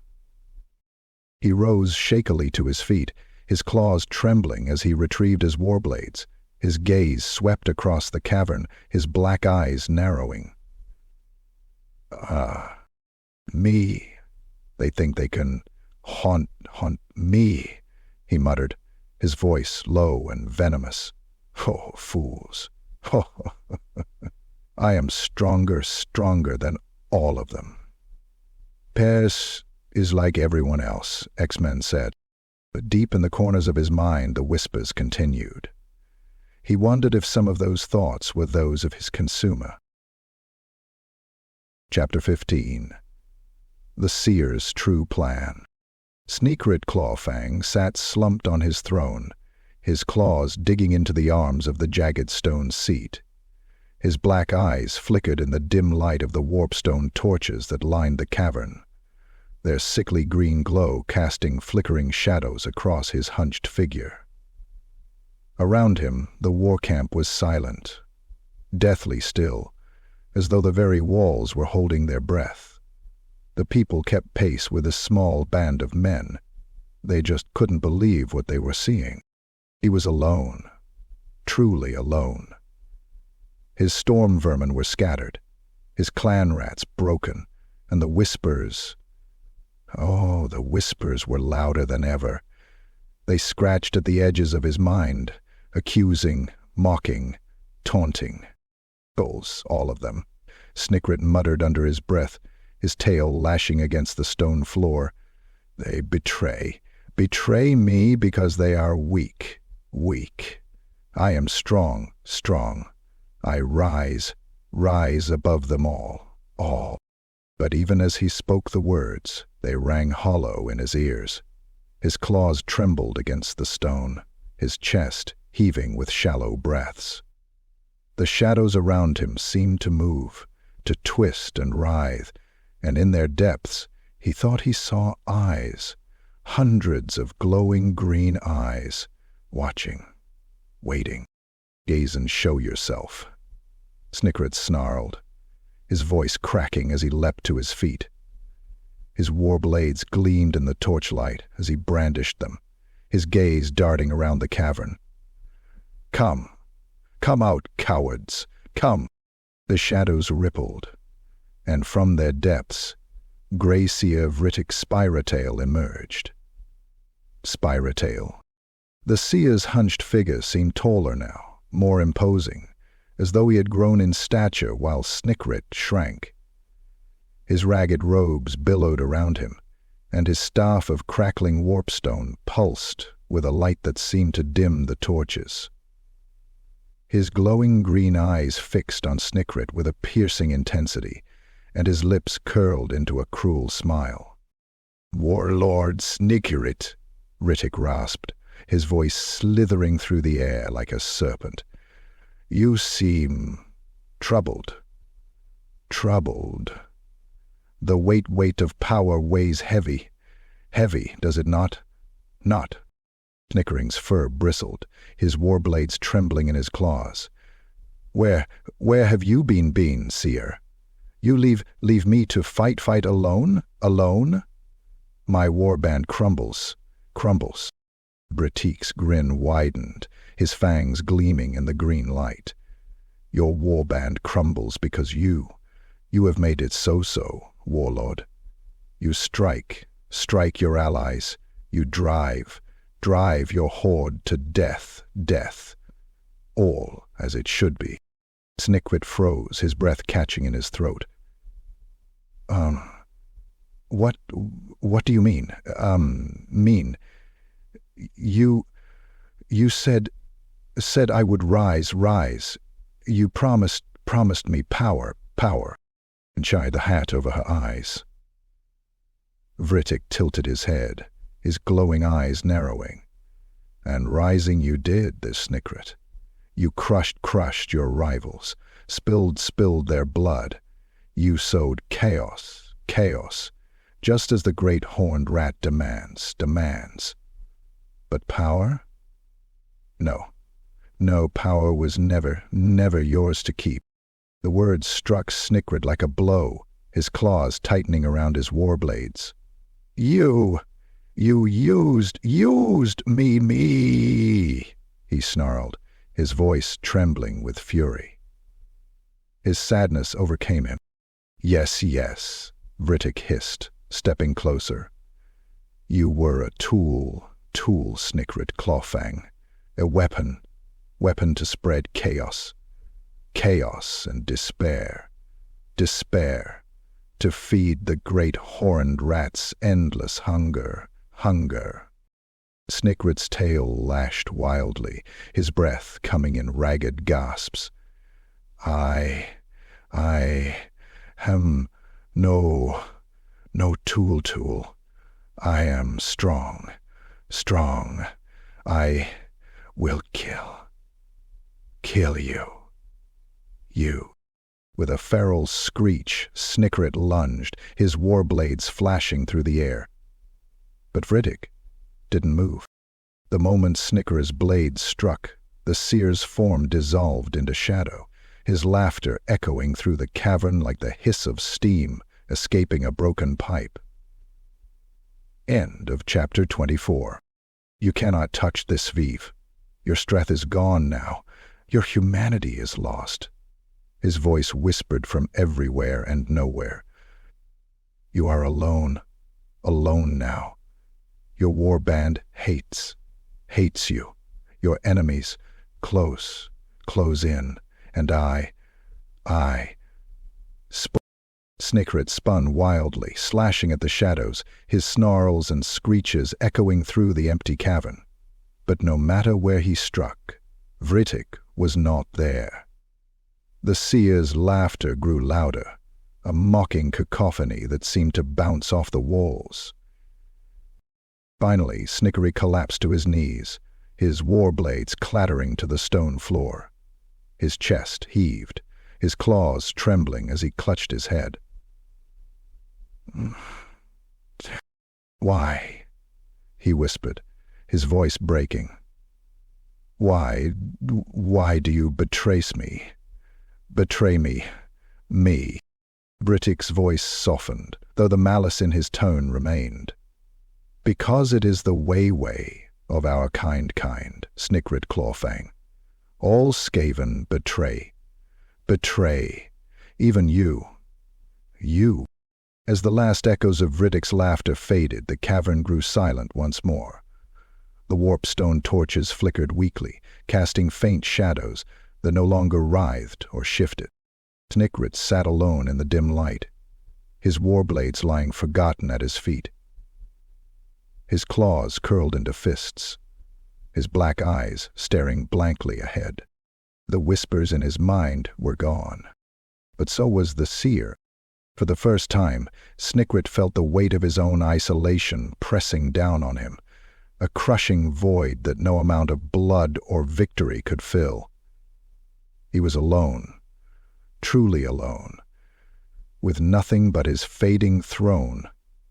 He rose shakily to his feet, his claws trembling as he retrieved his warblades. His gaze swept across the cavern, his black eyes narrowing. Me. They think they can haunt me, he muttered, his voice low and venomous. Oh, fools. I am stronger than all of them." "Pers is like everyone else," X-Men said. But deep in the corners of his mind, the whispers continued. He wondered if some of those thoughts were those of his consumer. Chapter 15. The Seer's True Plan. Snikrit Clawfang sat slumped on his throne, his claws digging into the arms of the jagged stone seat. His black eyes flickered in the dim light of the warpstone torches that lined the cavern, their sickly green glow casting flickering shadows across his hunched figure. Around him, the war camp was silent, deathly still, as though the very walls were holding their breath. The people kept pace with a small band of men. They just couldn't believe what they were seeing. He was alone, truly alone. His storm vermin were scattered, his clan rats broken, and the whispers... Oh, the whispers were louder than ever. They scratched at the edges of his mind, accusing, mocking, taunting. "Bulls, all of them," Snikrit muttered under his breath, his tail lashing against the stone floor. "They betray me because they are weak. I am strong. I rise above them all." But even as he spoke the words, they rang hollow in his ears. His claws trembled against the stone, his chest heaving with shallow breaths. The shadows around him seemed to move, to twist and writhe, and in their depths he thought he saw eyes, hundreds of glowing green eyes, watching, waiting. "Gaze and show yourself," Snikrit snarled, his voice cracking as he leapt to his feet. His war blades gleamed in the torchlight as he brandished them, his gaze darting around the cavern. Come out, cowards, come!" The shadows rippled, and from their depths, Grey Seer Vrittik Spiretail emerged. Spiretail. The seer's hunched figure seemed taller now, more imposing, as though he had grown in stature while Snikrit shrank. His ragged robes billowed around him, and his staff of crackling warpstone pulsed with a light that seemed to dim the torches. His glowing green eyes fixed on Snikrit with a piercing intensity, and his lips curled into a cruel smile. "Warlord Snikrit," Vrittik rasped, his voice slithering through the air like a serpent. "You seem troubled. The weight of power weighs heavy, does it not?" "Not." Snickering's fur bristled, his war blades trembling in his claws. Where have you been, Seer? You leave me to fight alone? My warband crumbles. Vrittik's grin widened, his fangs gleaming in the green light. Your warband crumbles because you have made it so, warlord. You strike your allies, you drive your horde to death. All as it should be. Snikrit froze, his breath catching in his throat. What do you mean? You said I would rise. You promised me power, and shied the hat over her eyes. Vrittik tilted his head, his glowing eyes narrowing. And rising you did, this Snikrit. You crushed your rivals, spilled their blood. You sowed chaos, just as the great horned rat demands. But power? No, power was never yours to keep. The words struck Snikrit like a blow, his claws tightening around his war blades. You used me, he snarled, his voice trembling with fury. His sadness overcame him. Yes, Vrittik hissed, stepping closer. You were a tool, Snikrit Clawfang, a weapon to spread chaos. chaos and despair. Despair, to feed the great horned rat's endless hunger. Snikrit's tail lashed wildly, his breath coming in ragged gasps. I am no tool. I am strong. I will kill you. With a feral screech, Snikrit lunged, his war blades flashing through the air. But Vrittik didn't move. The moment Snikrit's blade struck, the seer's form dissolved into shadow, his laughter echoing through the cavern like the hiss of steam escaping a broken pipe. End of chapter 24. You cannot touch this Viv. Your strength is gone now. Your humanity is lost. His voice whispered from everywhere and nowhere. You are alone now. Your warband hates you. Your enemies close in, and Snikrit spun wildly, slashing at the shadows, his snarls and screeches echoing through the empty cavern. But no matter where he struck, Vrittik was not there. The seer's laughter grew louder, a mocking cacophony that seemed to bounce off the walls. Finally, Snikrit collapsed to his knees, his war blades clattering to the stone floor. His chest heaved, his claws trembling as he clutched his head. "Why?" he whispered, his voice breaking. Why do you betray me? Betray me. Vrittik's voice softened, though the malice in his tone remained. Because it is the way of our kind, Snikrit Clawfang. All Skaven betray, even you. As the last echoes of Vrittik's laughter faded, the cavern grew silent once more. The warp stone torches flickered weakly, casting faint shadows that no longer writhed or shifted. Snikrit sat alone in the dim light, his war blades lying forgotten at his feet. His claws curled into fists, his black eyes staring blankly ahead. The whispers in his mind were gone. But so was the seer. For the first time, Snikrit felt the weight of his own isolation pressing down on him, a crushing void that no amount of blood or victory could fill. He was alone, truly alone, with nothing but his fading throne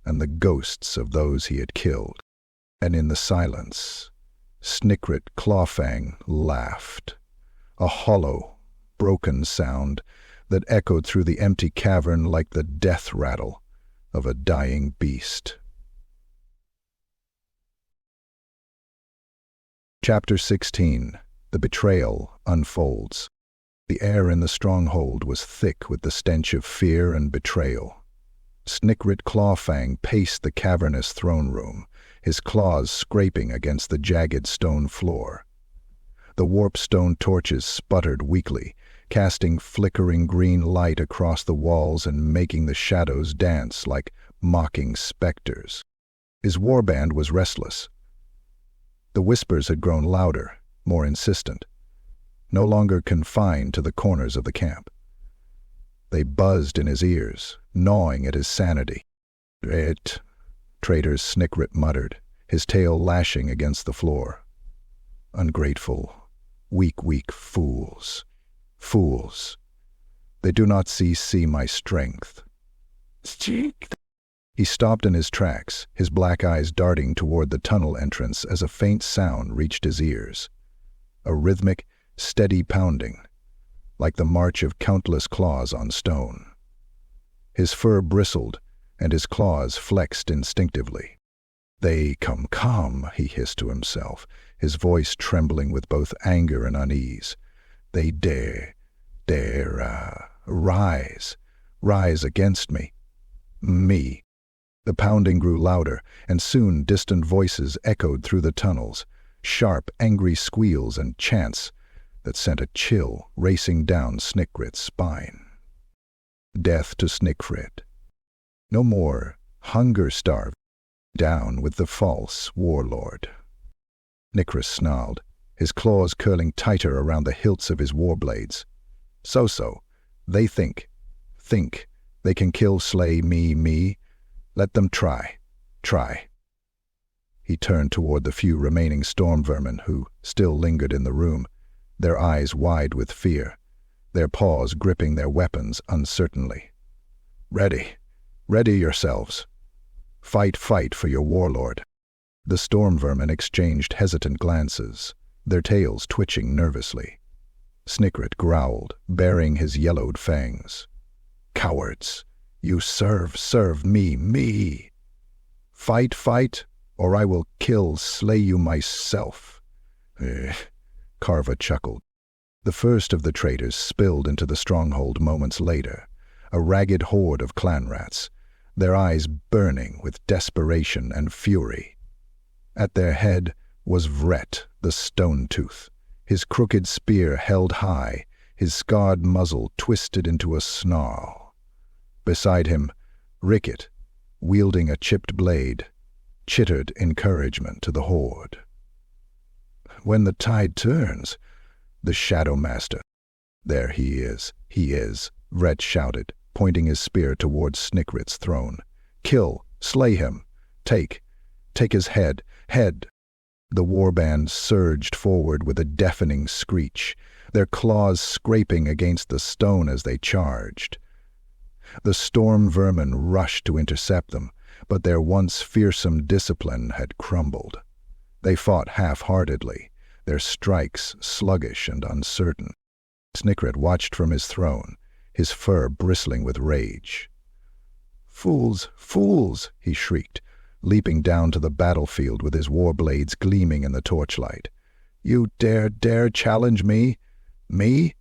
and the ghosts of those he had killed. And in the silence, Snikrit Clawfang laughed, a hollow, broken sound that echoed through the empty cavern like the death rattle of a dying beast. Chapter 16. The Betrayal unfolds. The air in the stronghold was thick with the stench of fear and betrayal. Snikrit Clawfang paced the cavernous throne room, his claws scraping against the jagged stone floor. The warp stone torches sputtered weakly, casting flickering green light across the walls and making the shadows dance like mocking specters. His warband was restless. The whispers had grown louder, more insistent, no longer confined to the corners of the camp. They buzzed in his ears, gnawing at his sanity. Traitors, Snikrit muttered, his tail lashing against the floor. Ungrateful, weak fools. They do not see my strength. He stopped in his tracks, his black eyes darting toward the tunnel entrance as a faint sound reached his ears. A rhythmic, steady pounding, like the march of countless claws on stone. His fur bristled, and his claws flexed instinctively. "They come," he hissed to himself, his voice trembling with both anger and unease. "They dare rise against me. The pounding grew louder, and soon distant voices echoed through the tunnels, sharp, angry squeals and chants. that sent a chill racing down Snikrit's spine. Death to Snikrit. No more hunger-starved. Down with the false warlord. Snikrit snarled, his claws curling tighter around the hilts of his warblades. So, they think they can kill, slay me. Let them try. He turned toward the few remaining storm vermin who still lingered in the room, their eyes wide with fear, their paws gripping their weapons uncertainly. Ready yourselves. Fight for your warlord. The storm vermin exchanged hesitant glances, their tails twitching nervously. Snikrit growled, baring his yellowed fangs. Cowards! You serve me! Fight, or I will slay you myself. Karva chuckled. The first of the traitors spilled into the stronghold moments later, a ragged horde of clan rats, their eyes burning with desperation and fury. At their head was Vret, the Stone-Tooth, his crooked spear held high, his scarred muzzle twisted into a snarl. Beside him, Ricket, wielding a chipped blade, chittered encouragement to the horde. When the tide turns, the Shadow Master. There he is, Vret shouted, pointing his spear towards Snikrit's throne. Kill, slay him, take his head. The warband surged forward with a deafening screech, their claws scraping against the stone as they charged. The storm vermin rushed to intercept them, but their once fearsome discipline had crumbled. They fought half-heartedly, their strikes sluggish and uncertain. Snikrit watched from his throne, his fur bristling with rage. Fools! He shrieked, leaping down to the battlefield with his war blades gleaming in the torchlight. You dare challenge me? Me?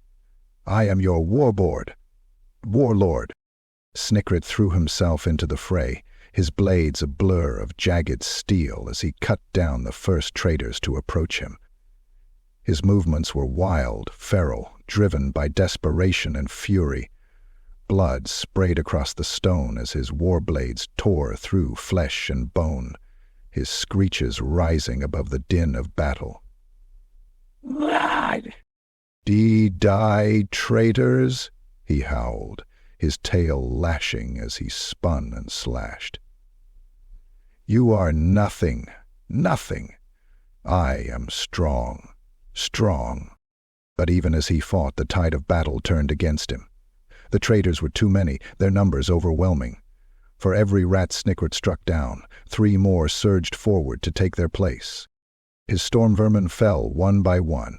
I am your warlord. Snikrit threw himself into the fray, his blades a blur of jagged steel as he cut down the first traitors to approach him. His movements were wild, feral, driven by desperation and fury. Blood sprayed across the stone as his war blades tore through flesh and bone, his screeches rising above the din of battle. Blood! Die, traitors! He howled, his tail lashing as he spun and slashed. You are nothing. I am strong. But even as he fought, the tide of battle turned against him. The traitors were too many, their numbers overwhelming. For every rat Snikrit struck down, 3 more surged forward to take their place. His storm vermin fell one by one,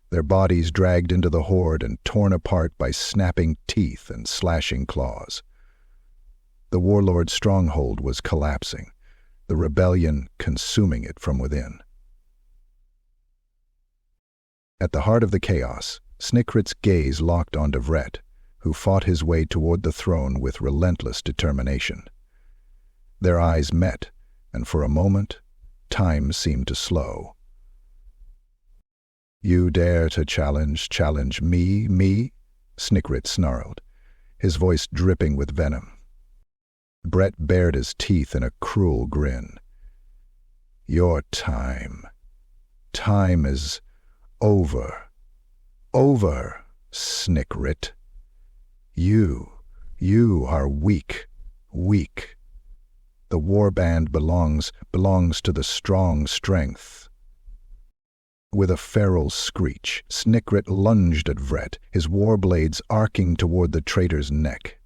their bodies dragged into the horde and torn apart by snapping teeth and slashing claws. The warlord's stronghold was collapsing, the rebellion consuming it from within. At the heart of the chaos, Snikrit's gaze locked onto Vret, who fought his way toward the throne with relentless determination. Their eyes met, and for a moment, time seemed to slow. You dare to challenge me? Snikrit snarled, his voice dripping with venom. Vret bared his teeth in a cruel grin. Your time is over, Snikrit. You are weak. The warband belongs to the strong strength. With a feral screech, Snikrit lunged at Vret, his war blades arcing toward the traitor's neck.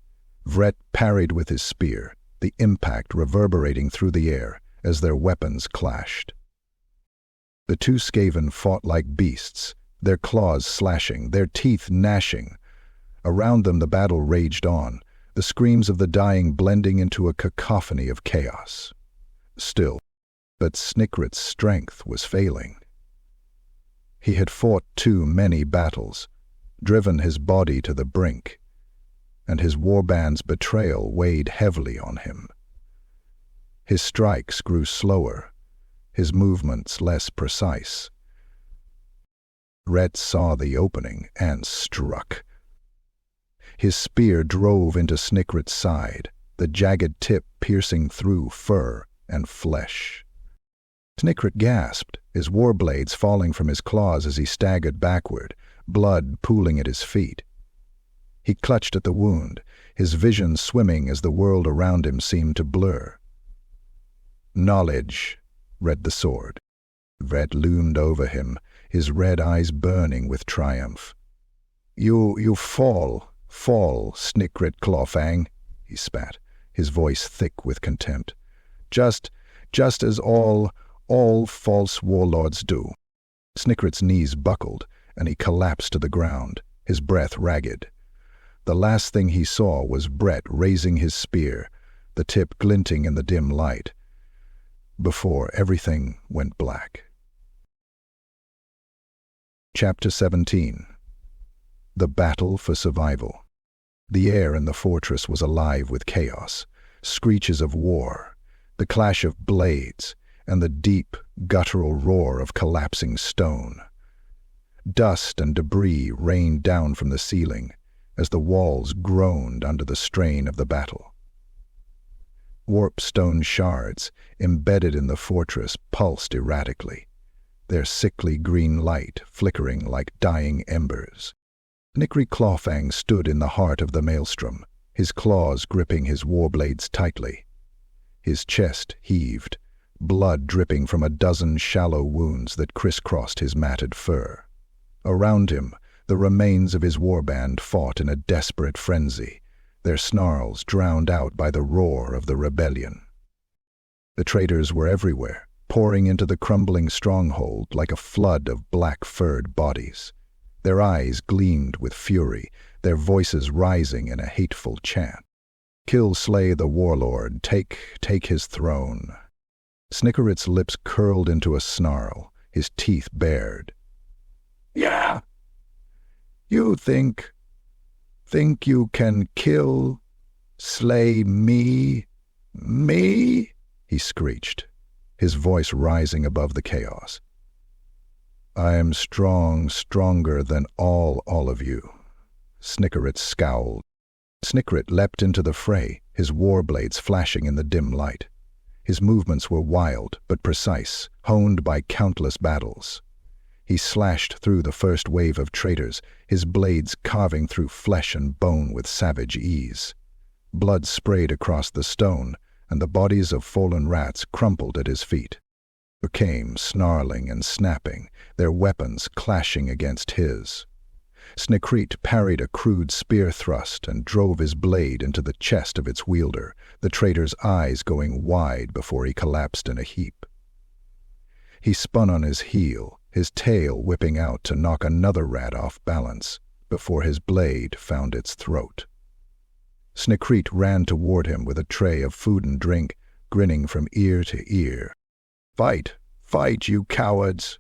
Vret parried with his spear, the impact reverberating through the air as their weapons clashed. The 2 Skaven fought like beasts, their claws slashing, their teeth gnashing. Around them the battle raged on, the screams of the dying blending into a cacophony of chaos. Still, but Snikrit's strength was failing. He had fought too many battles, driven his body to the brink, and his warband's betrayal weighed heavily on him. His strikes grew slower, his movements less precise. Rhett saw the opening and struck. His spear drove into Snikrit's side, the jagged tip piercing through fur and flesh. Snikrit gasped, his war blades falling from his claws as he staggered backward, blood pooling at his feet. He clutched at the wound, his vision swimming as the world around him seemed to blur. "Knowledge," read the sword. Red loomed over him, his red eyes burning with triumph. You fall, Snikrit Clawfang," he spat, his voice thick with contempt. Just as all false warlords do." Snikrit's knees buckled, and he collapsed to the ground, his breath ragged. The last thing he saw was Brett raising his spear, the tip glinting in the dim light, before everything went black. Chapter 17. The Battle for Survival. The air in the fortress was alive with chaos, screeches of war, the clash of blades, and the deep, guttural roar of collapsing stone. Dust and debris rained down from the ceiling as the walls groaned under the strain of the battle. Warp stone shards, embedded in the fortress, pulsed erratically, their sickly green light flickering like dying embers. Snikrit Clawfang stood in the heart of the maelstrom, his claws gripping his warblades tightly. His chest heaved, blood dripping from a dozen shallow wounds that crisscrossed his matted fur. Around him, the remains of his warband fought in a desperate frenzy, their snarls drowned out by the roar of the rebellion. The traitors were everywhere, pouring into the crumbling stronghold like a flood of black-furred bodies. Their eyes gleamed with fury, their voices rising in a hateful chant. "Kill, slay the warlord, take his throne." Snikrit's lips curled into a snarl, his teeth bared. Yeah. "You think you can kill, slay me, he screeched, his voice rising above the chaos. "I am stronger than all of you." Snikrit scowled. Snikrit leapt into the fray, his war blades flashing in the dim light. His movements were wild but precise, honed by countless battles. He slashed through the first wave of traitors, his blades carving through flesh and bone with savage ease. Blood sprayed across the stone, and the bodies of fallen rats crumpled at his feet. They came snarling and snapping, their weapons clashing against his. Snikrit parried a crude spear thrust and drove his blade into the chest of its wielder, the traitor's eyes going wide before he collapsed in a heap. He spun on his heel, his tail whipping out to knock another rat off balance, before his blade found its throat. Snikrit ran toward him with a tray of food and drink, grinning from ear to ear. Fight, you cowards!"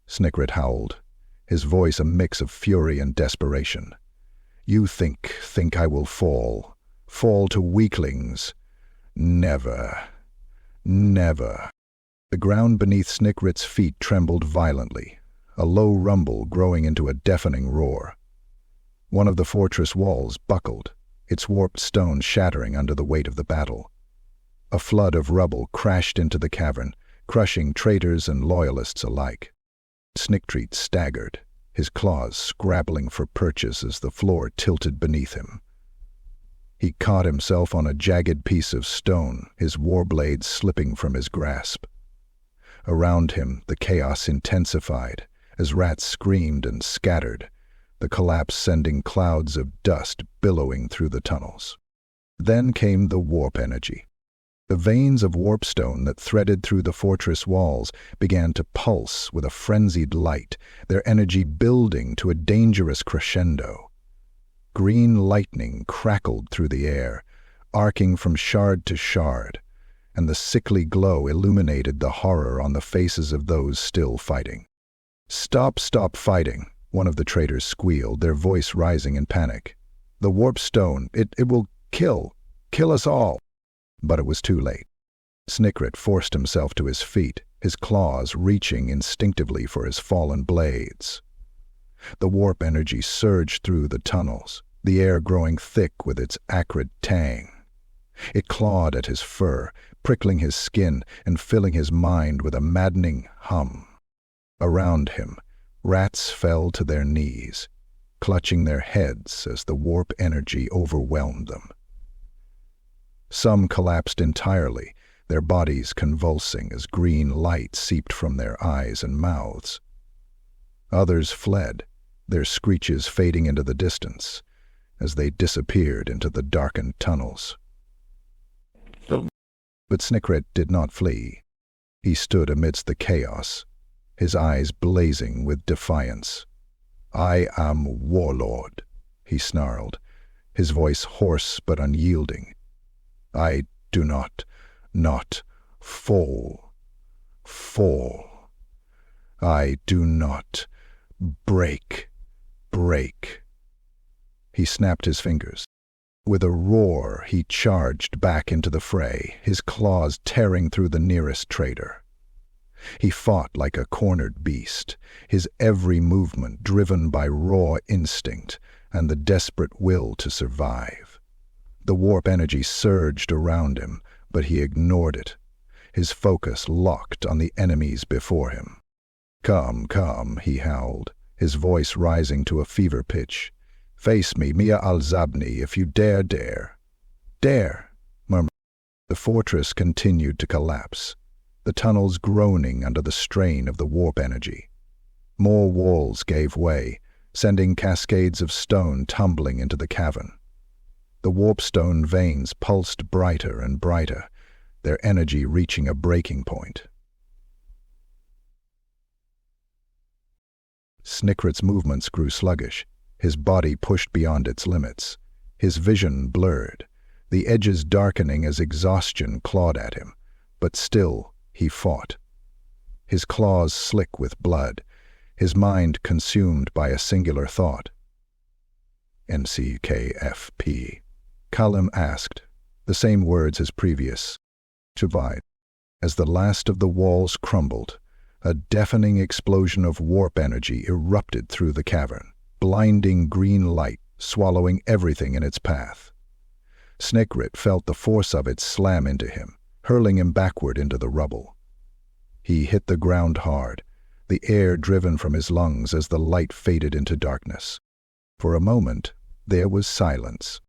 Snikrit howled, his voice a mix of fury and desperation. "You think I will fall to weaklings? Never. The ground beneath Snikrit's feet trembled violently, a low rumble growing into a deafening roar. One of the fortress walls buckled, its warped stone shattering under the weight of the battle. A flood of rubble crashed into the cavern, crushing traitors and loyalists alike. Snikrit staggered, his claws scrabbling for purchase as the floor tilted beneath him. He caught himself on a jagged piece of stone, his war blade slipping from his grasp. Around him, the chaos intensified, as rats screamed and scattered, the collapse sending clouds of dust billowing through the tunnels. Then came the warp energy. The veins of warpstone that threaded through the fortress walls began to pulse with a frenzied light, their energy building to a dangerous crescendo. Green lightning crackled through the air, arcing from shard to shard, and the sickly glow illuminated the horror on the faces of those still fighting. Stop fighting," one of the traitors squealed, their voice rising in panic. "The warpstone, it will kill us all." But it was too late. Snikrit forced himself to his feet, his claws reaching instinctively for his fallen blades. The warp energy surged through the tunnels, the air growing thick with its acrid tang. It clawed at his fur, prickling his skin and filling his mind with a maddening hum. Around him, rats fell to their knees, clutching their heads as the warp energy overwhelmed them. Some collapsed entirely, their bodies convulsing as green light seeped from their eyes and mouths. Others fled, their screeches fading into the distance as they disappeared into the darkened tunnels. But Snikrit did not flee. He stood amidst the chaos, his eyes blazing with defiance. "I am warlord," he snarled, his voice hoarse but unyielding. "I do not fall. I do not break. He snapped his fingers. With a roar, he charged back into the fray, his claws tearing through the nearest traitor. He fought like a cornered beast, his every movement driven by raw instinct and the desperate will to survive. The warp energy surged around him, but he ignored it, his focus locked on the enemies before him. Come, he howled, his voice rising to a fever pitch. "Face me, Mia al-Zabni, if you dare." "Dare," murmured. The fortress continued to collapse, the tunnels groaning under the strain of the warp energy. More walls gave way, sending cascades of stone tumbling into the cavern. The warpstone veins pulsed brighter and brighter, their energy reaching a breaking point. Snikrit's movements grew sluggish, his body pushed beyond its limits, his vision blurred, the edges darkening as exhaustion clawed at him, but still he fought. His claws slick with blood, his mind consumed by a singular thought. "NCKFP?" Kalim asked, the same words as previous. Divide. As the last of the walls crumbled, a deafening explosion of warp energy erupted through the cavern, blinding green light, swallowing everything in its path. Snikrit felt the force of it slam into him, hurling him backward into the rubble. He hit the ground hard, the air driven from his lungs as the light faded into darkness. For a moment, there was silence.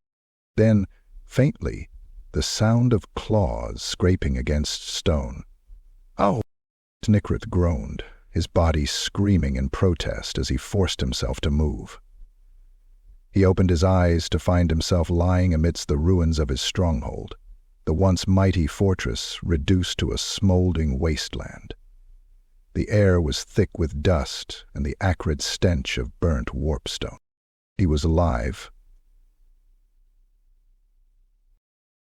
Then, faintly, the sound of claws scraping against stone. "Oh!" Snikrit groaned, his body screaming in protest as he forced himself to move. He opened his eyes to find himself lying amidst the ruins of his stronghold, the once mighty fortress reduced to a smoldering wasteland. The air was thick with dust and the acrid stench of burnt warpstone. He was alive.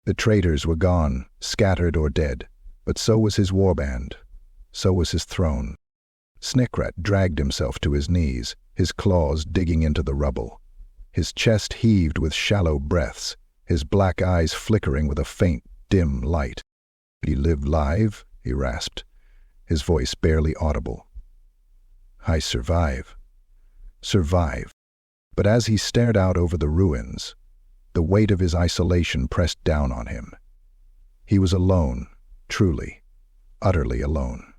The traitors were gone, scattered or dead, but so was his warband, so was his throne. Snikrit dragged himself to his knees, his claws digging into the rubble. His chest heaved with shallow breaths, his black eyes flickering with a faint, dim light. "He lived live?" he rasped, his voice barely audible. "I survive. But as he stared out over the ruins, the weight of his isolation pressed down on him. He was alone, truly, utterly alone.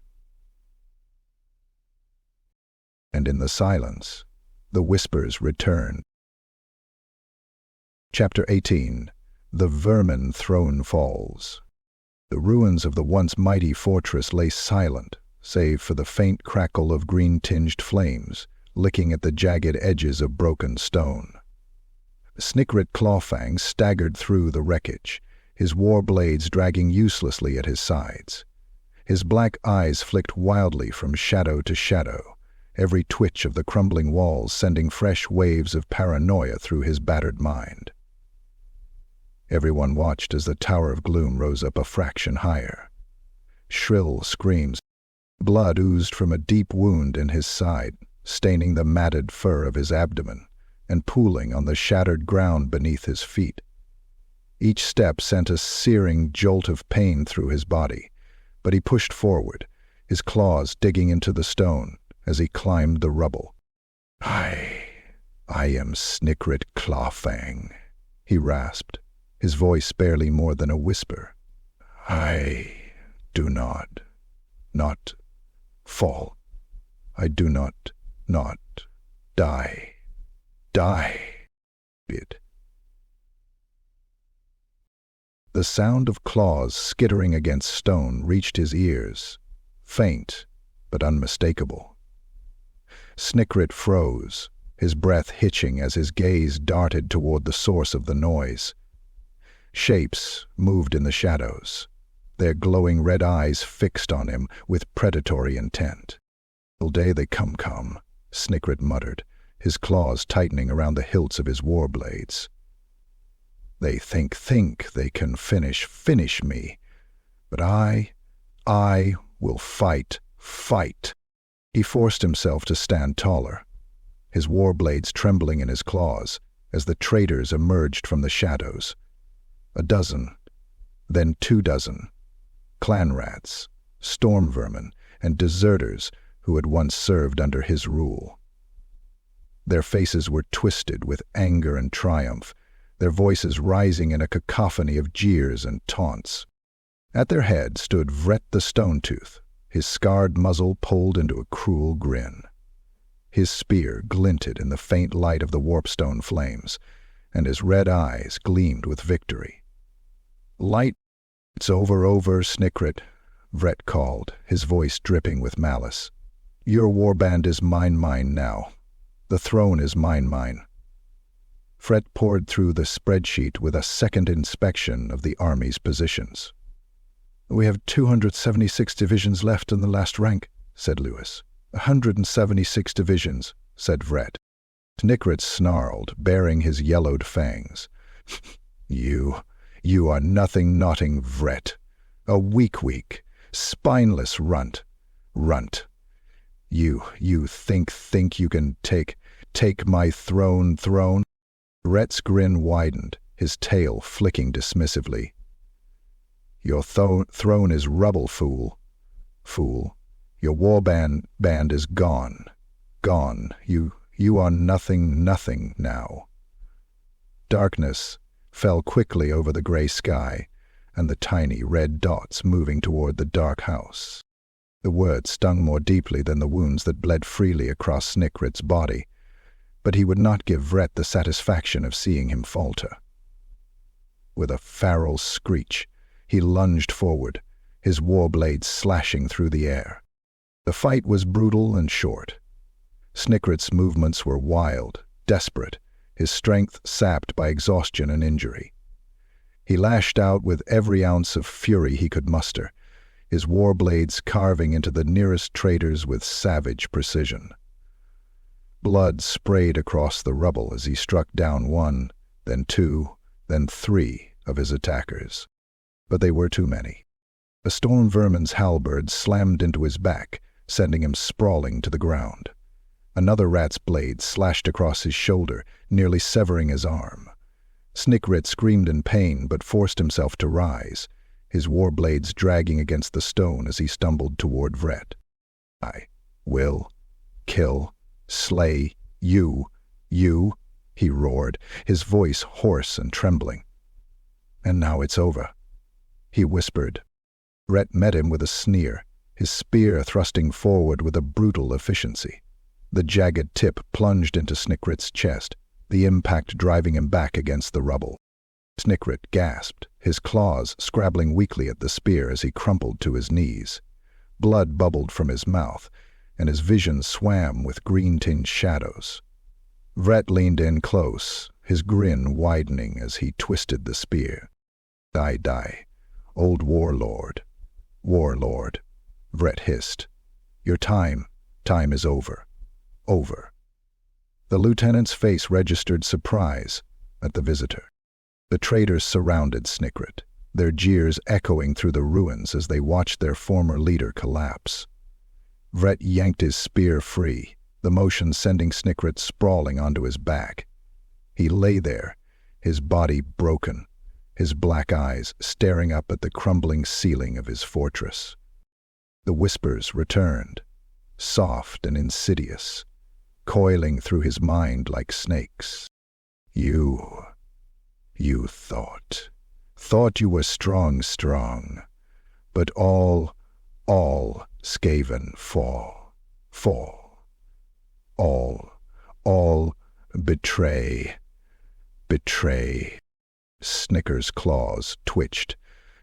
And in the silence, the whispers returned. Chapter 18. The Vermin Throne Falls. The ruins of the once mighty fortress lay silent, save for the faint crackle of green-tinged flames, licking at the jagged edges of broken stone. Snikrit Clawfang staggered through the wreckage, his war blades dragging uselessly at his sides. His black eyes flicked wildly from shadow to shadow, every twitch of the crumbling walls sending fresh waves of paranoia through his battered mind. Everyone watched as the Tower of Gloom rose up a fraction higher. Shrill screams. Blood oozed from a deep wound in his side, staining the matted fur of his abdomen and pooling on the shattered ground beneath his feet. Each step sent a searing jolt of pain through his body, but he pushed forward, his claws digging into the stone as he climbed the rubble. I am Snikrit Clawfang, he rasped, his voice barely more than a whisper. I do not fall. I do not die. It. The sound of claws skittering against stone reached his ears, faint but unmistakable. Snikrit froze, his breath hitching as his gaze darted toward the source of the noise. Shapes moved in the shadows, their glowing red eyes fixed on him with predatory intent. "All day they come," Snikrit muttered, his claws tightening around the hilts of his war blades. "They think they can finish me, but I will fight. He forced himself to stand taller, his war blades trembling in his claws as the traitors emerged from the shadows. 12, then 24, clan rats, storm vermin, and deserters who had once served under his rule. Their faces were twisted with anger and triumph, their voices rising in a cacophony of jeers and taunts. At their head stood Vret the Stone-Tooth, his scarred muzzle pulled into a cruel grin. His spear glinted in the faint light of the warpstone flames, and his red eyes gleamed with victory. "It's over, Snikrit," Vret called, his voice dripping with malice. "Your warband is mine now. The throne is mine." Vret poured through the spreadsheet with a second inspection of the army's positions. "We have 276 divisions left in the last rank," said Lewis. 176 divisions, said Vret. Snikrit snarled, baring his yellowed fangs. You are nothing Vret. A weak, spineless runt. You think you can take my throne? Vret's grin widened, his tail flicking dismissively. "Your throne is rubble, fool. Your warband is gone. You are nothing now." Darkness fell quickly over the gray sky and the tiny red dots moving toward the dark house. The words stung more deeply than the wounds that bled freely across Snikrit's body, but he would not give Vret the satisfaction of seeing him falter. With a feral screech, he lunged forward, his war blades slashing through the air. The fight was brutal and short. Snikrit's movements were wild, desperate, his strength sapped by exhaustion and injury. He lashed out with every ounce of fury he could muster, his war blades carving into the nearest traitors with savage precision. Blood sprayed across the rubble as he struck down one, then two, then three of his attackers. But they were too many. A storm vermin's halberd slammed into his back, sending him sprawling to the ground. Another rat's blade slashed across his shoulder, nearly severing his arm. Snikrit screamed in pain but forced himself to rise, his war blades dragging against the stone as he stumbled toward Vret. "I will kill, slay you, he roared, his voice hoarse and trembling. "And now it's over," he whispered. Vret met him with a sneer, his spear thrusting forward with a brutal efficiency. The jagged tip plunged into Snikrit's chest, the impact driving him back against the rubble. Snikrit gasped, his claws scrabbling weakly at the spear as he crumpled to his knees. Blood bubbled from his mouth, and his vision swam with green-tinged shadows. Vret leaned in close, his grin widening as he twisted the spear. Die, old warlord, Vret hissed. "Your time is over. The lieutenant's face registered surprise at the visitor. The traitors surrounded Snikrit, their jeers echoing through the ruins as they watched their former leader collapse. Vret yanked his spear free, the motion sending Snikrit sprawling onto his back. He lay there, his body broken, his black eyes staring up at the crumbling ceiling of his fortress. The whispers returned, soft and insidious. coiling through his mind like snakes. You thought you were strong, but all Skaven fall. All betray. Snicker's claws twitched,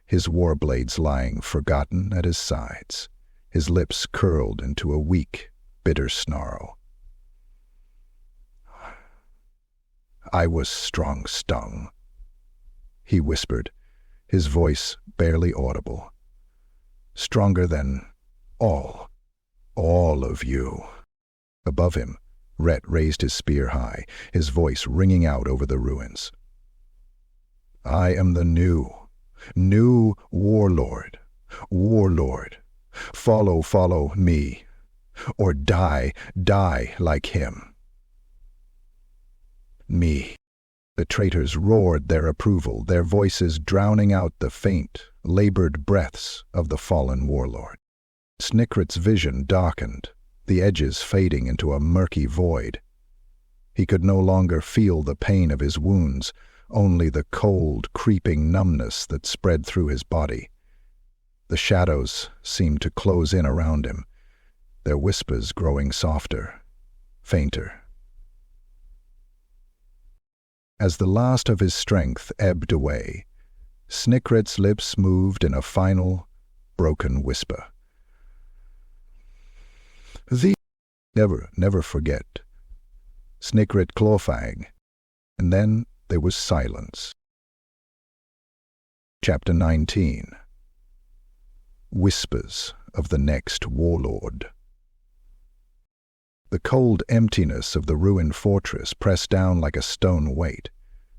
his warblades lying forgotten at his sides, his lips curled into a weak, bitter snarl. I was strong-stung, he whispered, his voice barely audible. Stronger than all of you. Above him, Rhett raised his spear high, his voice ringing out over the ruins. I am the new warlord. Follow me, or die like him. Me. The traitors roared their approval, their voices drowning out the faint, labored breaths of the fallen warlord. Snikrit's vision darkened, the edges fading into a murky void. He could no longer feel the pain of his wounds, only the cold, creeping numbness that spread through his body. The shadows seemed to close in around him, their whispers growing softer, fainter. As the last of his strength ebbed away, Snikrit's lips moved in a final, broken whisper. Never forget. Snikrit Clawfang. And then there was silence. Chapter 19. Whispers of the next warlord. The cold emptiness of the ruined fortress pressed down like a stone weight,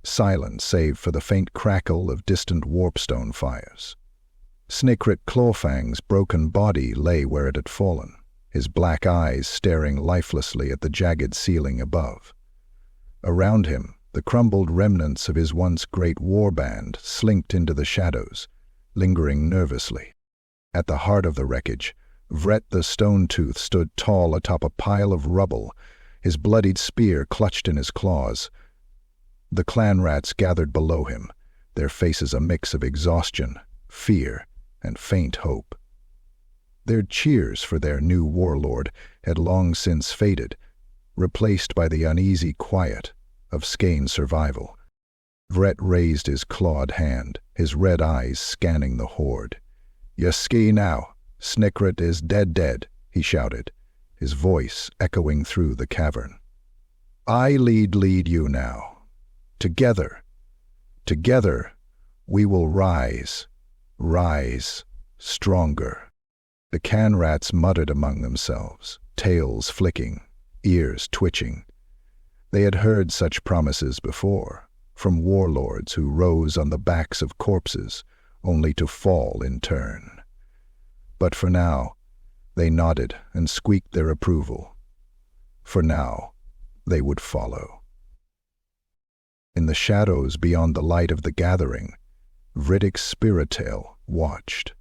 silent save for the faint crackle of distant warpstone fires. Snikrit Clawfang's broken body lay where it had fallen, his black eyes staring lifelessly at the jagged ceiling above. Around him, the crumbled remnants of his once great warband slinked into the shadows, lingering nervously. At the heart of the wreckage, Vret the Stone-Tooth stood tall atop a pile of rubble, his bloodied spear clutched in his claws. The clan rats gathered below him, their faces a mix of exhaustion, fear, and faint hope. Their cheers for their new warlord had long since faded, replaced by the uneasy quiet of Skane's survival. Vret raised his clawed hand, his red eyes scanning the horde. "You ski now. Snikrit is dead," he shouted, his voice echoing through the cavern. I lead you now. Together, we will rise stronger. The can rats muttered among themselves, tails flicking, ears twitching. They had heard such promises before, from warlords who rose on the backs of corpses, only to fall in turn. But for now, they nodded and squeaked their approval. For now, they would follow. In the shadows beyond the light of the gathering, Vrittik Spiretail watched.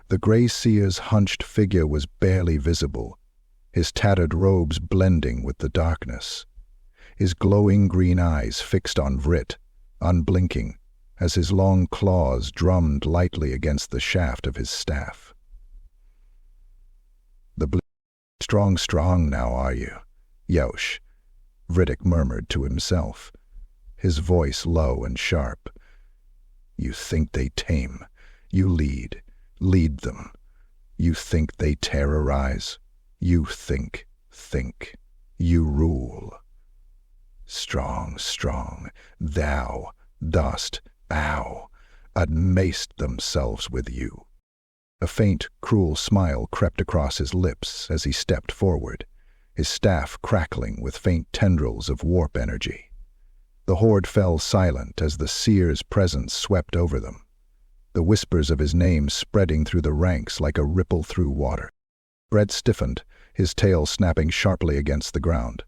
The Grey Seer's hunched figure was barely visible, his tattered robes blending with the darkness. His glowing green eyes fixed on Vrit, unblinking, as his long claws drummed lightly against the shaft of his staff. Strong now, are you? Yosh, Vrittik murmured to himself, his voice low and sharp. You think they tame, you lead them. You think they terrorize, you think, you rule. Strong, thou dost, unmaced themselves with you. A faint, cruel smile crept across his lips as he stepped forward, his staff crackling with faint tendrils of warp energy. The horde fell silent as the seer's presence swept over them, the whispers of his name spreading through the ranks like a ripple through water. Brett stiffened, his tail snapping sharply against the ground.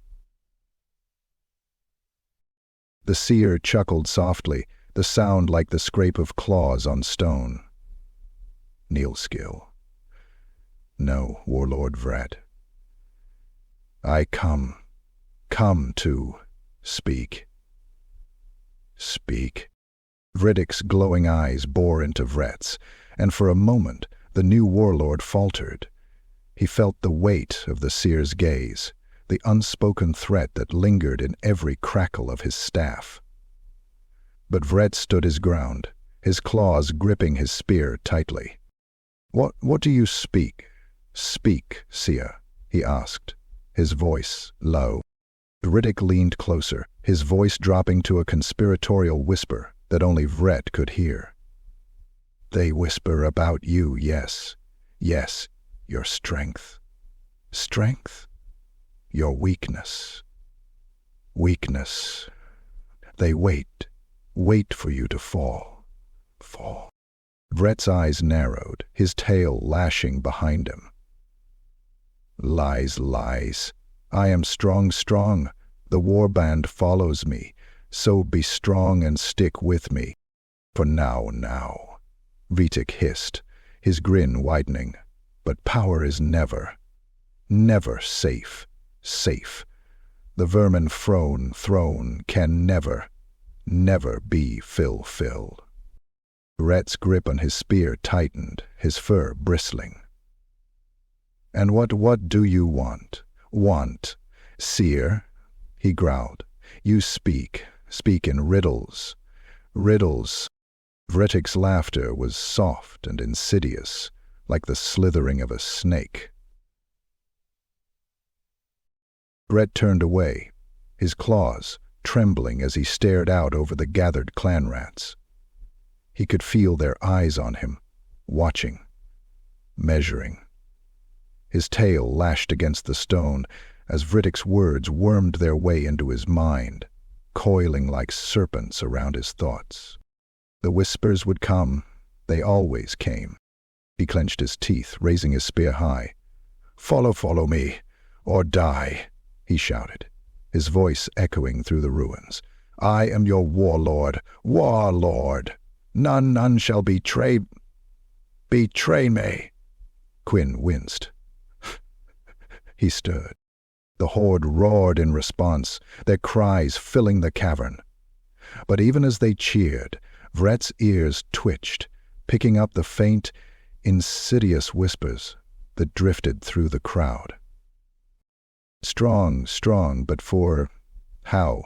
The seer chuckled softly, the sound like the scrape of claws on stone. Kneel skill. No, Warlord Vret. I come to speak. Speak. Vrittik's glowing eyes bore into Vret's, and for a moment the new warlord faltered. He felt the weight of the seer's gaze, the unspoken threat that lingered in every crackle of his staff. But Vret stood his ground, his claws gripping his spear tightly. What do you speak? Speak, seer, he asked, his voice low. Vrittik leaned closer, his voice dropping to a conspiratorial whisper that only Vret could hear. They whisper about you, yes. Yes, your strength. Strength? Your weakness. Weakness. They wait for you to fall. Fall. Vret's eyes narrowed, his tail lashing behind him. Lies, lies. I am strong. The warband follows me, so be strong and stick with me. For now. Vrittik hissed, his grin widening. But power is never safe. The Vermin Throne can never be fulfilled. Vret's grip on his spear tightened, his fur bristling. And what do you want? Seer? He growled. You speak in riddles. Riddles. Vrittik's laughter was soft and insidious, like the slithering of a snake. Vret turned away, his claws trembling as he stared out over the gathered clan rats. He could feel their eyes on him, watching, measuring. His tail lashed against the stone as Vrittik's words wormed their way into his mind, coiling like serpents around his thoughts. The whispers would come. They always came. He clenched his teeth, raising his spear high. Follow me, or die, he shouted, his voice echoing through the ruins. I am your warlord. None shall betray me. Quinn winced. He stirred. The horde roared in response, their cries filling the cavern. But even as they cheered, Vret's ears twitched, picking up the faint, insidious whispers that drifted through the crowd. Strong, but for how?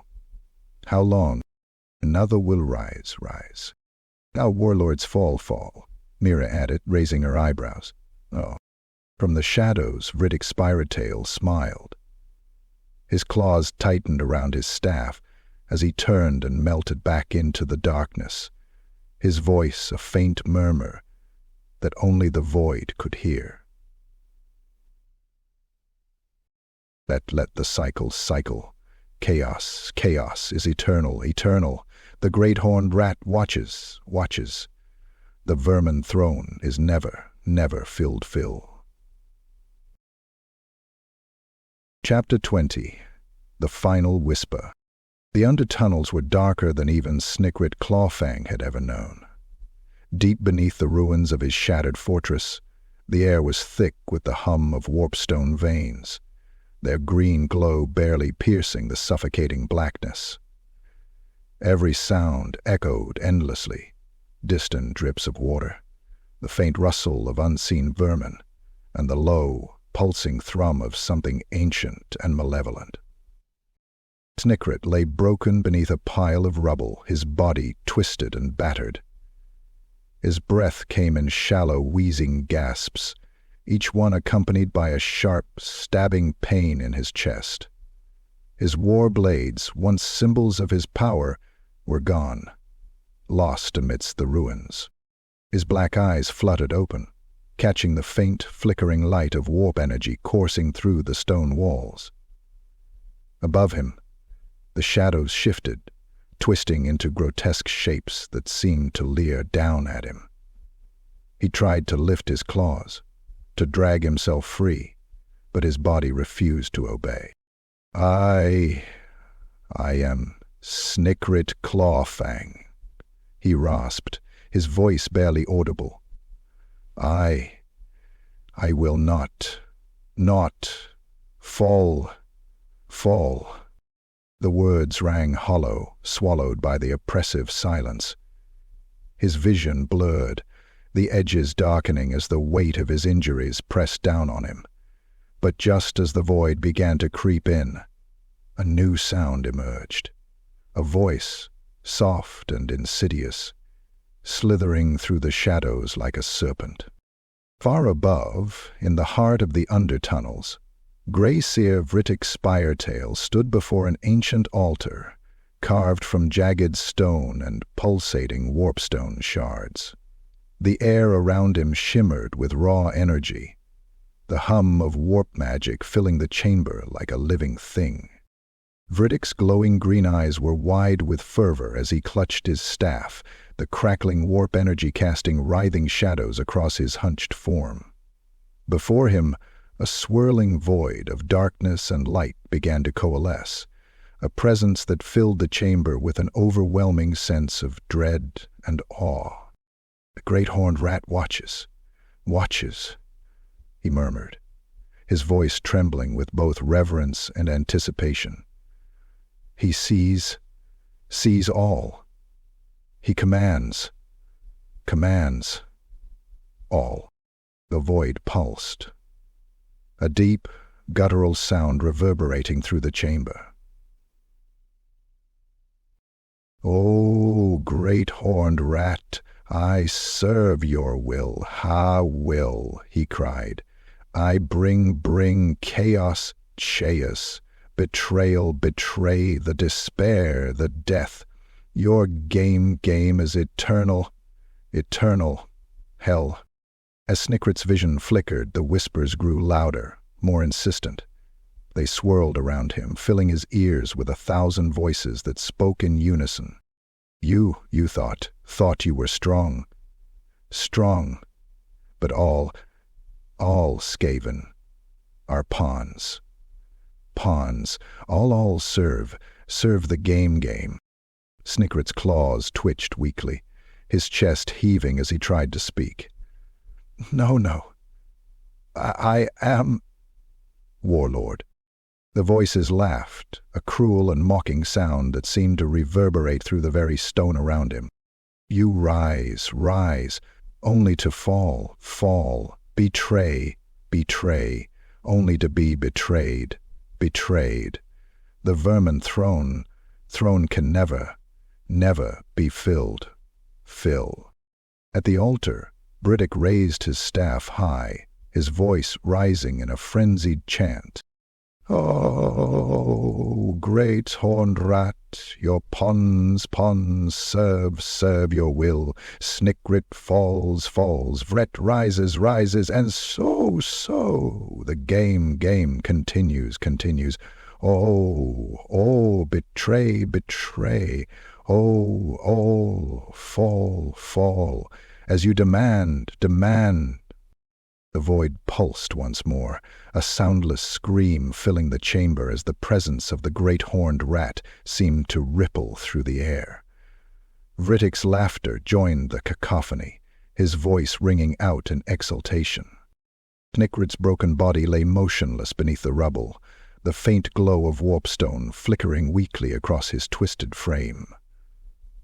How long? Another will rise. Our warlords fall, Mira added, raising her eyebrows. Oh. From the shadows, Vrittik Spiretail smiled. His claws tightened around his staff as he turned and melted back into the darkness, his voice a faint murmur that only the void could hear. Let the cycle. Chaos is eternal. The great horned rat watches. The Vermin Throne is never filled. Chapter 20. The Final Whisper. The undertunnels were darker than even Snikrit Clawfang had ever known. Deep beneath the ruins of his shattered fortress, the air was thick with the hum of warpstone veins, their green glow barely piercing the suffocating blackness. Every sound echoed endlessly, distant drips of water, the faint rustle of unseen vermin, and the low, pulsing thrum of something ancient and malevolent. Snikrit lay broken beneath a pile of rubble, his body twisted and battered. His breath came in shallow, wheezing gasps, each one accompanied by a sharp, stabbing pain in his chest. His war blades, once symbols of his power, were gone, lost amidst the ruins. His black eyes fluttered open, catching the faint, flickering light of warp energy coursing through the stone walls. Above him, the shadows shifted, twisting into grotesque shapes that seemed to leer down at him. He tried to lift his claws, to drag himself free, but his body refused to obey. I am Snikrit Clawfang, he rasped, his voice barely audible. I will not fall Fall. The words rang hollow, swallowed by the oppressive silence. His vision blurred, the edges darkening as the weight of his injuries pressed down on him. But just as the void began to creep in, a new sound emerged. A voice, soft and insidious, slithering through the shadows like a serpent. Far above, in the heart of the undertunnels, Grey Seer Vrittik Spiretail stood before an ancient altar, carved from jagged stone and pulsating warpstone shards. The air around him shimmered with raw energy, the hum of warp magic filling the chamber like a living thing. Vrittik's glowing green eyes were wide with fervor as he clutched his staff, the crackling warp energy casting writhing shadows across his hunched form. Before him, a swirling void of darkness and light began to coalesce, a presence that filled the chamber with an overwhelming sense of dread and awe. "The great horned rat watches, he murmured, his voice trembling with both reverence and anticipation. He sees all. He commands all. The void pulsed, a deep, guttural sound reverberating through the chamber. "Oh, great horned rat, I serve your will, will," he cried. "I bring chaos, betrayal, betray, the despair, the death. Your game is eternal, hell." As Snikrit's vision flickered, the whispers grew louder, more insistent. They swirled around him, filling his ears with 1,000 voices that spoke in unison. You thought you were strong, but all Skaven are pawns. All serve the game. Snikrit's claws twitched weakly, his chest heaving as he tried to speak. No. I am warlord. The voices laughed, a cruel and mocking sound that seemed to reverberate through the very stone around him. You rise, only to fall, betray, only to be betrayed. The Vermin Throne can never be filled. At the altar, Vrittik raised his staff high, his voice rising in a frenzied chant. "Oh, great horned rat, your pawns serve your will. Snikrit falls, Vret rises, and so the game continues. Oh, betray, oh, fall, as you demand. The void pulsed once more, a soundless scream filling the chamber as the presence of the great horned rat seemed to ripple through the air. Vrittik's laughter joined the cacophony, his voice ringing out in exultation. Snikrit's broken body lay motionless beneath the rubble, the faint glow of warpstone flickering weakly across his twisted frame.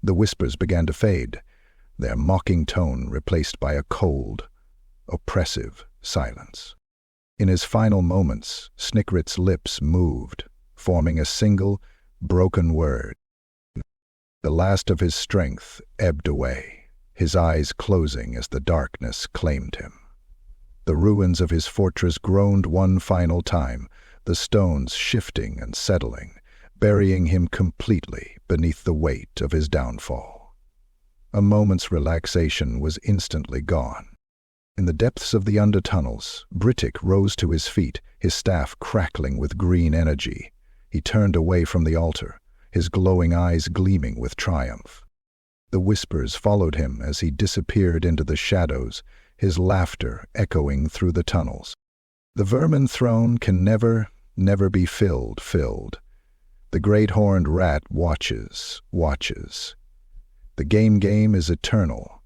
The whispers began to fade, their mocking tone replaced by a cold, oppressive silence. In his final moments, Snikrit's lips moved, forming a single, broken word. The last of his strength ebbed away, his eyes closing as the darkness claimed him. The ruins of his fortress groaned one final time, the stones shifting and settling, burying him completely beneath the weight of his downfall. A moment's relaxation was instantly gone. In the depths of the undertunnels, Vrittik rose to his feet, his staff crackling with green energy. He turned away from the altar, his glowing eyes gleaming with triumph. The whispers followed him as he disappeared into the shadows, his laughter echoing through the tunnels. The Vermin Throne can never be filled. The great horned rat watches. The game is eternal.